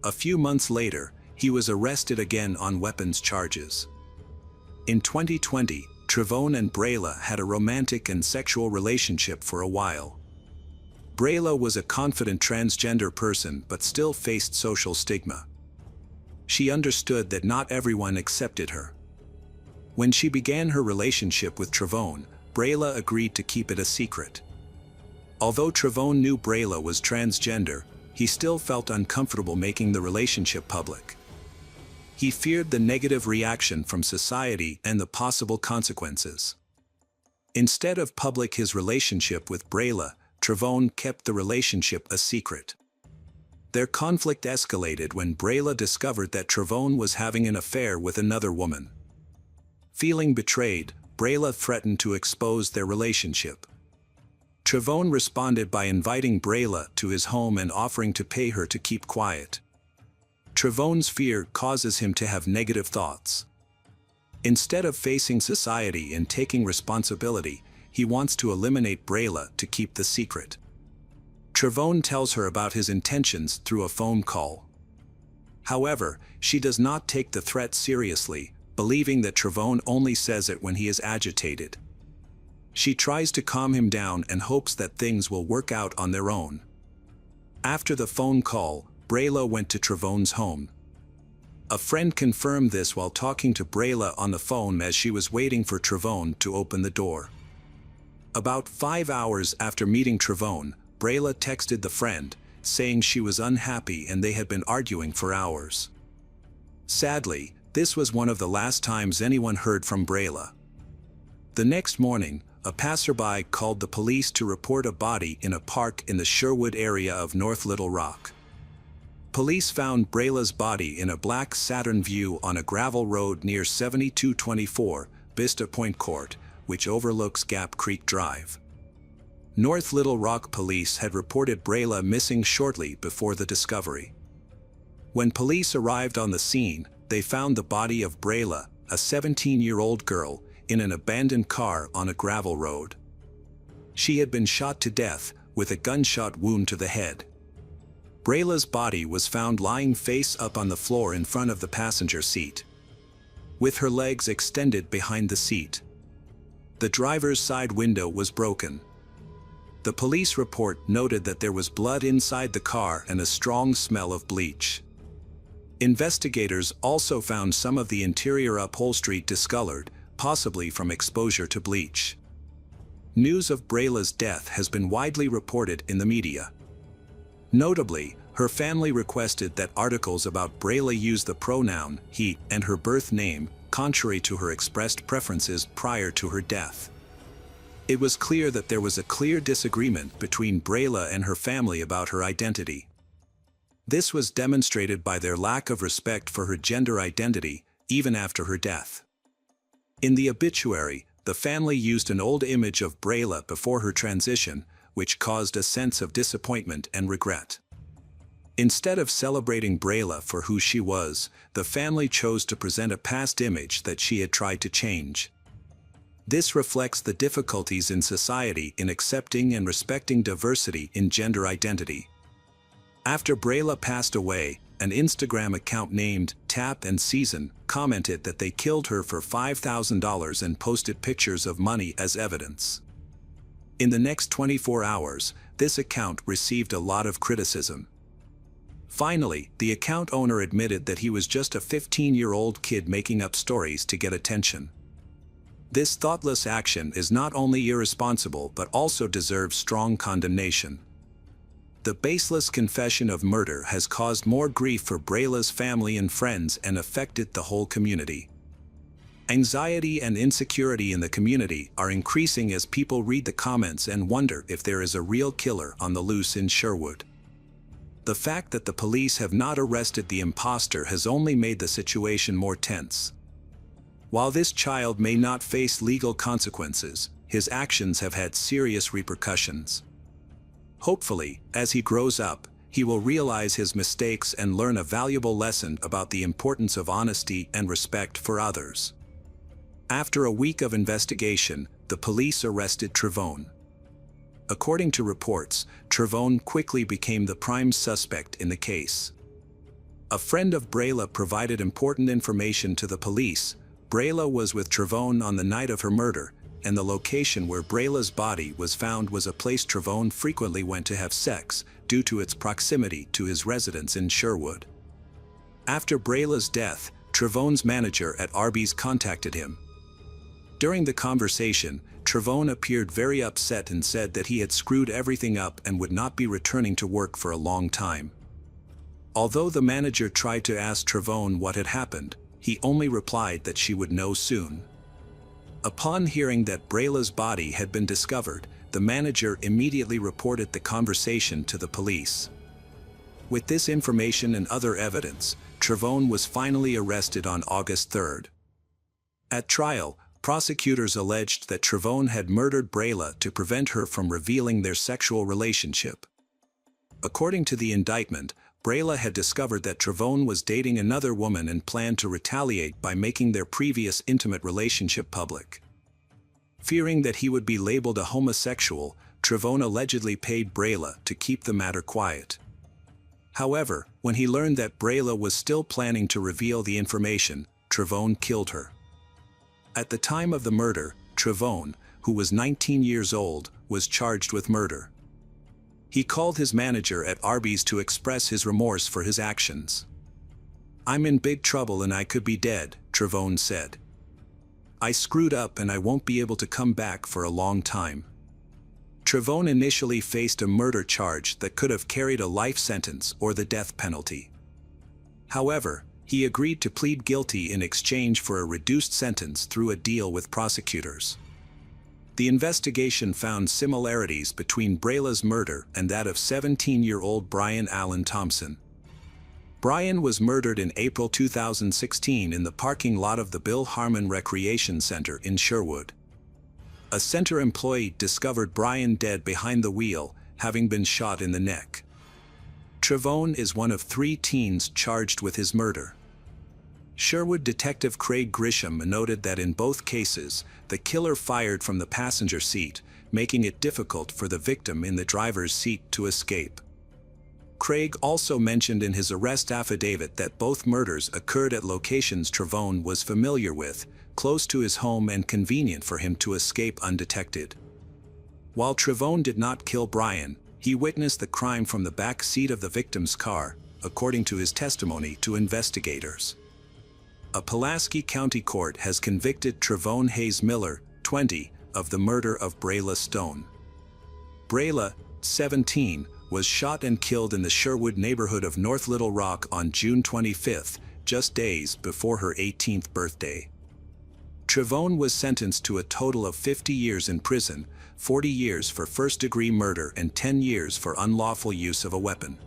A few months later, he was arrested again on weapons charges. In 2020, Trevone and Brayla had a romantic and sexual relationship for a while. Brayla was a confident transgender person but still faced social stigma. She understood that not everyone accepted her. When she began her relationship with Trevone, Brayla agreed to keep it a secret. Although Trevone knew Brayla was transgender, he still felt uncomfortable making the relationship public. He feared the negative reaction from society and the possible consequences. Instead of public his relationship with Brayla, Trevone kept the relationship a secret. Their conflict escalated when Brayla discovered that Trevone was having an affair with another woman. Feeling betrayed, Brayla threatened to expose their relationship. Trevone responded by inviting Brayla to his home and offering to pay her to keep quiet. Trevone's fear causes him to have negative thoughts. Instead of facing society and taking responsibility, he wants to eliminate Brayla to keep the secret. Trevone tells her about his intentions through a phone call. However, she does not take the threat seriously, believing that Trevone only says it when he is agitated. She tries to calm him down and hopes that things will work out on their own. After the phone call, Brayla went to Trevone's home. A friend confirmed this while talking to Brayla on the phone as she was waiting for Trevone to open the door. About 5 hours after meeting Trevone, Brayla texted the friend, saying she was unhappy and they had been arguing for hours. Sadly, this was one of the last times anyone heard from Brayla. The next morning, a passerby called the police to report a body in a park in the Sherwood area of North Little Rock. Police found Brayla's body in a black Saturn Vue on a gravel road near 7224 Vista Point Court, which overlooks Gap Creek Drive. North Little Rock police had reported Brayla missing shortly before the discovery. When police arrived on the scene, they found the body of Brayla, a 17-year-old girl, in an abandoned car on a gravel road. She had been shot to death, with a gunshot wound to the head. Brayla's body was found lying face up on the floor in front of the passenger seat, with her legs extended behind the seat. The driver's side window was broken. The police report noted that there was blood inside the car and a strong smell of bleach. Investigators also found some of the interior upholstery discolored, possibly from exposure to bleach. News of Brayla's death has been widely reported in the media. Notably, her family requested that articles about Brayla use the pronoun he and her birth name, contrary to her expressed preferences prior to her death. It was clear that there was a clear disagreement between Brayla and her family about her identity. This was demonstrated by their lack of respect for her gender identity, even after her death. In the obituary, the family used an old image of Brayla before her transition, which caused a sense of disappointment and regret. Instead of celebrating Brayla for who she was, the family chose to present a past image that she had tried to change. This reflects the difficulties in society in accepting and respecting diversity in gender identity. After Brayla passed away, an Instagram account named Tap and Season commented that they killed her for $5,000 and posted pictures of money as evidence. In the next 24 hours, this account received a lot of criticism. Finally, the account owner admitted that he was just a 15-year-old kid making up stories to get attention. This thoughtless action is not only irresponsible but also deserves strong condemnation. The baseless confession of murder has caused more grief for Brayla's family and friends and affected the whole community. Anxiety and insecurity in the community are increasing as people read the comments and wonder if there is a real killer on the loose in Sherwood. The fact that the police have not arrested the imposter has only made the situation more tense. While this child may not face legal consequences, his actions have had serious repercussions. Hopefully, as he grows up, he will realize his mistakes and learn a valuable lesson about the importance of honesty and respect for others. After a week of investigation, the police arrested Trevone. According to reports, Trevone quickly became the prime suspect in the case. A friend of Brayla provided important information to the police. Brayla was with Trevone on the night of her murder, and the location where Brayla's body was found was a place Trevone frequently went to have sex, due to its proximity to his residence in Sherwood. After Brayla's death, Trevone's manager at Arby's contacted him. During the conversation, Trevone appeared very upset and said that he had screwed everything up and would not be returning to work for a long time. Although the manager tried to ask Trevone what had happened, he only replied that she would know soon. Upon hearing that Brayla's body had been discovered, the manager immediately reported the conversation to the police. With this information and other evidence, Trevone was finally arrested on August 3rd. At trial, prosecutors alleged that Trevone had murdered Brayla to prevent her from revealing their sexual relationship. According to the indictment, Brayla had discovered that Trevone was dating another woman and planned to retaliate by making their previous intimate relationship public. Fearing that he would be labeled a homosexual, Trevone allegedly paid Brayla to keep the matter quiet. However, when he learned that Brayla was still planning to reveal the information, Trevone killed her. At the time of the murder, Trevone, who was 19 years old, was charged with murder. He called his manager at Arby's to express his remorse for his actions. "I'm in big trouble and I could be dead," Trevone said. "I screwed up and I won't be able to come back for a long time." Trevone initially faced a murder charge that could have carried a life sentence or the death penalty. However, he agreed to plead guilty in exchange for a reduced sentence through a deal with prosecutors. The investigation found similarities between Brayla's murder and that of 17-year-old Brian Allen Thompson. Brian was murdered in April 2016 in the parking lot of the Bill Harmon Recreation Center in Sherwood. A center employee discovered Brian dead behind the wheel, having been shot in the neck. Trevone is one of 3 teens charged with his murder. Sherwood Detective Craig Grisham noted that in both cases, the killer fired from the passenger seat, making it difficult for the victim in the driver's seat to escape. Craig also mentioned in his arrest affidavit that both murders occurred at locations Trevone was familiar with, close to his home and convenient for him to escape undetected. While Trevone did not kill Brian, he witnessed the crime from the back seat of the victim's car, according to his testimony to investigators. A Pulaski County court has convicted Trevone Hayes Miller, 20, of the murder of Brayla Stone. Brayla, 17, was shot and killed in the Sherwood neighborhood of North Little Rock on June 25, just days before her 18th birthday. Trevone was sentenced to a total of 50 years in prison, 40 years for first-degree murder and 10 years for unlawful use of a weapon.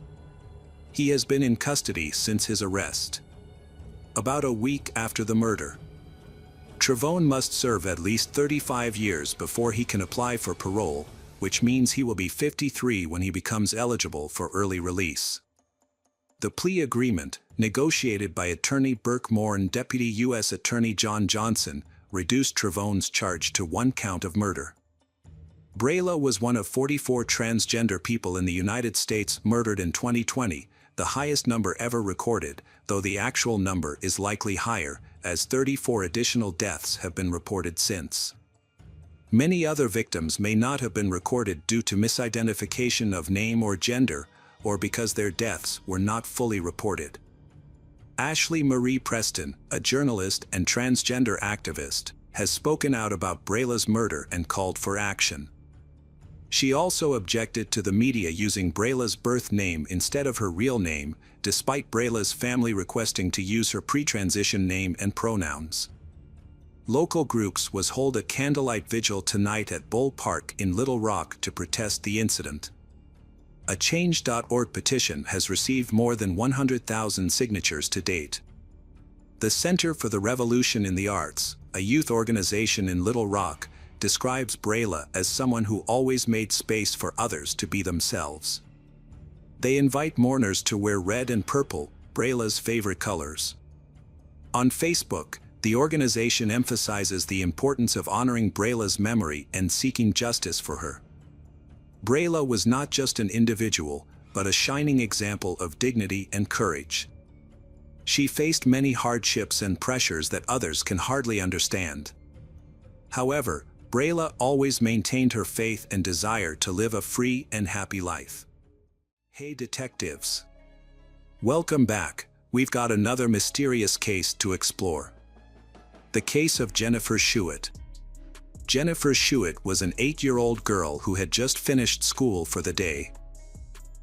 He has been in custody since his arrest. About a week after the murder, Trevone must serve at least 35 years before he can apply for parole, which means he will be 53 when he becomes eligible for early release. The plea agreement, negotiated by attorney Burke Moore and Deputy U.S. Attorney John Johnson, reduced Travone's charge to 1 count of murder. Brayla was one of 44 transgender people in the United States murdered in 2020, the highest number ever recorded, though the actual number is likely higher, as 34 additional deaths have been reported since. Many other victims may not have been recorded due to misidentification of name or gender, or because their deaths were not fully reported. Ashley Marie Preston, a journalist and transgender activist, has spoken out about Brayla's murder and called for action. She also objected to the media using Brayla's birth name instead of her real name, despite Brayla's family requesting to use her pre-transition name and pronouns. Local groups was hold a candlelight vigil tonight at Bull Park in Little Rock to protest the incident. A Change.org petition has received more than 100,000 signatures to date. The Center for the Revolution in the Arts, a youth organization in Little Rock, describes Brayla as someone who always made space for others to be themselves. They invite mourners to wear red and purple, Brayla's favorite colors. On Facebook, the organization emphasizes the importance of honoring Brayla's memory and seeking justice for her. Brayla was not just an individual, but a shining example of dignity and courage. She faced many hardships and pressures that others can hardly understand. However, Brayla always maintained her faith and desire to live a free and happy life. Hey detectives! Welcome back. We've got another mysterious case to explore. The case of Jennifer Schuett. Jennifer Schuett was an 8-year-old girl who had just finished school for the day.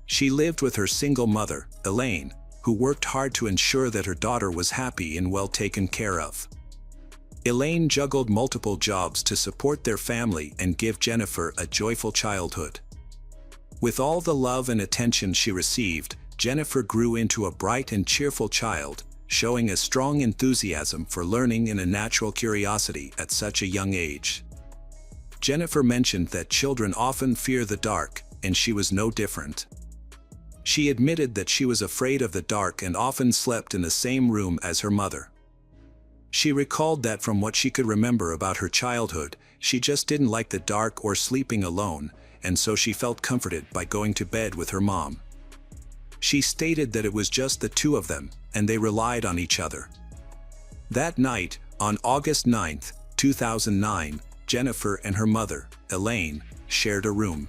She lived with her single mother, Elaine, who worked hard to ensure that her daughter was happy and well taken care of. Elaine juggled multiple jobs to support their family and give Jennifer a joyful childhood. With all the love and attention she received, Jennifer grew into a bright and cheerful child, showing a strong enthusiasm for learning and a natural curiosity at such a young age. Jennifer mentioned that children often fear the dark, and she was no different. She admitted that she was afraid of the dark and often slept in the same room as her mother. She recalled that from what she could remember about her childhood, she just didn't like the dark or sleeping alone, and so she felt comforted by going to bed with her mom. She stated that it was just the two of them, and they relied on each other. That night, on August 9, 2009, Jennifer and her mother, Elaine, shared a room.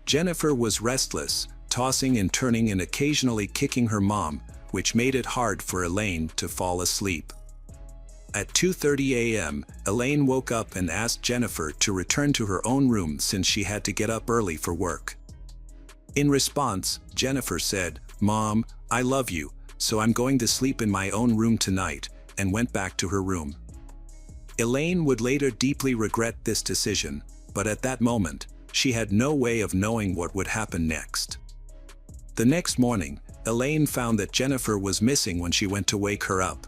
Jennifer was restless, tossing and turning and occasionally kicking her mom, which made it hard for Elaine to fall asleep. At 2:30 a.m., Elaine woke up and asked Jennifer to return to her own room since she had to get up early for work. In response, Jennifer said, "Mom, I love you, so I'm going to sleep in my own room tonight," and went back to her room. Elaine would later deeply regret this decision, but at that moment, she had no way of knowing what would happen next. The next morning, Elaine found that Jennifer was missing when she went to wake her up.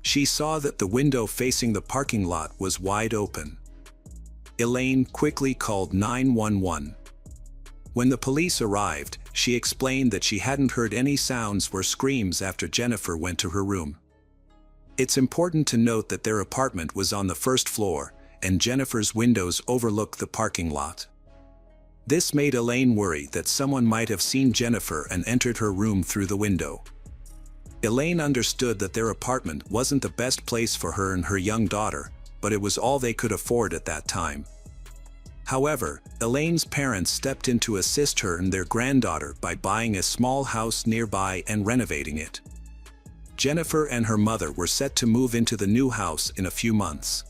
She saw that the window facing the parking lot was wide open. Elaine quickly called 911. When the police arrived, she explained that she hadn't heard any sounds or screams after Jennifer went to her room. It's important to note that their apartment was on the first floor, and Jennifer's windows overlooked the parking lot. This made Elaine worry that someone might have seen Jennifer and entered her room through the window. Elaine understood that their apartment wasn't the best place for her and her young daughter, but it was all they could afford at that time. However, Elaine's parents stepped in to assist her and their granddaughter by buying a small house nearby and renovating it. Jennifer and her mother were set to move into the new house in a few months.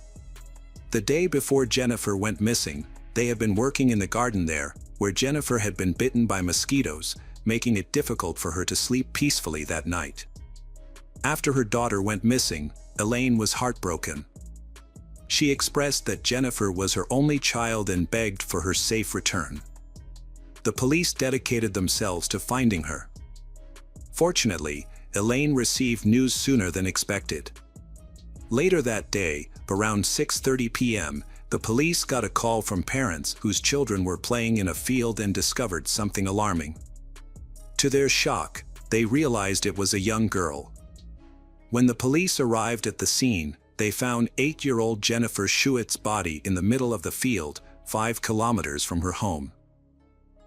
The day before Jennifer went missing, they had been working in the garden there, where Jennifer had been bitten by mosquitoes, making it difficult for her to sleep peacefully that night. After her daughter went missing, Elaine was heartbroken. She expressed that Jennifer was her only child and begged for her safe return. The police dedicated themselves to finding her. Fortunately, Elaine received news sooner than expected. Later that day, around 6:30 p.m., The police got a call from parents whose children were playing in a field and discovered something alarming. To their shock, they realized it was a young girl. When the police arrived at the scene, they found 8-year-old Jennifer Schuett's body in the middle of the field, 5 kilometers from her home.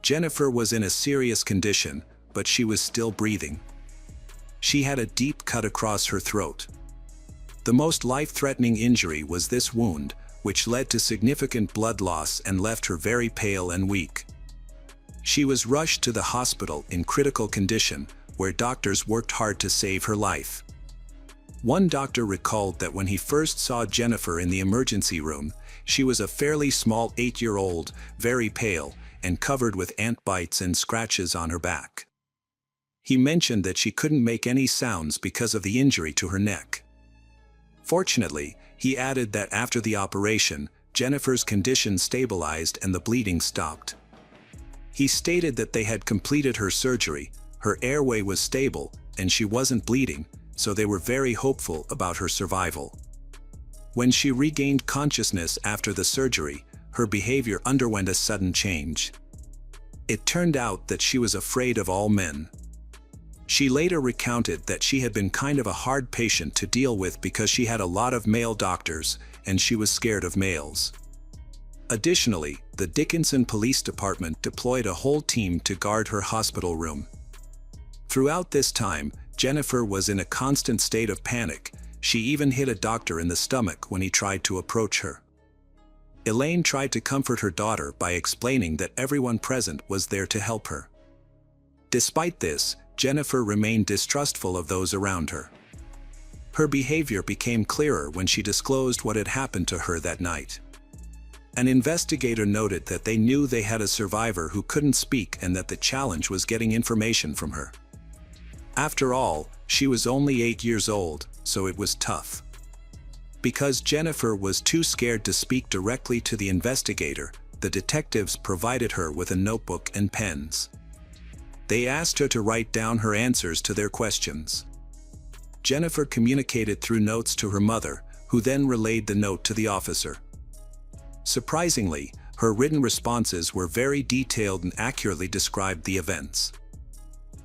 Jennifer was in a serious condition, but she was still breathing. She had a deep cut across her throat. The most life-threatening injury was this wound, which led to significant blood loss and left her very pale and weak. She was rushed to the hospital in critical condition, where doctors worked hard to save her life. One doctor recalled that when he first saw Jennifer in the emergency room, she was a fairly small 8-year-old, very pale, and covered with ant bites and scratches on her back. He mentioned that she couldn't make any sounds because of the injury to her neck. Fortunately, he added that after the operation, Jennifer's condition stabilized and the bleeding stopped. He stated that they had completed her surgery, her airway was stable, and she wasn't bleeding, so they were very hopeful about her survival. When she regained consciousness after the surgery, her behavior underwent a sudden change. It turned out that she was afraid of all men. She later recounted that she had been kind of a hard patient to deal with because she had a lot of male doctors, and she was scared of males. Additionally, the Dickinson Police Department deployed a whole team to guard her hospital room. Throughout this time, Jennifer was in a constant state of panic. She even hit a doctor in the stomach when he tried to approach her. Elaine tried to comfort her daughter by explaining that everyone present was there to help her. Despite this, Jennifer remained distrustful of those around her. Her behavior became clearer when she disclosed what had happened to her that night. An investigator noted that they knew they had a survivor who couldn't speak and that the challenge was getting information from her. After all, she was only 8 years old, so it was tough. Because Jennifer was too scared to speak directly to the investigator, the detectives provided her with a notebook and pens. They asked her to write down her answers to their questions. Jennifer communicated through notes to her mother, who then relayed the note to the officer. Surprisingly, her written responses were very detailed and accurately described the events.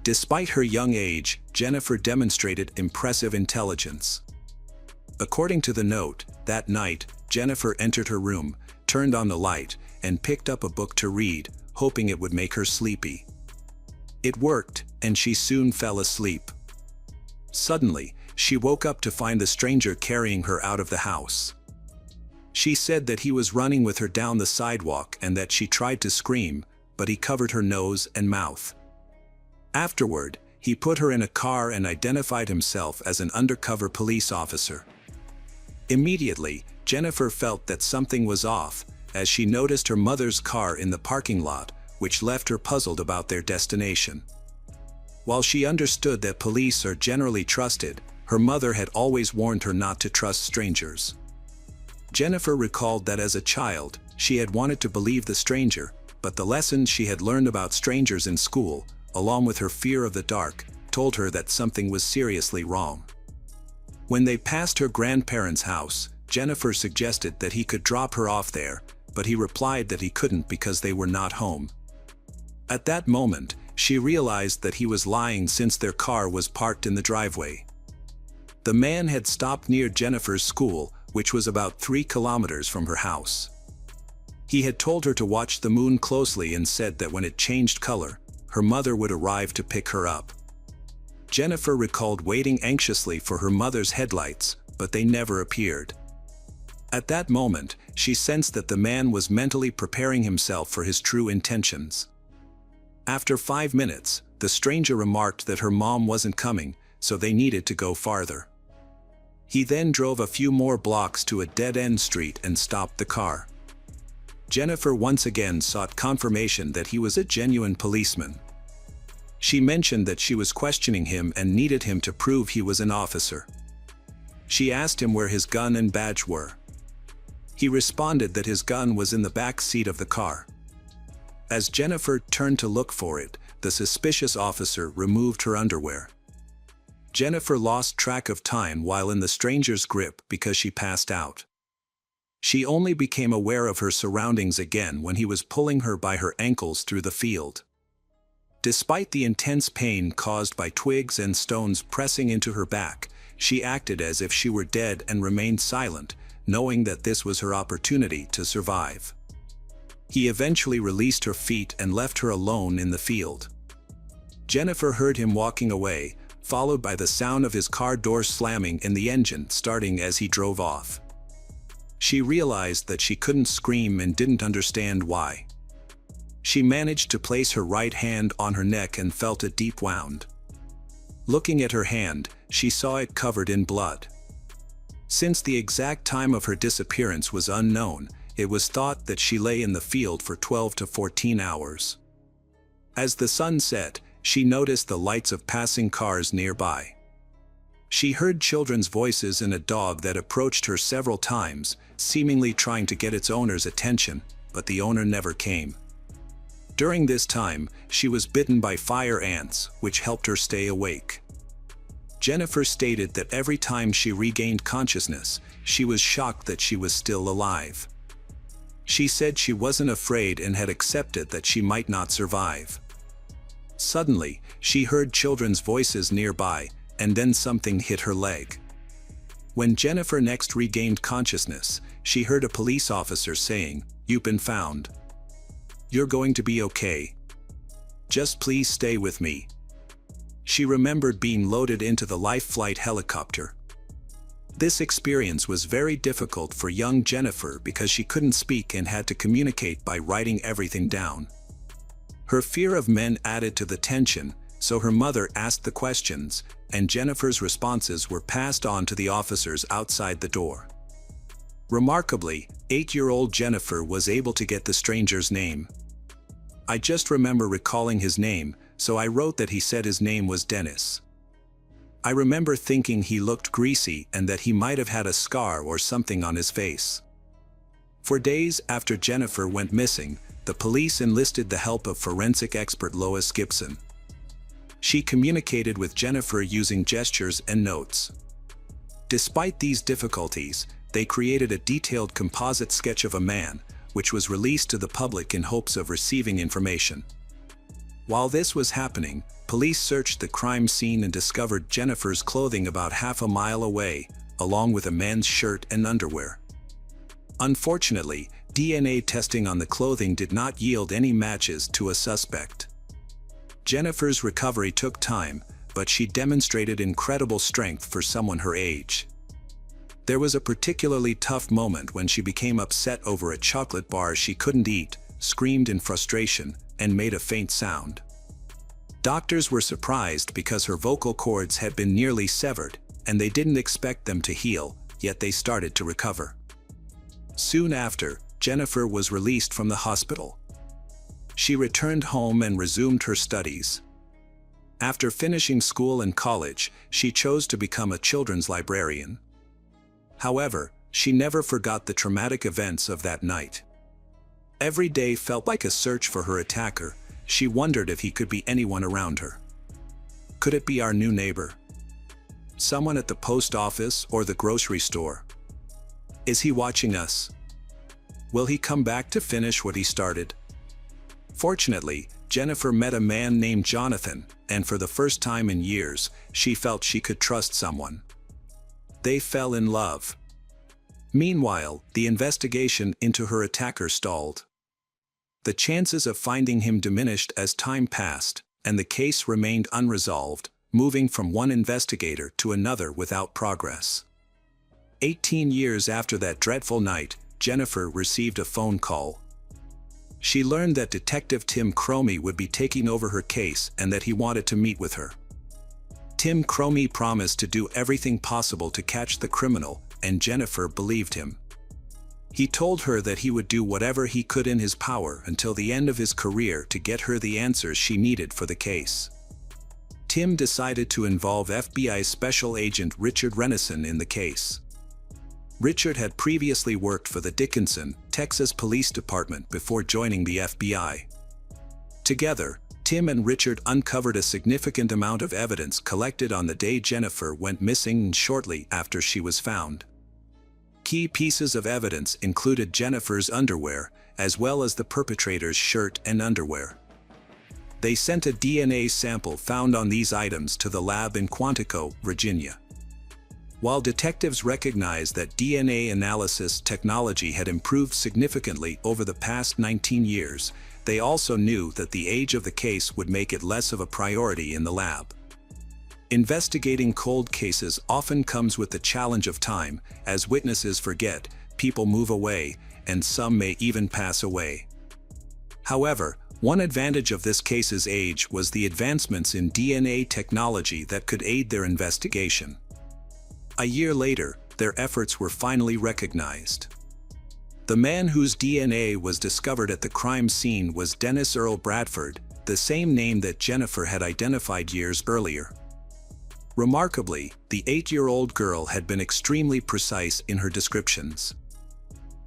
Despite her young age, Jennifer demonstrated impressive intelligence. According to the note, that night, Jennifer entered her room, turned on the light, and picked up a book to read, hoping it would make her sleepy. It worked, and she soon fell asleep. Suddenly, she woke up to find the stranger carrying her out of the house. She said that he was running with her down the sidewalk and that she tried to scream, but he covered her nose and mouth. Afterward, he put her in a car and identified himself as an undercover police officer. Immediately, Jennifer felt that something was off, as she noticed her mother's car in the parking lot, which left her puzzled about their destination. While she understood that police are generally trusted, her mother had always warned her not to trust strangers. Jennifer recalled that as a child, she had wanted to believe the stranger, but the lessons she had learned about strangers in school, along with her fear of the dark, told her that something was seriously wrong. When they passed her grandparents' house, Jennifer suggested that he could drop her off there, but he replied that he couldn't because they were not home. At that moment, she realized that he was lying since their car was parked in the driveway. The man had stopped near Jennifer's school, which was about 3 kilometers from her house. He had told her to watch the moon closely and said that when it changed color, her mother would arrive to pick her up. Jennifer recalled waiting anxiously for her mother's headlights, but they never appeared. At that moment, she sensed that the man was mentally preparing himself for his true intentions. After 5 minutes, the stranger remarked that her mom wasn't coming, so they needed to go farther. He then drove a few more blocks to a dead-end street and stopped the car. Jennifer once again sought confirmation that he was a genuine policeman. She mentioned that she was questioning him and needed him to prove he was an officer. She asked him where his gun and badge were. He responded that his gun was in the back seat of the car. As Jennifer turned to look for it, the suspicious officer removed her underwear. Jennifer lost track of time while in the stranger's grip because she passed out. She only became aware of her surroundings again when he was pulling her by her ankles through the field. Despite the intense pain caused by twigs and stones pressing into her back, she acted as if she were dead and remained silent, knowing that this was her opportunity to survive. He eventually released her feet and left her alone in the field. Jennifer heard him walking away, followed by the sound of his car door slamming and the engine starting as he drove off. She realized that she couldn't scream and didn't understand why. She managed to place her right hand on her neck and felt a deep wound. Looking at her hand, she saw it covered in blood. Since the exact time of her disappearance was unknown, it was thought that she lay in the field for 12 to 14 hours. As the sun set, she noticed the lights of passing cars nearby. She heard children's voices and a dog that approached her several times, seemingly trying to get its owner's attention, but the owner never came. During this time, she was bitten by fire ants, which helped her stay awake. Jennifer stated that every time she regained consciousness, she was shocked that she was still alive. She said she wasn't afraid and had accepted that she might not survive. Suddenly, she heard children's voices nearby, and then something hit her leg. When Jennifer next regained consciousness, she heard a police officer saying, "You've been found. You're going to be okay. Just please stay with me." She remembered being loaded into the life flight helicopter. This experience was very difficult for young Jennifer because she couldn't speak and had to communicate by writing everything down. Her fear of men added to the tension, so her mother asked the questions, and Jennifer's responses were passed on to the officers outside the door. Remarkably, 8-year-old Jennifer was able to get the stranger's name. "I just remember recalling his name, so I wrote that he said his name was Dennis. I remember thinking he looked greasy and that he might have had a scar or something on his face." For days after Jennifer went missing, the police enlisted the help of forensic expert Lois Gibson. She communicated with Jennifer using gestures and notes. Despite these difficulties, they created a detailed composite sketch of a man, which was released to the public in hopes of receiving information. While this was happening, police searched the crime scene and discovered Jennifer's clothing about half a mile away, along with a man's shirt and underwear. Unfortunately, DNA testing on the clothing did not yield any matches to a suspect. Jennifer's recovery took time, but she demonstrated incredible strength for someone her age. There was a particularly tough moment when she became upset over a chocolate bar she couldn't eat, screamed in frustration, and made a faint sound. Doctors were surprised because her vocal cords had been nearly severed, and they didn't expect them to heal, yet they started to recover. Soon after, Jennifer was released from the hospital. She returned home and resumed her studies. After finishing school and college, she chose to become a children's librarian. However, she never forgot the traumatic events of that night. Every day felt like a search for her attacker. She wondered if he could be anyone around her. Could it be our new neighbor? Someone at the post office or the grocery store? Is he watching us? Will he come back to finish what he started? Fortunately, Jennifer met a man named Jonathan, and for the first time in years, she felt she could trust someone. They fell in love. Meanwhile, the investigation into her attacker stalled. The chances of finding him diminished as time passed, and the case remained unresolved, moving from one investigator to another without progress. 18 years after that dreadful night, Jennifer received a phone call. She learned that Detective Tim Cromie would be taking over her case and that he wanted to meet with her. Tim Cromie promised to do everything possible to catch the criminal, and Jennifer believed him. He told her that he would do whatever he could in his power until the end of his career to get her the answers she needed for the case. Tim decided to involve FBI Special Agent Richard Renison in the case. Richard had previously worked for the Dickinson, Texas Police Department before joining the FBI. Together, Tim and Richard uncovered a significant amount of evidence collected on the day Jennifer went missing and shortly after she was found. Key pieces of evidence included Jennifer's underwear, as well as the perpetrator's shirt and underwear. They sent a DNA sample found on these items to the lab in Quantico, Virginia. While detectives recognized that DNA analysis technology had improved significantly over the past 19 years, they also knew that the age of the case would make it less of a priority in the lab. Investigating cold cases often comes with the challenge of time, as witnesses forget, people move away, and some may even pass away. However, one advantage of this case's age was the advancements in DNA technology that could aid their investigation. A year later, their efforts were finally recognized. The man whose DNA was discovered at the crime scene was Dennis Earl Bradford, the same name that Jennifer had identified years earlier. Remarkably, the 8-year-old girl had been extremely precise in her descriptions.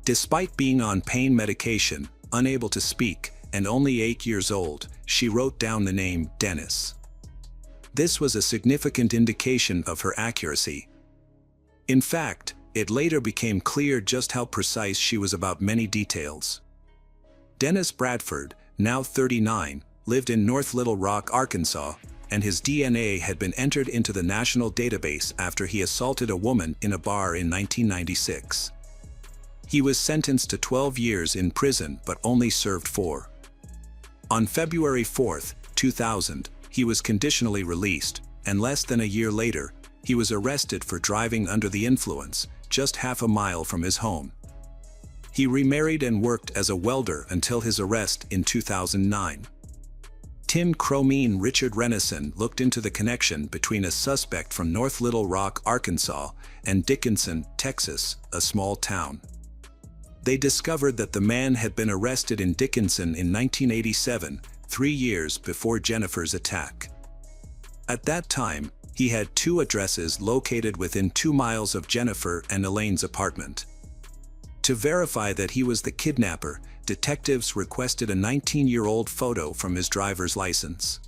Despite being on pain medication, unable to speak, and only 8 years old, she wrote down the name Dennis. This was a significant indication of her accuracy. In fact, it later became clear just how precise she was about many details. Dennis Bradford, now 39, lived in North Little Rock, Arkansas, and his DNA had been entered into the national database after he assaulted a woman in a bar in 1996. He was sentenced to 12 years in prison but only served 4. On February 4, 2000, he was conditionally released, and less than a year later, he was arrested for driving under the influence, just half a mile from his home. He remarried and worked as a welder until his arrest in 2009. Tim Cromie and Richard Renison looked into the connection between a suspect from North Little Rock, Arkansas, and Dickinson, Texas, a small town. They discovered that the man had been arrested in Dickinson in 1987, 3 years before Jennifer's attack. At that time, he had 2 addresses located within 2 miles of Jennifer and Elaine's apartment. To verify that he was the kidnapper, detectives requested a 19-year-old photo from his driver's license.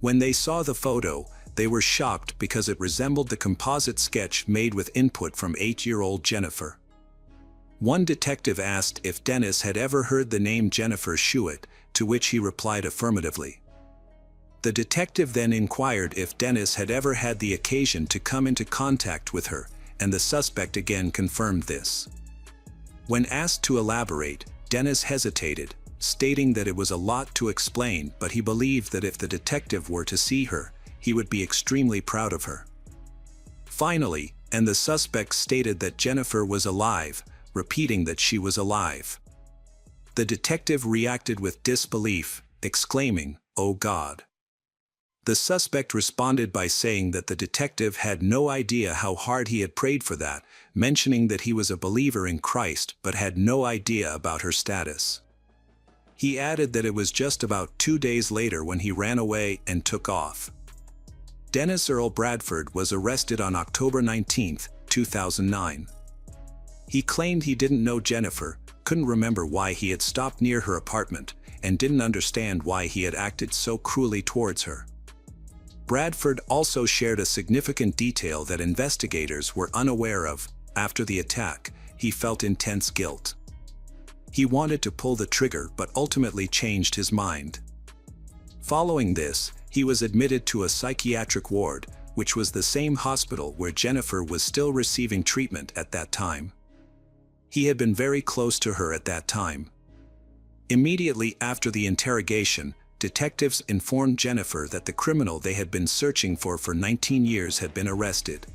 When they saw the photo, they were shocked because it resembled the composite sketch made with input from 8-year-old Jennifer. One detective asked if Dennis had ever heard the name Jennifer Schuett, to which he replied affirmatively. The detective then inquired if Dennis had ever had the occasion to come into contact with her, and the suspect again confirmed this. When asked to elaborate, Dennis hesitated, stating that it was a lot to explain, but he believed that if the detective were to see her, he would be extremely proud of her. Finally, and the suspect stated that Jennifer was alive, repeating that she was alive. The detective reacted with disbelief, exclaiming, "Oh God." The suspect responded by saying that the detective had no idea how hard he had prayed for that, mentioning that he was a believer in Christ but had no idea about her status. He added that it was just about 2 days later when he ran away and took off. Dennis Earl Bradford was arrested on October 19, 2009. He claimed he didn't know Jennifer, couldn't remember why he had stopped near her apartment, and didn't understand why he had acted so cruelly towards her. Bradford also shared a significant detail that investigators were unaware of. After the attack, he felt intense guilt. He wanted to pull the trigger but ultimately changed his mind. Following this, he was admitted to a psychiatric ward, which was the same hospital where Jennifer was still receiving treatment at that time. He had been very close to her at that time. Immediately after the interrogation, detectives informed Jennifer that the criminal they had been searching for 19 years had been arrested.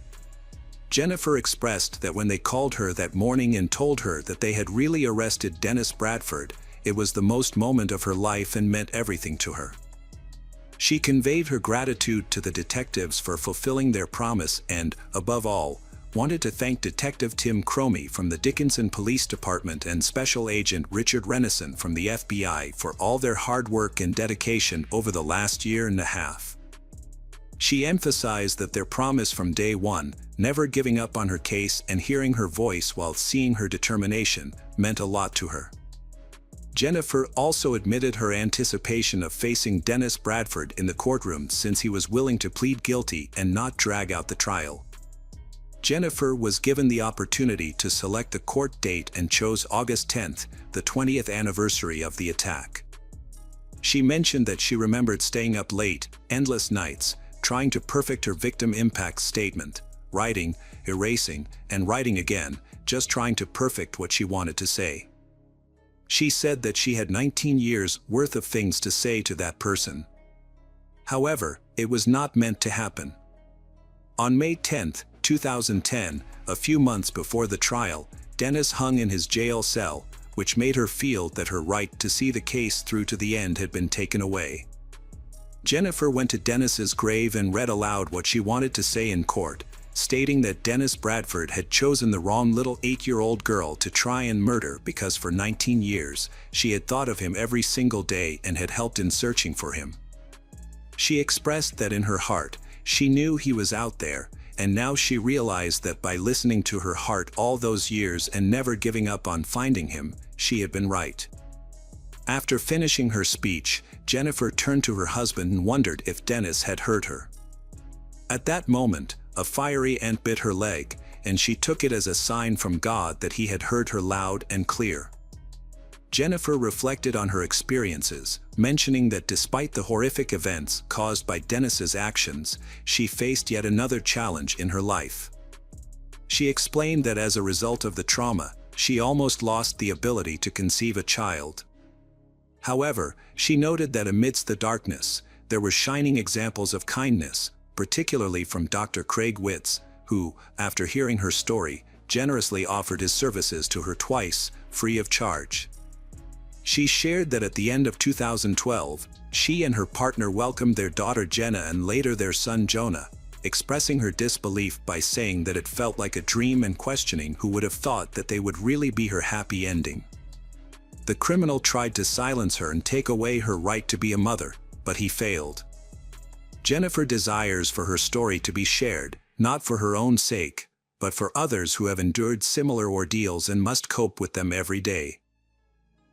Jennifer expressed that when they called her that morning and told her that they had really arrested Dennis Bradford, it was the most moment of her life and meant everything to her. She conveyed her gratitude to the detectives for fulfilling their promise and, above all, wanted to thank Detective Tim Cromie from the Dickinson Police Department and Special Agent Richard Renison from the FBI for all their hard work and dedication over the last year and a half. She emphasized that their promise from day one, never giving up on her case and hearing her voice while seeing her determination, meant a lot to her. Jennifer also admitted her anticipation of facing Dennis Bradford in the courtroom since he was willing to plead guilty and not drag out the trial. Jennifer was given the opportunity to select a court date and chose August 10th, the 20th anniversary of the attack. She mentioned that she remembered staying up late, endless nights, trying to perfect her victim impact statement, writing, erasing, and writing again, just trying to perfect what she wanted to say. She said that she had 19 years worth of things to say to that person. However, it was not meant to happen. On May 10, 2010, a few months before the trial, Dennis hung in his jail cell, which made her feel that her right to see the case through to the end had been taken away. Jennifer went to Dennis's grave and read aloud what she wanted to say in court, stating that Dennis Bradford had chosen the wrong little 8-year-old girl to try and murder because for 19 years, she had thought of him every single day and had helped in searching for him. She expressed that in her heart, she knew he was out there, and now she realized that by listening to her heart all those years and never giving up on finding him, she had been right. After finishing her speech, Jennifer turned to her husband and wondered if Dennis had hurt her. At that moment, a fiery ant bit her leg, and she took it as a sign from God that he had heard her loud and clear. Jennifer reflected on her experiences, mentioning that despite the horrific events caused by Dennis's actions, she faced yet another challenge in her life. She explained that as a result of the trauma, she almost lost the ability to conceive a child. However, she noted that amidst the darkness, there were shining examples of kindness, particularly from Dr. Craig Witz, who, after hearing her story, generously offered his services to her twice, free of charge. She shared that at the end of 2012, she and her partner welcomed their daughter Jenna and later their son Jonah, expressing her disbelief by saying that it felt like a dream and questioning who would have thought that they would really be her happy ending. The criminal tried to silence her and take away her right to be a mother, but he failed. Jennifer desires for her story to be shared, not for her own sake, but for others who have endured similar ordeals and must cope with them every day.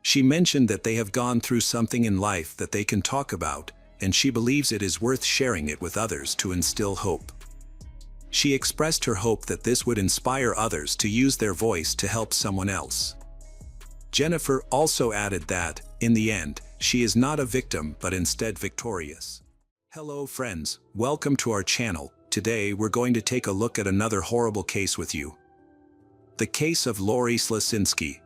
She mentioned that they have gone through something in life that they can talk about, and she believes it is worth sharing it with others to instill hope. She expressed her hope that this would inspire others to use their voice to help someone else. Jennifer also added that, in the end, she is not a victim but instead victorious. Hello friends, welcome to our channel. Today we're going to take a look at another horrible case with you. The case of Lori Slasinski.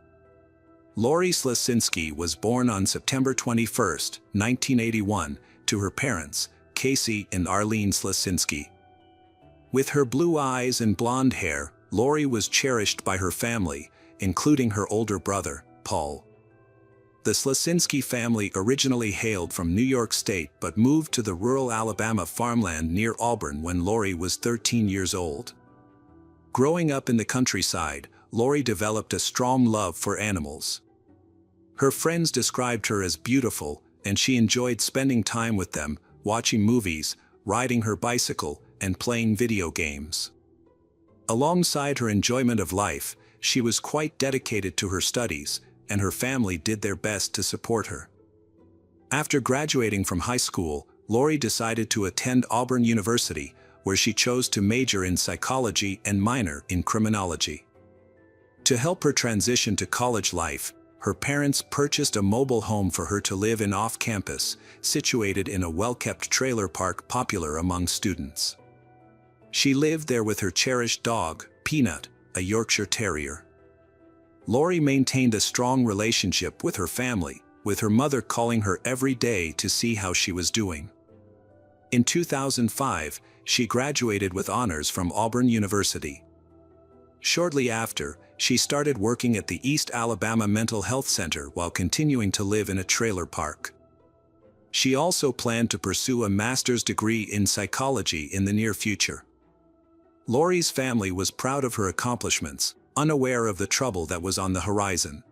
Lori Slasinski was born on September 21, 1981, to her parents, Casey and Arlene Slasinski. With her blue eyes and blonde hair, Lori was cherished by her family, including her older brother, Paul. The Slasinski family originally hailed from New York State but moved to the rural Alabama farmland near Auburn when Lori was 13 years old. Growing up in the countryside, Lori developed a strong love for animals. Her friends described her as beautiful, and she enjoyed spending time with them, watching movies, riding her bicycle, and playing video games. Alongside her enjoyment of life, she was quite dedicated to her studies, and her family did their best to support her. After graduating from high school, Lori decided to attend Auburn University, where she chose to major in psychology and minor in criminology. To help her transition to college life, her parents purchased a mobile home for her to live in off-campus, situated in a well-kept trailer park popular among students. She lived there with her cherished dog, Peanut, a Yorkshire Terrier. Lori maintained a strong relationship with her family, with her mother calling her every day to see how she was doing. In 2005, she graduated with honors from Auburn University. Shortly after, she started working at the East Alabama Mental Health Center while continuing to live in a trailer park. She also planned to pursue a master's degree in psychology in the near future. Lori's family was proud of her accomplishments, unaware of the trouble that was on the horizon.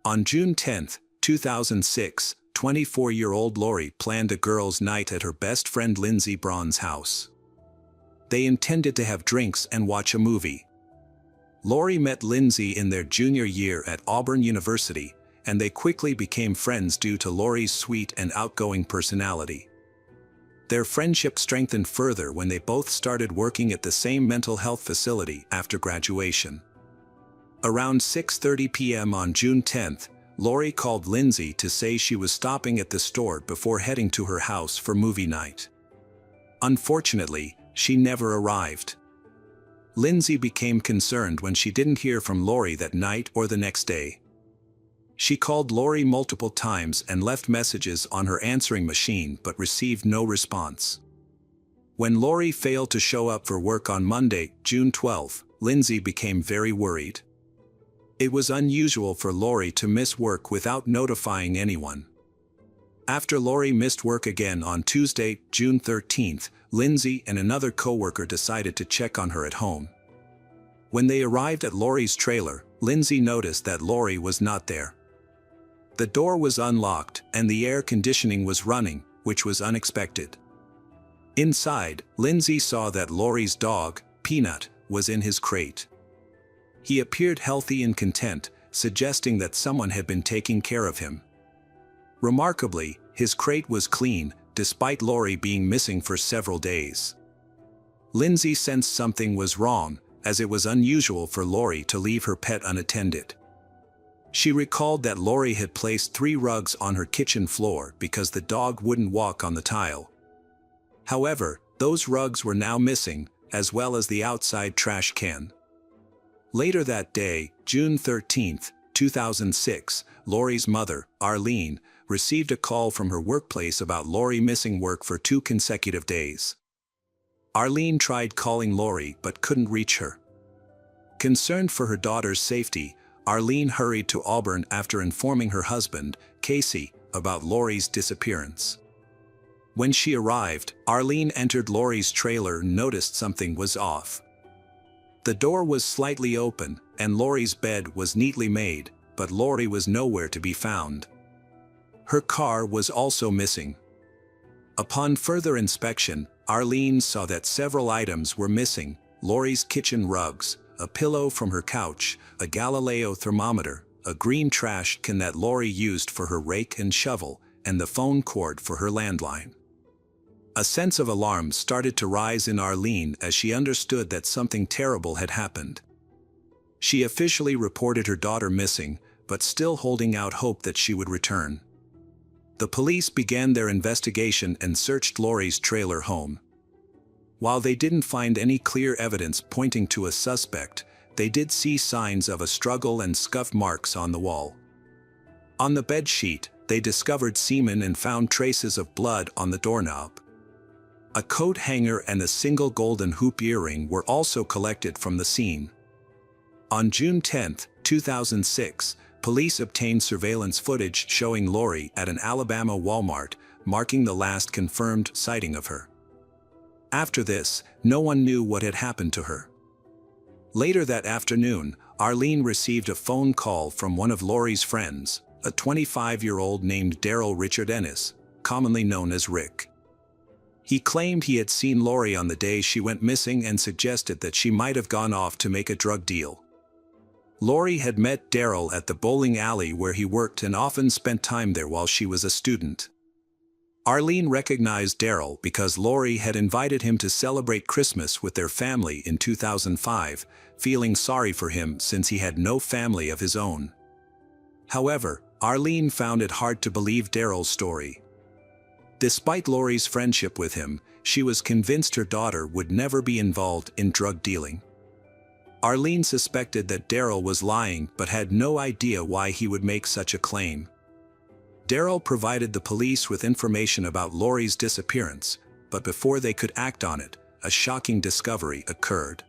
On June 10, 2006, 24-year-old Lori planned a girls' night at her best friend Lindsay Braun's house. They intended to have drinks and watch a movie. Lori met Lindsay in their junior year at Auburn University, and they quickly became friends due to Lori's sweet and outgoing personality. Their friendship strengthened further when they both started working at the same mental health facility after graduation. Around 6:30 p.m. on June 10th, Lori called Lindsay to say she was stopping at the store before heading to her house for movie night. Unfortunately, she never arrived. Lindsay became concerned when she didn't hear from Lori that night or the next day. She called Lori multiple times and left messages on her answering machine but received no response. When Lori failed to show up for work on Monday, June 12, Lindsay became very worried. It was unusual for Lori to miss work without notifying anyone. After Lori missed work again on Tuesday, June 13, Lindsay and another coworker decided to check on her at home. When they arrived at Lori's trailer, Lindsay noticed that Lori was not there. The door was unlocked and the air conditioning was running, which was unexpected. Inside, Lindsay saw that Lori's dog, Peanut, was in his crate. He appeared healthy and content, suggesting that someone had been taking care of him. Remarkably, his crate was clean, despite Lori being missing for several days. Lindsay sensed something was wrong, as it was unusual for Lori to leave her pet unattended. She recalled that Lori had placed 3 rugs on her kitchen floor because the dog wouldn't walk on the tile. However, those rugs were now missing, as well as the outside trash can. Later that day, June 13, 2006, Lori's mother, Arlene, received a call from her workplace about Lori missing work for 2 consecutive days. Arlene tried calling Lori but couldn't reach her. Concerned for her daughter's safety, Arlene hurried to Auburn after informing her husband, Casey, about Lori's disappearance. When she arrived, Arlene entered Lori's trailer and noticed something was off. The door was slightly open, and Lori's bed was neatly made, but Lori was nowhere to be found. Her car was also missing. Upon further inspection, Arlene saw that several items were missing: Lori's kitchen rugs, a pillow from her couch, a Galileo thermometer, a green trash can that Lori used for her rake and shovel, and the phone cord for her landline. A sense of alarm started to rise in Arlene as she understood that something terrible had happened. She officially reported her daughter missing, but still holding out hope that she would return. The police began their investigation and searched Lori's trailer home. While they didn't find any clear evidence pointing to a suspect, they did see signs of a struggle and scuff marks on the wall. On the bed sheet, they discovered semen and found traces of blood on the doorknob. A coat hanger and a single golden hoop earring were also collected from the scene. On June 10, 2006, police obtained surveillance footage showing Lori at an Alabama Walmart, marking the last confirmed sighting of her. After this, no one knew what had happened to her. Later that afternoon, Arlene received a phone call from one of Lori's friends, a 25-year-old named Daryl Richard Ennis, commonly known as Rick. He claimed he had seen Lori on the day she went missing and suggested that she might have gone off to make a drug deal. Lori had met Daryl at the bowling alley where he worked and often spent time there while she was a student. Arlene recognized Daryl because Lori had invited him to celebrate Christmas with their family in 2005, feeling sorry for him since he had no family of his own. However, Arlene found it hard to believe Daryl's story. Despite Lori's friendship with him, she was convinced her daughter would never be involved in drug dealing. Arlene suspected that Daryl was lying but had no idea why he would make such a claim. Daryl provided the police with information about Lori's disappearance, but before they could act on it, a shocking discovery occurred.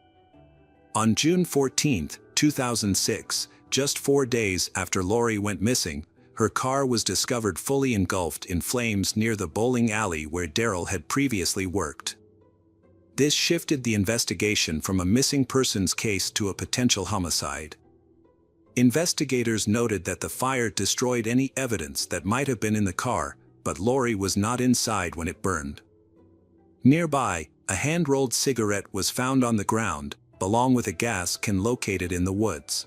On June 14, 2006, just 4 days after Lori went missing, her car was discovered fully engulfed in flames near the bowling alley where Daryl had previously worked. This shifted the investigation from a missing persons case to a potential homicide. Investigators noted that the fire destroyed any evidence that might have been in the car, but Lori was not inside when it burned. Nearby, a hand-rolled cigarette was found on the ground, along with a gas can located in the woods.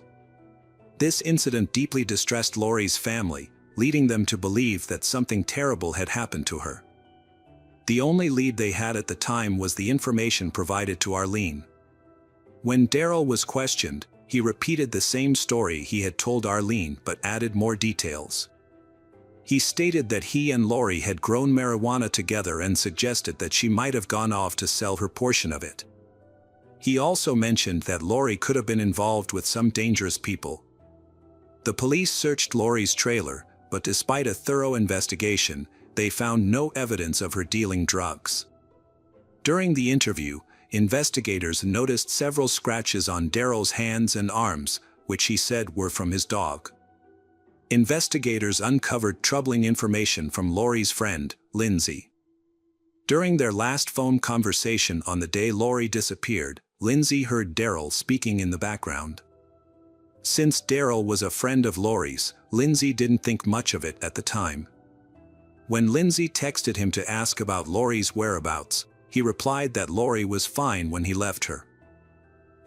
This incident deeply distressed Lori's family, leading them to believe that something terrible had happened to her. The only lead they had at the time was the information provided to Arlene. When Daryl was questioned, he repeated the same story he had told Arlene but added more details. He stated that he and Lori had grown marijuana together and suggested that she might have gone off to sell her portion of it. He also mentioned that Lori could have been involved with some dangerous people. The police searched Lori's trailer, but despite a thorough investigation, they found no evidence of her dealing drugs. During the interview, investigators noticed several scratches on Daryl's hands and arms, which he said were from his dog. Investigators uncovered troubling information from Lori's friend, Lindsay. During their last phone conversation on the day Lori disappeared, Lindsay heard Daryl speaking in the background. Since Daryl was a friend of Lori's, Lindsay didn't think much of it at the time. When Lindsay texted him to ask about Lori's whereabouts, he replied that Lori was fine when he left her.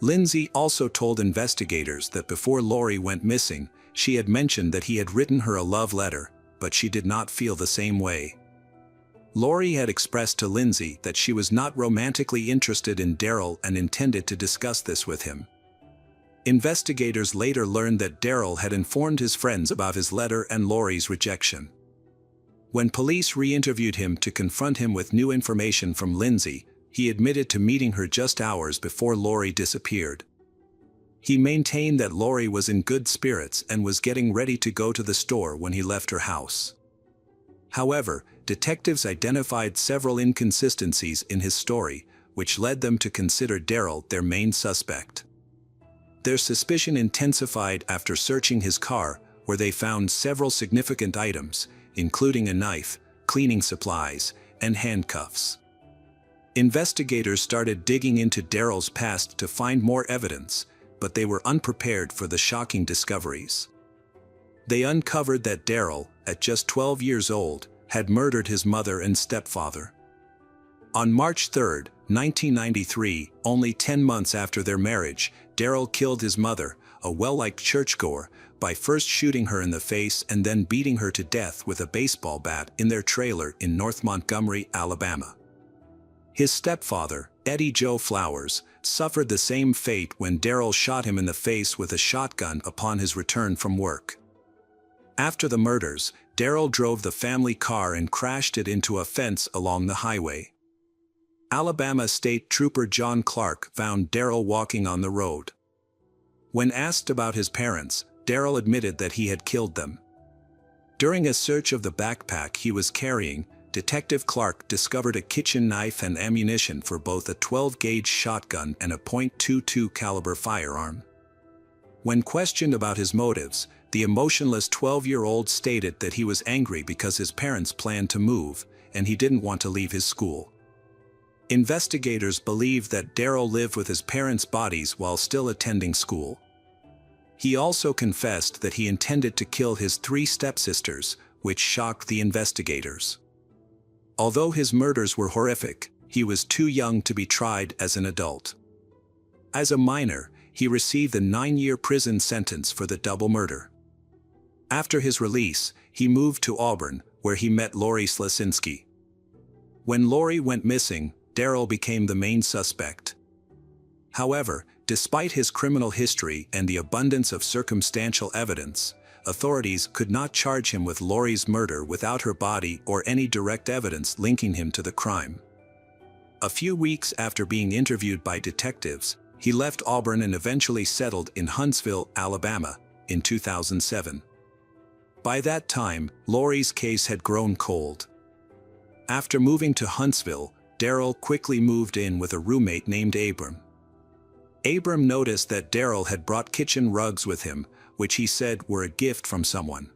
Lindsay also told investigators that before Lori went missing, she had mentioned that he had written her a love letter, but she did not feel the same way. Lori had expressed to Lindsay that she was not romantically interested in Daryl and intended to discuss this with him. Investigators later learned that Daryl had informed his friends about his letter and Lori's rejection. When police re-interviewed him to confront him with new information from Lindsay, he admitted to meeting her just hours before Lori disappeared. He maintained that Lori was in good spirits and was getting ready to go to the store when he left her house. However, detectives identified several inconsistencies in his story, which led them to consider Daryl their main suspect. Their suspicion intensified after searching his car, where they found several significant items, including a knife, cleaning supplies, and handcuffs. Investigators started digging into Daryl's past to find more evidence, but they were unprepared for the shocking discoveries. They uncovered that Daryl, at just 12 years old, had murdered his mother and stepfather. On March 3, 1993, only 10 months after their marriage, Daryl killed his mother, a well-liked churchgoer, by first shooting her in the face and then beating her to death with a baseball bat in their trailer in North Montgomery, Alabama. His stepfather, Eddie Joe Flowers, suffered the same fate when Daryl shot him in the face with a shotgun upon his return from work. After the murders, Daryl drove the family car and crashed it into a fence along the highway. Alabama State Trooper John Clark found Daryl walking on the road. When asked about his parents, Daryl admitted that he had killed them. During a search of the backpack he was carrying, Detective Clark discovered a kitchen knife and ammunition for both a 12-gauge shotgun and a .22 caliber firearm. When questioned about his motives, the emotionless 12-year-old stated that he was angry because his parents planned to move, and he didn't want to leave his school. Investigators believe that Daryl lived with his parents' bodies while still attending school. He also confessed that he intended to kill his 3 stepsisters, which shocked the investigators. Although his murders were horrific, he was too young to be tried as an adult. As a minor, he received a 9-year prison sentence for the double murder. After his release, he moved to Auburn, where he met Lori Slasinski. When Lori went missing, Daryl became the main suspect. However, despite his criminal history and the abundance of circumstantial evidence, authorities could not charge him with Lori's murder without her body or any direct evidence linking him to the crime. A few weeks after being interviewed by detectives, he left Auburn and eventually settled in Huntsville, Alabama, in 2007. By that time, Lori's case had grown cold. After moving to Huntsville, Daryl quickly moved in with a roommate named Abram. Abram noticed that Daryl had brought kitchen rugs with him, which he said were a gift from someone.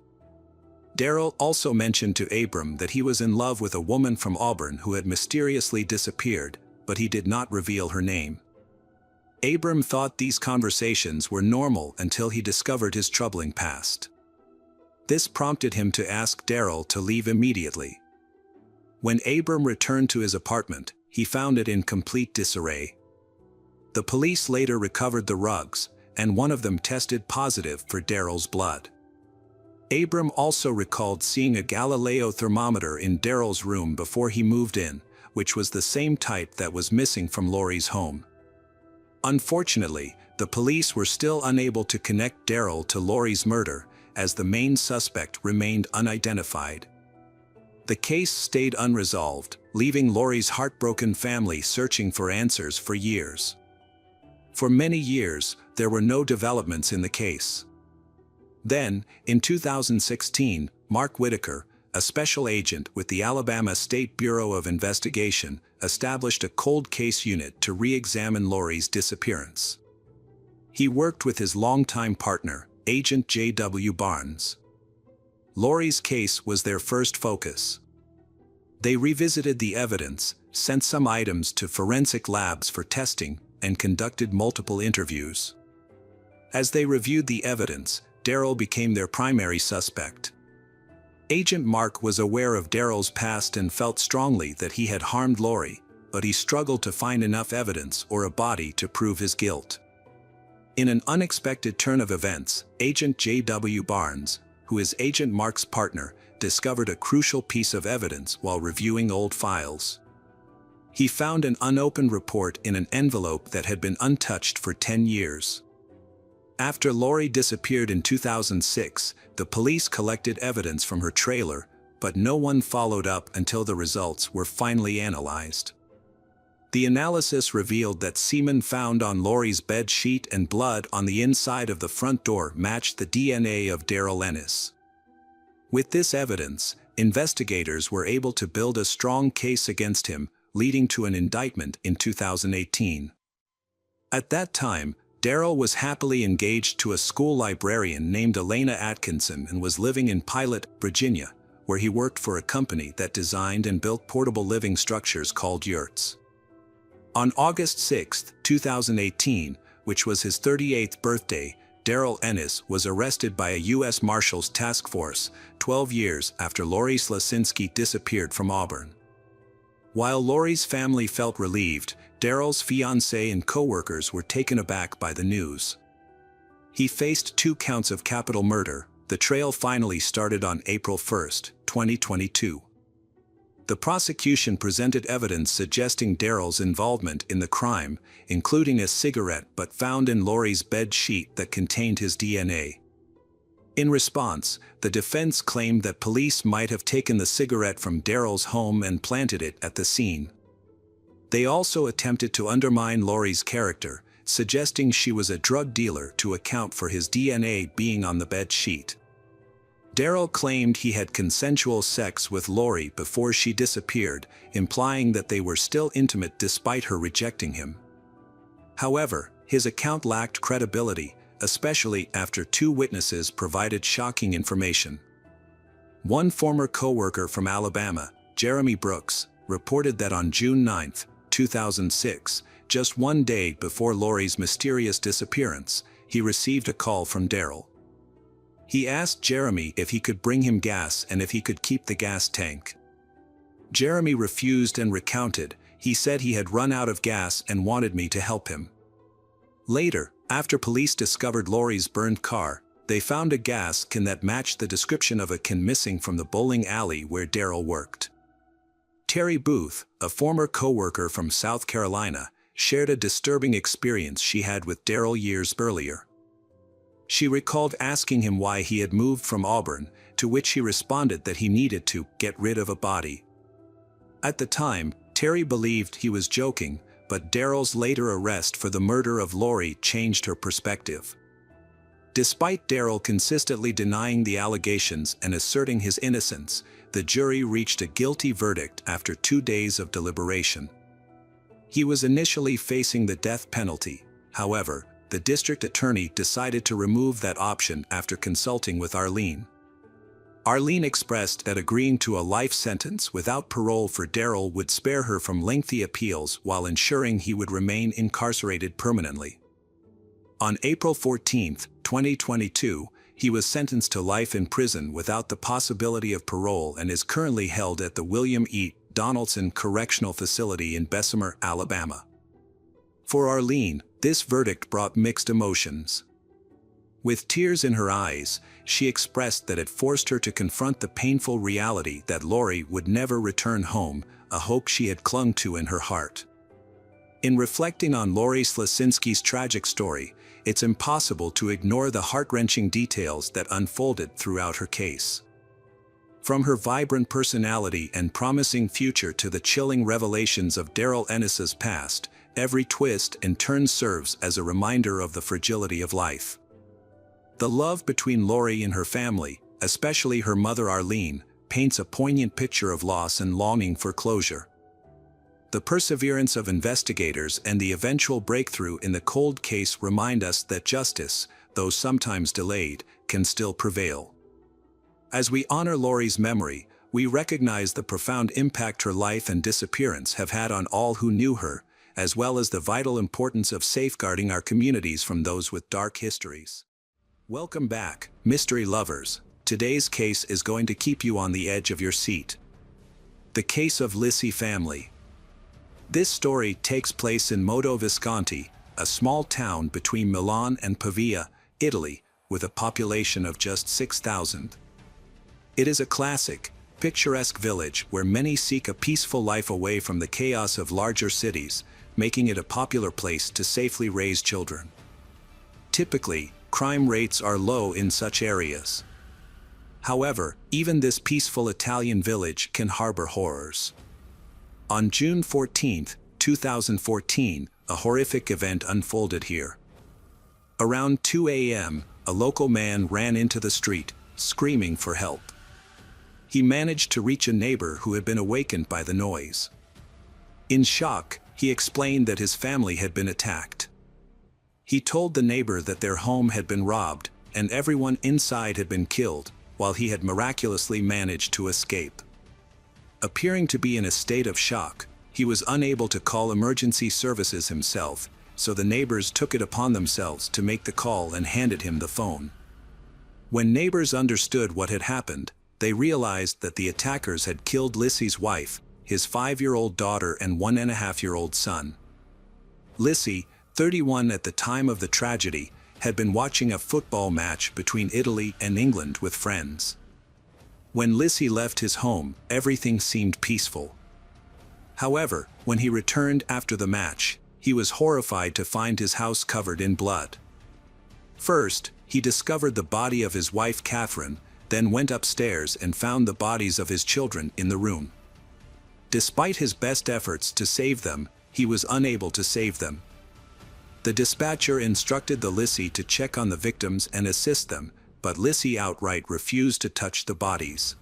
Daryl also mentioned to Abram that he was in love with a woman from Auburn who had mysteriously disappeared, but he did not reveal her name. Abram thought these conversations were normal until he discovered his troubling past. This prompted him to ask Daryl to leave immediately. When Abram returned to his apartment, he found it in complete disarray. The police later recovered the rugs, and one of them tested positive for Daryl's blood. Abram also recalled seeing a Galileo thermometer in Daryl's room before he moved in, which was the same type that was missing from Lori's home. Unfortunately, the police were still unable to connect Daryl to Lori's murder, as the main suspect remained unidentified. The case stayed unresolved, leaving Lori's heartbroken family searching for answers for years. For many years, there were no developments in the case. Then, in 2016, Mark Whitaker, a special agent with the Alabama State Bureau of Investigation, established a cold case unit to re-examine Lori's disappearance. He worked with his longtime partner, Agent J.W. Barnes. Lori's case was their first focus. They revisited the evidence, sent some items to forensic labs for testing, and conducted multiple interviews. As they reviewed the evidence, Daryl became their primary suspect. Agent Mark was aware of Daryl's past and felt strongly that he had harmed Lori, but he struggled to find enough evidence or a body to prove his guilt. In an unexpected turn of events, Agent J.W. Barnes, who is Agent Mark's partner, discovered a crucial piece of evidence while reviewing old files. He found an unopened report in an envelope that had been untouched for 10 years. After Lori disappeared in 2006, the police collected evidence from her trailer, but no one followed up until the results were finally analyzed. The analysis revealed that semen found on Lori's bed sheet and blood on the inside of the front door matched the DNA of Daryl Ennis. With this evidence, investigators were able to build a strong case against him, leading to an indictment in 2018. At that time, Daryl was happily engaged to a school librarian named Elena Atkinson and was living in Pilot, Virginia, where he worked for a company that designed and built portable living structures called yurts. On August 6, 2018, which was his 38th birthday, Daryl Ennis was arrested by a U.S. Marshals task force 12 years after Lori Slasinski disappeared from Auburn. While Lori's family felt relieved, Daryl's fiancée and co-workers were taken aback by the news. He faced 2 counts of capital murder. The trial finally started on April 1, 2022. The prosecution presented evidence suggesting Daryl's involvement in the crime, including a cigarette butt found in Lori's bed sheet that contained his DNA. In response, the defense claimed that police might have taken the cigarette from Daryl's home and planted it at the scene. They also attempted to undermine Lori's character, suggesting she was a drug dealer to account for his DNA being on the bed sheet. Daryl claimed he had consensual sex with Lori before she disappeared, implying that they were still intimate despite her rejecting him. However, his account lacked credibility, especially after 2 witnesses provided shocking information. One former co-worker from Alabama, Jeremy Brooks, reported that on June 9, 2006, just 1 day before Lori's mysterious disappearance, he received a call from Daryl. He asked Jeremy if he could bring him gas and if he could keep the gas tank. Jeremy refused and recounted. He said he had run out of gas and wanted me to help him. Later, after police discovered Lori's burned car, they found a gas can that matched the description of a can missing from the bowling alley where Daryl worked. Terry Booth, a former co-worker from South Carolina, shared a disturbing experience she had with Daryl years earlier. She recalled asking him why he had moved from Auburn, to which he responded that he needed to get rid of a body. At the time, Terry believed he was joking, but Daryl's later arrest for the murder of Lori changed her perspective. Despite Daryl consistently denying the allegations and asserting his innocence, the jury reached a guilty verdict after 2 days of deliberation. He was initially facing the death penalty. However, the district attorney decided to remove that option after consulting with Arlene. Arlene expressed that agreeing to a life sentence without parole for Daryl would spare her from lengthy appeals while ensuring he would remain incarcerated permanently. On April 14, 2022, he was sentenced to life in prison without the possibility of parole and is currently held at the William E. Donaldson Correctional Facility in Bessemer, Alabama. For Arlene, this verdict brought mixed emotions. With tears in her eyes, she expressed that it forced her to confront the painful reality that Lori would never return home, a hope she had clung to in her heart. In reflecting on Lori Slasinski's tragic story, it's impossible to ignore the heart-wrenching details that unfolded throughout her case. From her vibrant personality and promising future to the chilling revelations of Daryl Ennis's past, every twist and turn serves as a reminder of the fragility of life. The love between Lori and her family, especially her mother Arlene, paints a poignant picture of loss and longing for closure. The perseverance of investigators and the eventual breakthrough in the cold case remind us that justice, though sometimes delayed, can still prevail. As we honor Lori's memory, we recognize the profound impact her life and disappearance have had on all who knew her, as well as the vital importance of safeguarding our communities from those with dark histories. Welcome back, mystery lovers. Today's case is going to keep you on the edge of your seat. The case of Lissi family. This story takes place in Modo Visconti, a small town between Milan and Pavia, Italy, with a population of just 6,000. It is a classic, picturesque village where many seek a peaceful life away from the chaos of larger cities, making it a popular place to safely raise children. Typically, crime rates are low in such areas. However, even this peaceful Italian village can harbor horrors. On June 14, 2014, a horrific event unfolded here. Around 2 a.m., a local man ran into the street, screaming for help. He managed to reach a neighbor who had been awakened by the noise. In shock, he explained that his family had been attacked. He told the neighbor that their home had been robbed, and everyone inside had been killed, while he had miraculously managed to escape. Appearing to be in a state of shock, he was unable to call emergency services himself, so the neighbors took it upon themselves to make the call and handed him the phone. When neighbors understood what had happened, they realized that the attackers had killed Lissi's wife, his 5-year-old daughter and 1.5-year-old son. Lissi, 31 at the time of the tragedy, had been watching a football match between Italy and England with friends. When Lissi left his home, everything seemed peaceful. However, when he returned after the match, he was horrified to find his house covered in blood. First, he discovered the body of his wife Catherine, then went upstairs and found the bodies of his children in the room. Despite his best efforts to save them, he was unable to save them. The dispatcher instructed the Lissi to check on the victims and assist them, but Lissi outright refused to touch the bodies.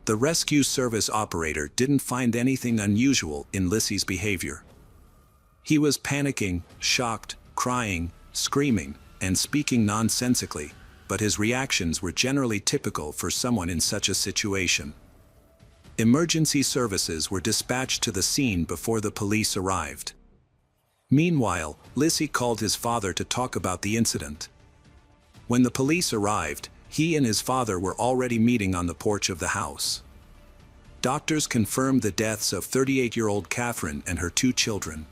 The rescue service operator didn't find anything unusual in Lissi's behavior. He was panicking, shocked, crying, screaming, and speaking nonsensically, but his reactions were generally typical for someone in such a situation. Emergency services were dispatched to the scene before the police arrived. Meanwhile, Lissi called his father to talk about the incident. When the police arrived, he and his father were already meeting on the porch of the house. Doctors confirmed the deaths of 38-year-old Catherine and her 2 children.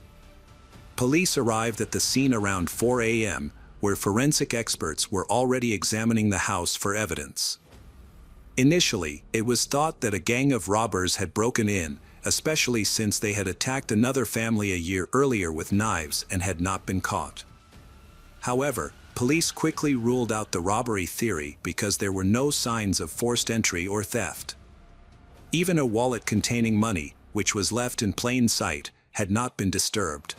Police arrived at the scene around 4 a.m., where forensic experts were already examining the house for evidence. Initially, it was thought that a gang of robbers had broken in, especially since they had attacked another family a year earlier with knives and had not been caught. However, police quickly ruled out the robbery theory because there were no signs of forced entry or theft. Even a wallet containing money, which was left in plain sight, had not been disturbed.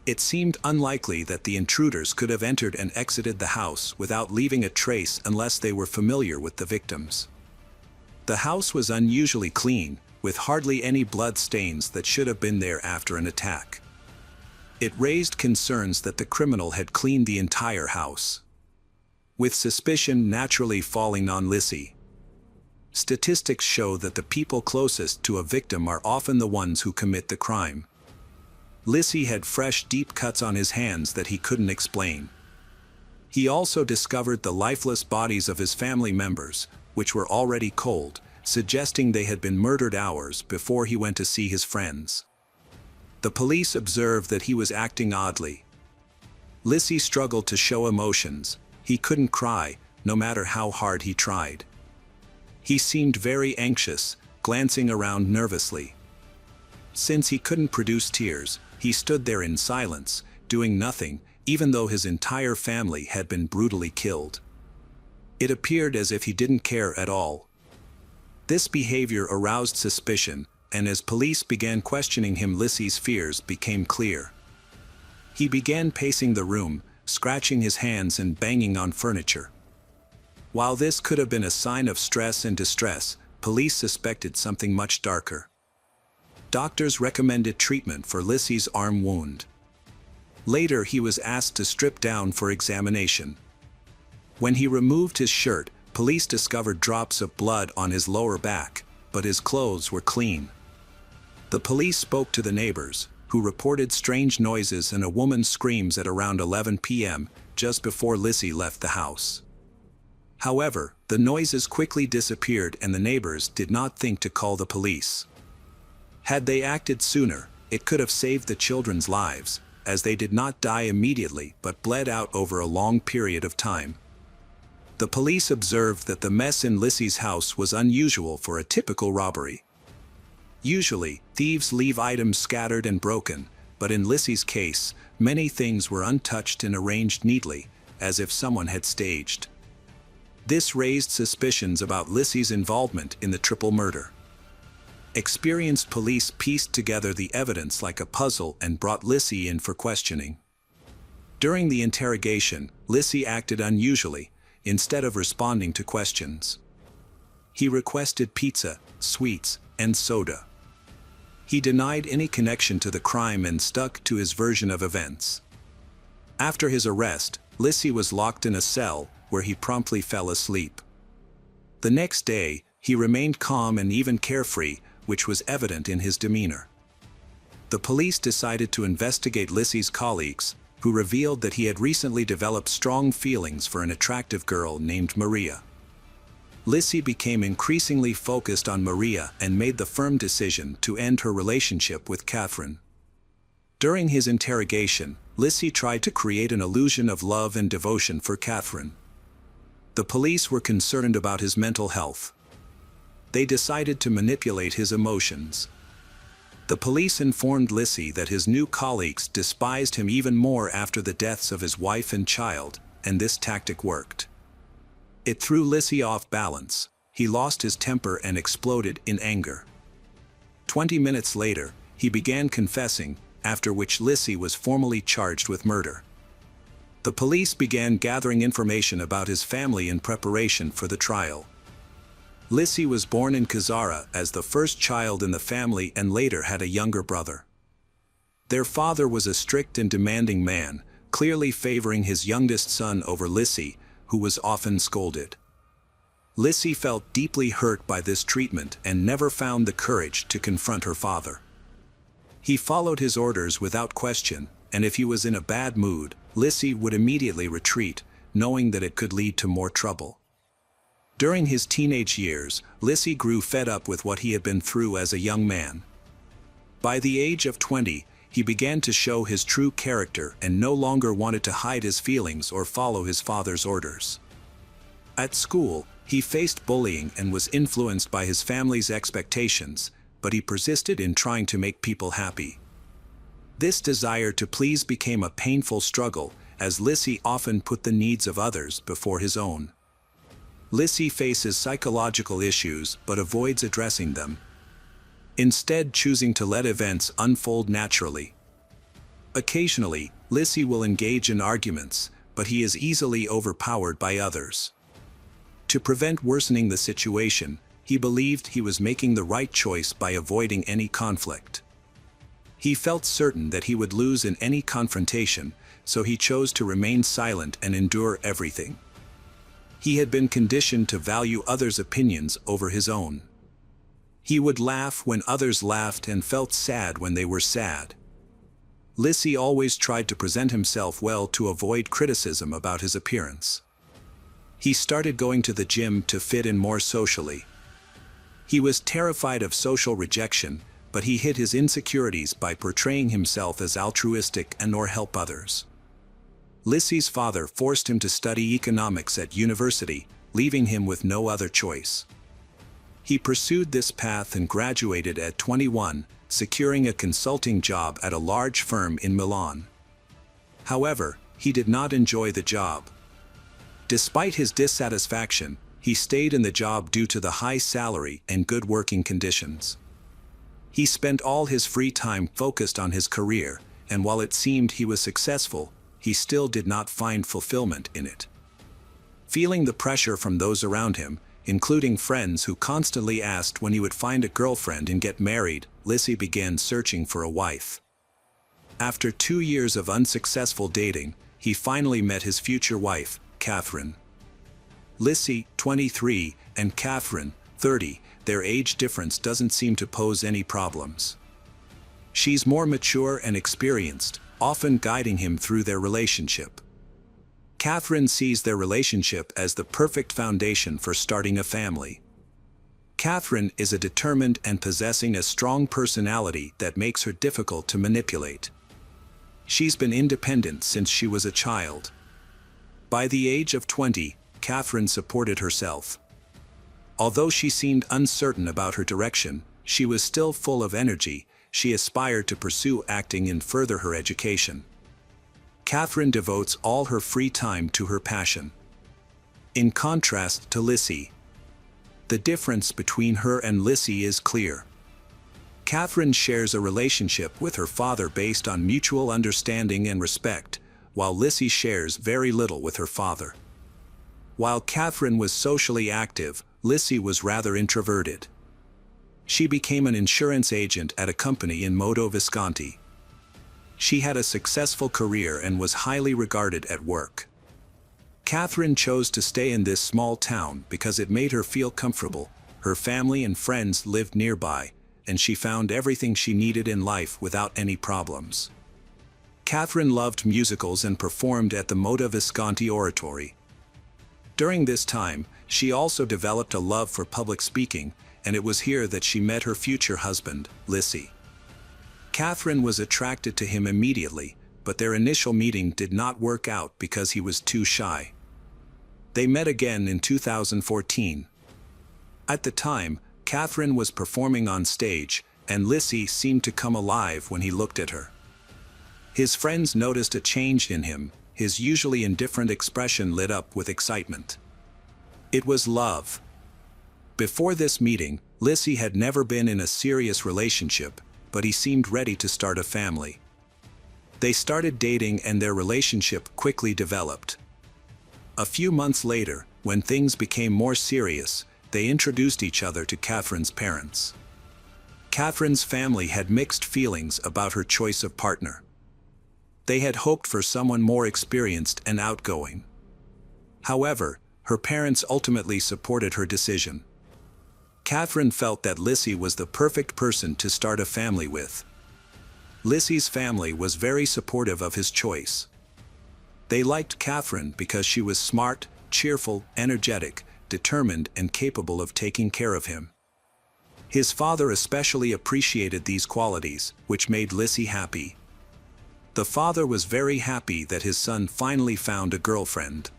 It seemed unlikely that the intruders could have entered and exited the house without leaving a trace unless they were familiar with the victims. The house was unusually clean, with hardly any blood stains that should have been there after an attack. It raised concerns that the criminal had cleaned the entire house, with suspicion naturally falling on Lissi. Statistics show that the people closest to a victim are often the ones who commit the crime. Lissi had fresh, deep cuts on his hands that he couldn't explain. He also discovered the lifeless bodies of his family members, which were already cold, suggesting they had been murdered hours before he went to see his friends. The police observed that he was acting oddly. Lissi struggled to show emotions. He couldn't cry, no matter how hard he tried. He seemed very anxious, glancing around nervously. Since he couldn't produce tears, he stood there in silence, doing nothing, even though his entire family had been brutally killed. It appeared as if he didn't care at all. This behavior aroused suspicion, and as police began questioning him, Lizzie's fears became clear. He began pacing the room, scratching his hands and banging on furniture. While this could have been a sign of stress and distress, police suspected something much darker. Doctors recommended treatment for Lizzie's arm wound. Later, he was asked to strip down for examination. When he removed his shirt, police discovered drops of blood on his lower back, but his clothes were clean. The police spoke to the neighbors, who reported strange noises and a woman's screams at around 11 p.m., just before Lizzie left the house. However, the noises quickly disappeared and the neighbors did not think to call the police. Had they acted sooner, it could have saved the children's lives, as they did not die immediately but bled out over a long period of time. The police observed that the mess in Lizzie's house was unusual for a typical robbery. Usually, thieves leave items scattered and broken, but in Lizzie's case, many things were untouched and arranged neatly, as if someone had staged. This raised suspicions about Lizzie's involvement in the triple murder. Experienced police pieced together the evidence like a puzzle and brought Lizzie in for questioning. During the interrogation, Lizzie acted unusually, instead of responding to questions. He requested pizza, sweets, and soda. He denied any connection to the crime and stuck to his version of events. After his arrest, Lizzie was locked in a cell, where he promptly fell asleep. The next day, he remained calm and even carefree, which was evident in his demeanor. The police decided to investigate Lizzie's colleagues, who revealed that he had recently developed strong feelings for an attractive girl named Maria. Lizzie became increasingly focused on Maria and made the firm decision to end her relationship with Catherine. During his interrogation, Lizzie tried to create an illusion of love and devotion for Catherine. The police were concerned about his mental health. They decided to manipulate his emotions. The police informed Lizzie that his new colleagues despised him even more after the deaths of his wife and child, and this tactic worked. It threw Lizzie off balance. He lost his temper and exploded in anger. 20 minutes later, he began confessing, after which Lizzie was formally charged with murder. The police began gathering information about his family in preparation for the trial. Lizzie was born in Kazara as the first child in the family and later had a younger brother. Their father was a strict and demanding man, clearly favoring his youngest son over Lizzie, who was often scolded. Lizzie felt deeply hurt by this treatment and never found the courage to confront her father. He followed his orders without question, and if he was in a bad mood, Lizzie would immediately retreat, knowing that it could lead to more trouble. During his teenage years, Lizzie grew fed up with what he had been through as a young man. By the age of 20, he began to show his true character and no longer wanted to hide his feelings or follow his father's orders. At school, he faced bullying and was influenced by his family's expectations, but he persisted in trying to make people happy. This desire to please became a painful struggle, as Lizzie often put the needs of others before his own. Lizzie faces psychological issues but avoids addressing them, instead choosing to let events unfold naturally. Occasionally, Lizzie will engage in arguments, but he is easily overpowered by others. To prevent worsening the situation, he believed he was making the right choice by avoiding any conflict. He felt certain that he would lose in any confrontation, so he chose to remain silent and endure everything. He had been conditioned to value others' opinions over his own. He would laugh when others laughed and felt sad when they were sad. Lizzie always tried to present himself well to avoid criticism about his appearance. He started going to the gym to fit in more socially. He was terrified of social rejection, but he hid his insecurities by portraying himself as altruistic and or help others. Lizzie's father forced him to study economics at university, leaving him with no other choice. He pursued this path and graduated at 21, securing a consulting job at a large firm in Milan. However, he did not enjoy the job. Despite his dissatisfaction, he stayed in the job due to the high salary and good working conditions. He spent all his free time focused on his career, and while it seemed he was successful, he still did not find fulfillment in it. Feeling the pressure from those around him, including friends who constantly asked when he would find a girlfriend and get married, Lissy began searching for a wife. After 2 years of unsuccessful dating, he finally met his future wife, Catherine. Lissy, 23, and Catherine, 30, their age difference doesn't seem to pose any problems. She's more mature and experienced, often guiding him through their relationship. Catherine sees their relationship as the perfect foundation for starting a family. Catherine is a determined and possessing a strong personality that makes her difficult to manipulate. She's been independent since she was a child. By the age of 20, Catherine supported herself. Although she seemed uncertain about her direction, she was still full of energy. She aspired to pursue acting and further her education. Catherine devotes all her free time to her passion. In contrast to Lissy, the difference between her and Lissy is clear. Catherine shares a relationship with her father based on mutual understanding and respect, while Lissy shares very little with her father. While Catherine was socially active, Lissy was rather introverted. She became an insurance agent at a company in Modo Visconti. She had a successful career and was highly regarded at work. Catherine chose to stay in this small town because it made her feel comfortable. Her family and friends lived nearby, and she found everything she needed in life without any problems. Catherine loved musicals and performed at the Modo Visconti Oratory. During this time, she also developed a love for public speaking, and it was here that she met her future husband, Lissy. Catherine was attracted to him immediately, but their initial meeting did not work out because he was too shy. They met again in 2014. At the time, Catherine was performing on stage, and Lissy seemed to come alive when he looked at her. His friends noticed a change in him. His usually indifferent expression lit up with excitement. It was love. Before this meeting, Lissy had never been in a serious relationship, but he seemed ready to start a family. They started dating and their relationship quickly developed. A few months later, when things became more serious, they introduced each other to Catherine's parents. Catherine's family had mixed feelings about her choice of partner. They had hoped for someone more experienced and outgoing. However, her parents ultimately supported her decision. Catherine felt that Lissy was the perfect person to start a family with. Lissy's family was very supportive of his choice. They liked Catherine because she was smart, cheerful, energetic, determined, and capable of taking care of him. His father especially appreciated these qualities, which made Lissy happy. The father was very happy that his son finally found a girlfriend.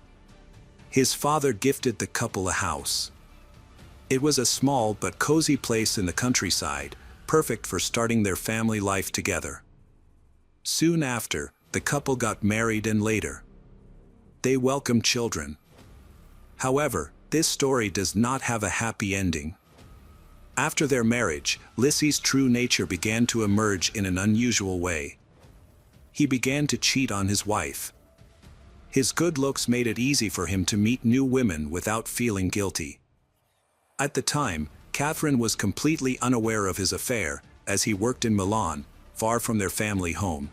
His father gifted the couple a house. It was a small but cozy place in the countryside, perfect for starting their family life together. Soon after, the couple got married and later, they welcomed children. However, this story does not have a happy ending. After their marriage, Lissy's true nature began to emerge in an unusual way. He began to cheat on his wife. His good looks made it easy for him to meet new women without feeling guilty. At the time, Catherine was completely unaware of his affair, as he worked in Milan, far from their family home.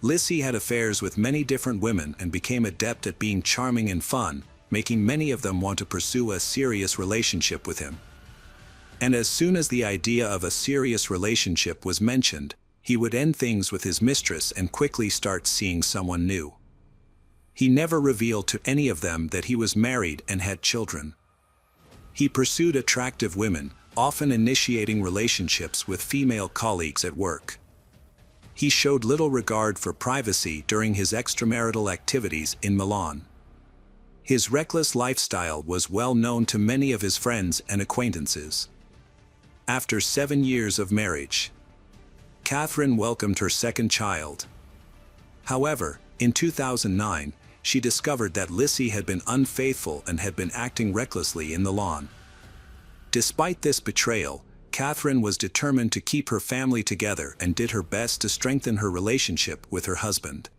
Lissy had affairs with many different women and became adept at being charming and fun, making many of them want to pursue a serious relationship with him. And as soon as the idea of a serious relationship was mentioned, he would end things with his mistress and quickly start seeing someone new. He never revealed to any of them that he was married and had children. He pursued attractive women, often initiating relationships with female colleagues at work. He showed little regard for privacy during his extramarital activities in Milan. His reckless lifestyle was well known to many of his friends and acquaintances. After 7 years of marriage, Catherine welcomed her second child. However, in 2009, she discovered that Lissy had been unfaithful and had been acting recklessly in the lawn. Despite this betrayal, Catherine was determined to keep her family together and did her best to strengthen her relationship with her husband.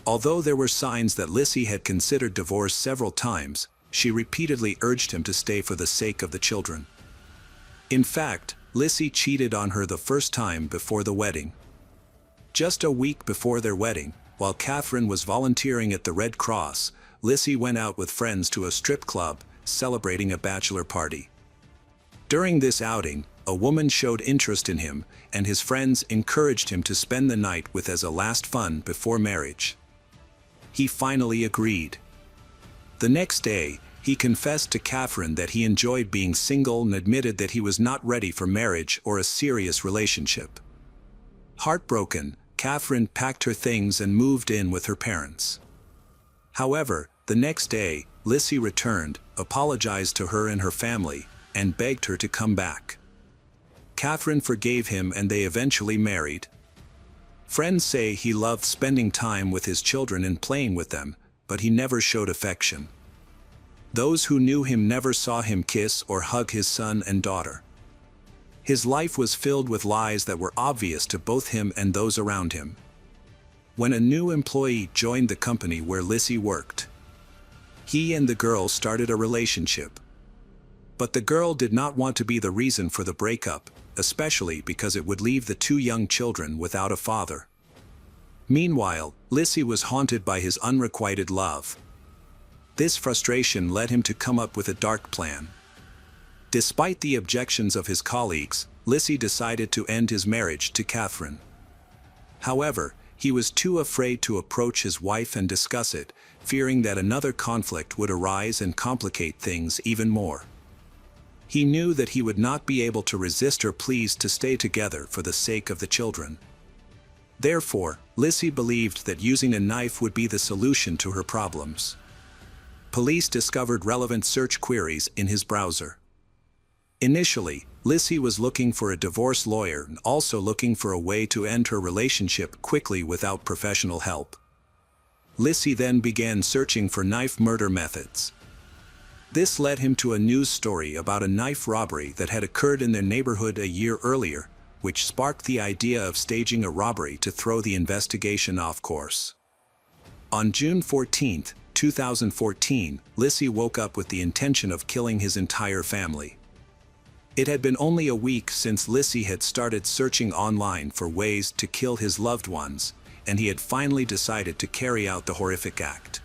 Although there were signs that Lissy had considered divorce several times, she repeatedly urged him to stay for the sake of the children. In fact, Lissy cheated on her the first time before the wedding. Just a week before their wedding, while Catherine was volunteering at the Red Cross, Lissy went out with friends to a strip club, celebrating a bachelor party. During this outing, a woman showed interest in him, and his friends encouraged him to spend the night with as a last fun before marriage. He finally agreed. The next day, he confessed to Catherine that he enjoyed being single and admitted that he was not ready for marriage or a serious relationship. Heartbroken, Catherine packed her things and moved in with her parents. However, the next day, Lissy returned, apologized to her and her family, and begged her to come back. Catherine forgave him and they eventually married. Friends say he loved spending time with his children and playing with them, but he never showed affection. Those who knew him never saw him kiss or hug his son and daughter. His life was filled with lies that were obvious to both him and those around him. When a new employee joined the company where Lissy worked, he and the girl started a relationship. But the girl did not want to be the reason for the breakup, especially because it would leave the two young children without a father. Meanwhile, Lissy was haunted by his unrequited love. This frustration led him to come up with a dark plan. Despite the objections of his colleagues, Lissy decided to end his marriage to Catherine. However, he was too afraid to approach his wife and discuss it, fearing that another conflict would arise and complicate things even more. He knew that he would not be able to resist her pleas to stay together for the sake of the children. Therefore, Lissy believed that using a knife would be the solution to her problems. Police discovered relevant search queries in his browser. Initially, Lissy was looking for a divorce lawyer and also looking for a way to end her relationship quickly without professional help. Lissy then began searching for knife murder methods. This led him to a news story about a knife robbery that had occurred in their neighborhood a year earlier, which sparked the idea of staging a robbery to throw the investigation off course. On June 14, 2014, Lissy woke up with the intention of killing his entire family. It had been only a week since Lissy had started searching online for ways to kill his loved ones, and he had finally decided to carry out the horrific act.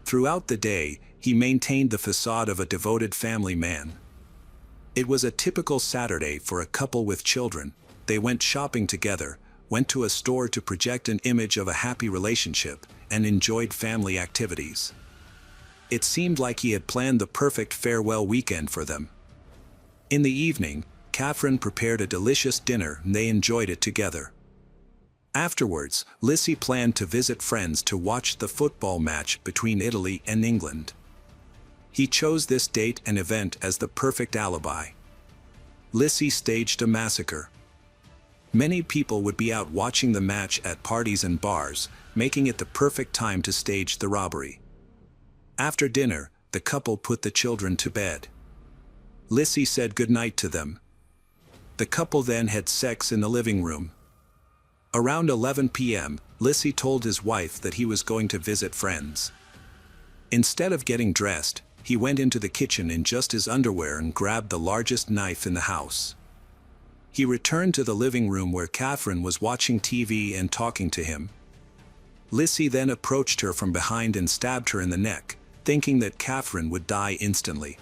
Throughout the day, he maintained the facade of a devoted family man. It was a typical Saturday for a couple with children. They went shopping together, went to a store to project an image of a happy relationship, and enjoyed family activities. It seemed like he had planned the perfect farewell weekend for them. In the evening, Catherine prepared a delicious dinner and they enjoyed it together. Afterwards, Lissy planned to visit friends to watch the football match between Italy and England. He chose this date and event as the perfect alibi. Lissy staged a massacre. Many people would be out watching the match at parties and bars, making it the perfect time to stage the robbery. After dinner, the couple put the children to bed. Lissy said goodnight to them. The couple then had sex in the living room. Around 11 p.m., Lissy told his wife that he was going to visit friends. Instead of getting dressed, he went into the kitchen in just his underwear and grabbed the largest knife in the house. He returned to the living room where Catherine was watching TV and talking to him. Lissy then approached her from behind and stabbed her in the neck, thinking that Catherine would die instantly.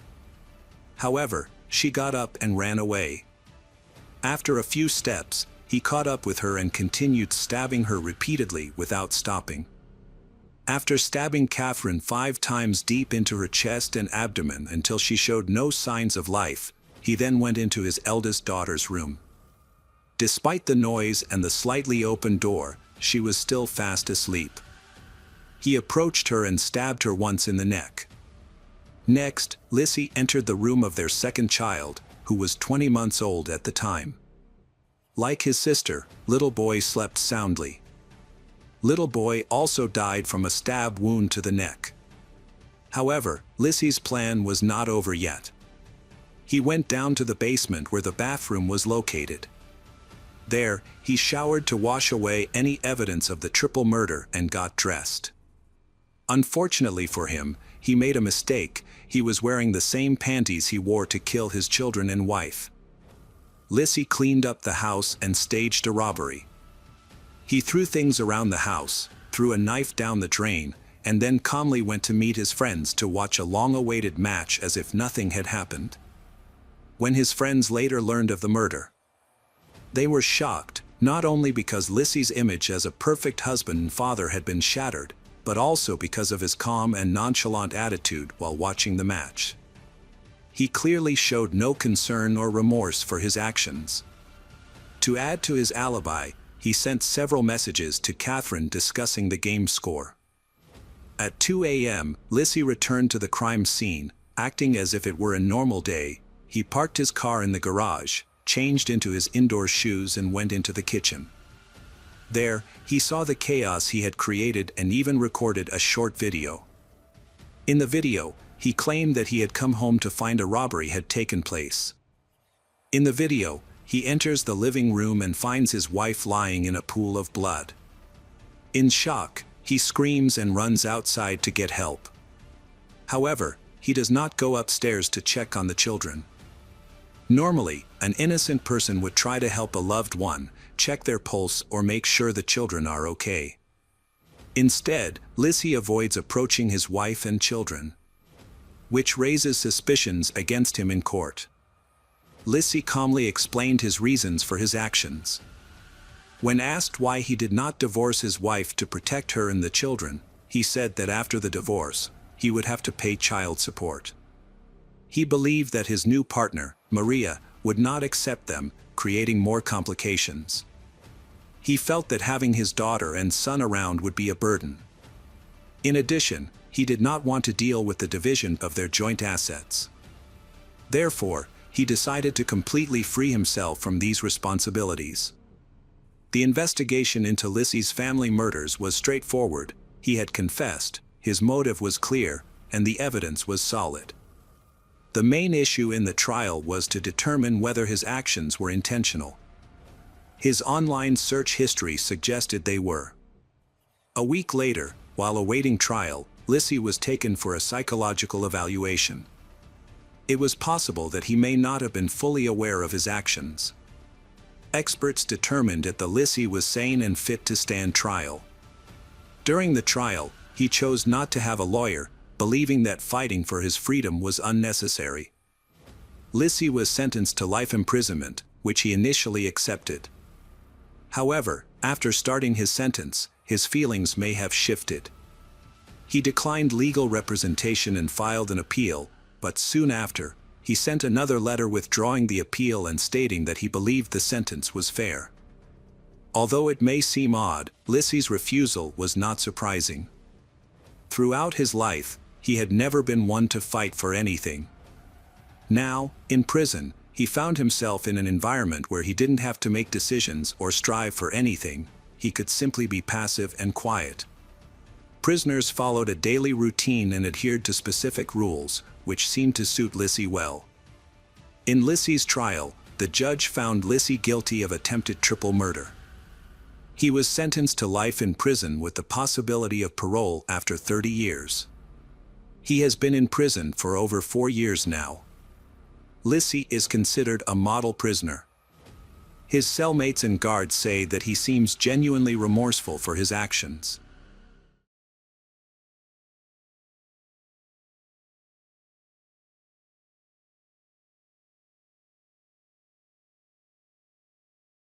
However, she got up and ran away. After a few steps, he caught up with her and continued stabbing her repeatedly without stopping. After stabbing Catherine 5 times deep into her chest and abdomen until she showed no signs of life, he then went into his eldest daughter's room. Despite the noise and the slightly open door, she was still fast asleep. He approached her and stabbed her once in the neck. Next, Lissy entered the room of their second child, who was 20 months old at the time. Like his sister, Little Boy slept soundly. Little Boy also died from a stab wound to the neck. However, Lissy's plan was not over yet. He went down to the basement where the bathroom was located. There, he showered to wash away any evidence of the triple murder and got dressed. Unfortunately for him, he made a mistake. He was wearing the same panties he wore to kill his children and wife. Lissy cleaned up the house and staged a robbery. He threw things around the house, threw a knife down the drain, and then calmly went to meet his friends to watch a long-awaited match as if nothing had happened. When his friends later learned of the murder, they were shocked, not only because Lissy's image as a perfect husband and father had been shattered, but also because of his calm and nonchalant attitude while watching the match. He clearly showed no concern or remorse for his actions. To add to his alibi, he sent several messages to Catherine discussing the game score. At 2 a.m., Lissy returned to the crime scene, acting as if it were a normal day. He parked his car in the garage, changed into his indoor shoes and went into the kitchen. There, he saw the chaos he had created and even recorded a short video. In the video, he claimed that he had come home to find a robbery had taken place. In the video, he enters the living room and finds his wife lying in a pool of blood. In shock, he screams and runs outside to get help. However, he does not go upstairs to check on the children. Normally, an innocent person would try to help a loved one, check their pulse or make sure the children are okay. Instead, Lissy avoids approaching his wife and children, which raises suspicions against him in court. Lissy calmly explained his reasons for his actions. When asked why he did not divorce his wife to protect her and the children, he said that after the divorce, he would have to pay child support. He believed that his new partner, Maria, would not accept them, creating more complications. He felt that having his daughter and son around would be a burden. In addition, he did not want to deal with the division of their joint assets. Therefore, he decided to completely free himself from these responsibilities. The investigation into Lissy's family murders was straightforward. He had confessed, his motive was clear, and the evidence was solid. The main issue in the trial was to determine whether his actions were intentional. His online search history suggested they were. A week later, while awaiting trial, Lissy was taken for a psychological evaluation. It was possible that he may not have been fully aware of his actions. Experts determined that Lissy was sane and fit to stand trial. During the trial, he chose not to have a lawyer, believing that fighting for his freedom was unnecessary. Lissy was sentenced to life imprisonment, which he initially accepted. However, after starting his sentence, his feelings may have shifted. He declined legal representation and filed an appeal, but soon after, he sent another letter withdrawing the appeal and stating that he believed the sentence was fair. Although it may seem odd, Lissy's refusal was not surprising. Throughout his life, he had never been one to fight for anything. Now, in prison, he found himself in an environment where he didn't have to make decisions or strive for anything. He could simply be passive and quiet. Prisoners followed a daily routine and adhered to specific rules, which seemed to suit Lissy well. In Lissy's trial, the judge found Lissy guilty of attempted triple murder. He was sentenced to life in prison with the possibility of parole after 30 years. He has been in prison for over 4 years now. Lissy is considered a model prisoner. His cellmates and guards say that he seems genuinely remorseful for his actions.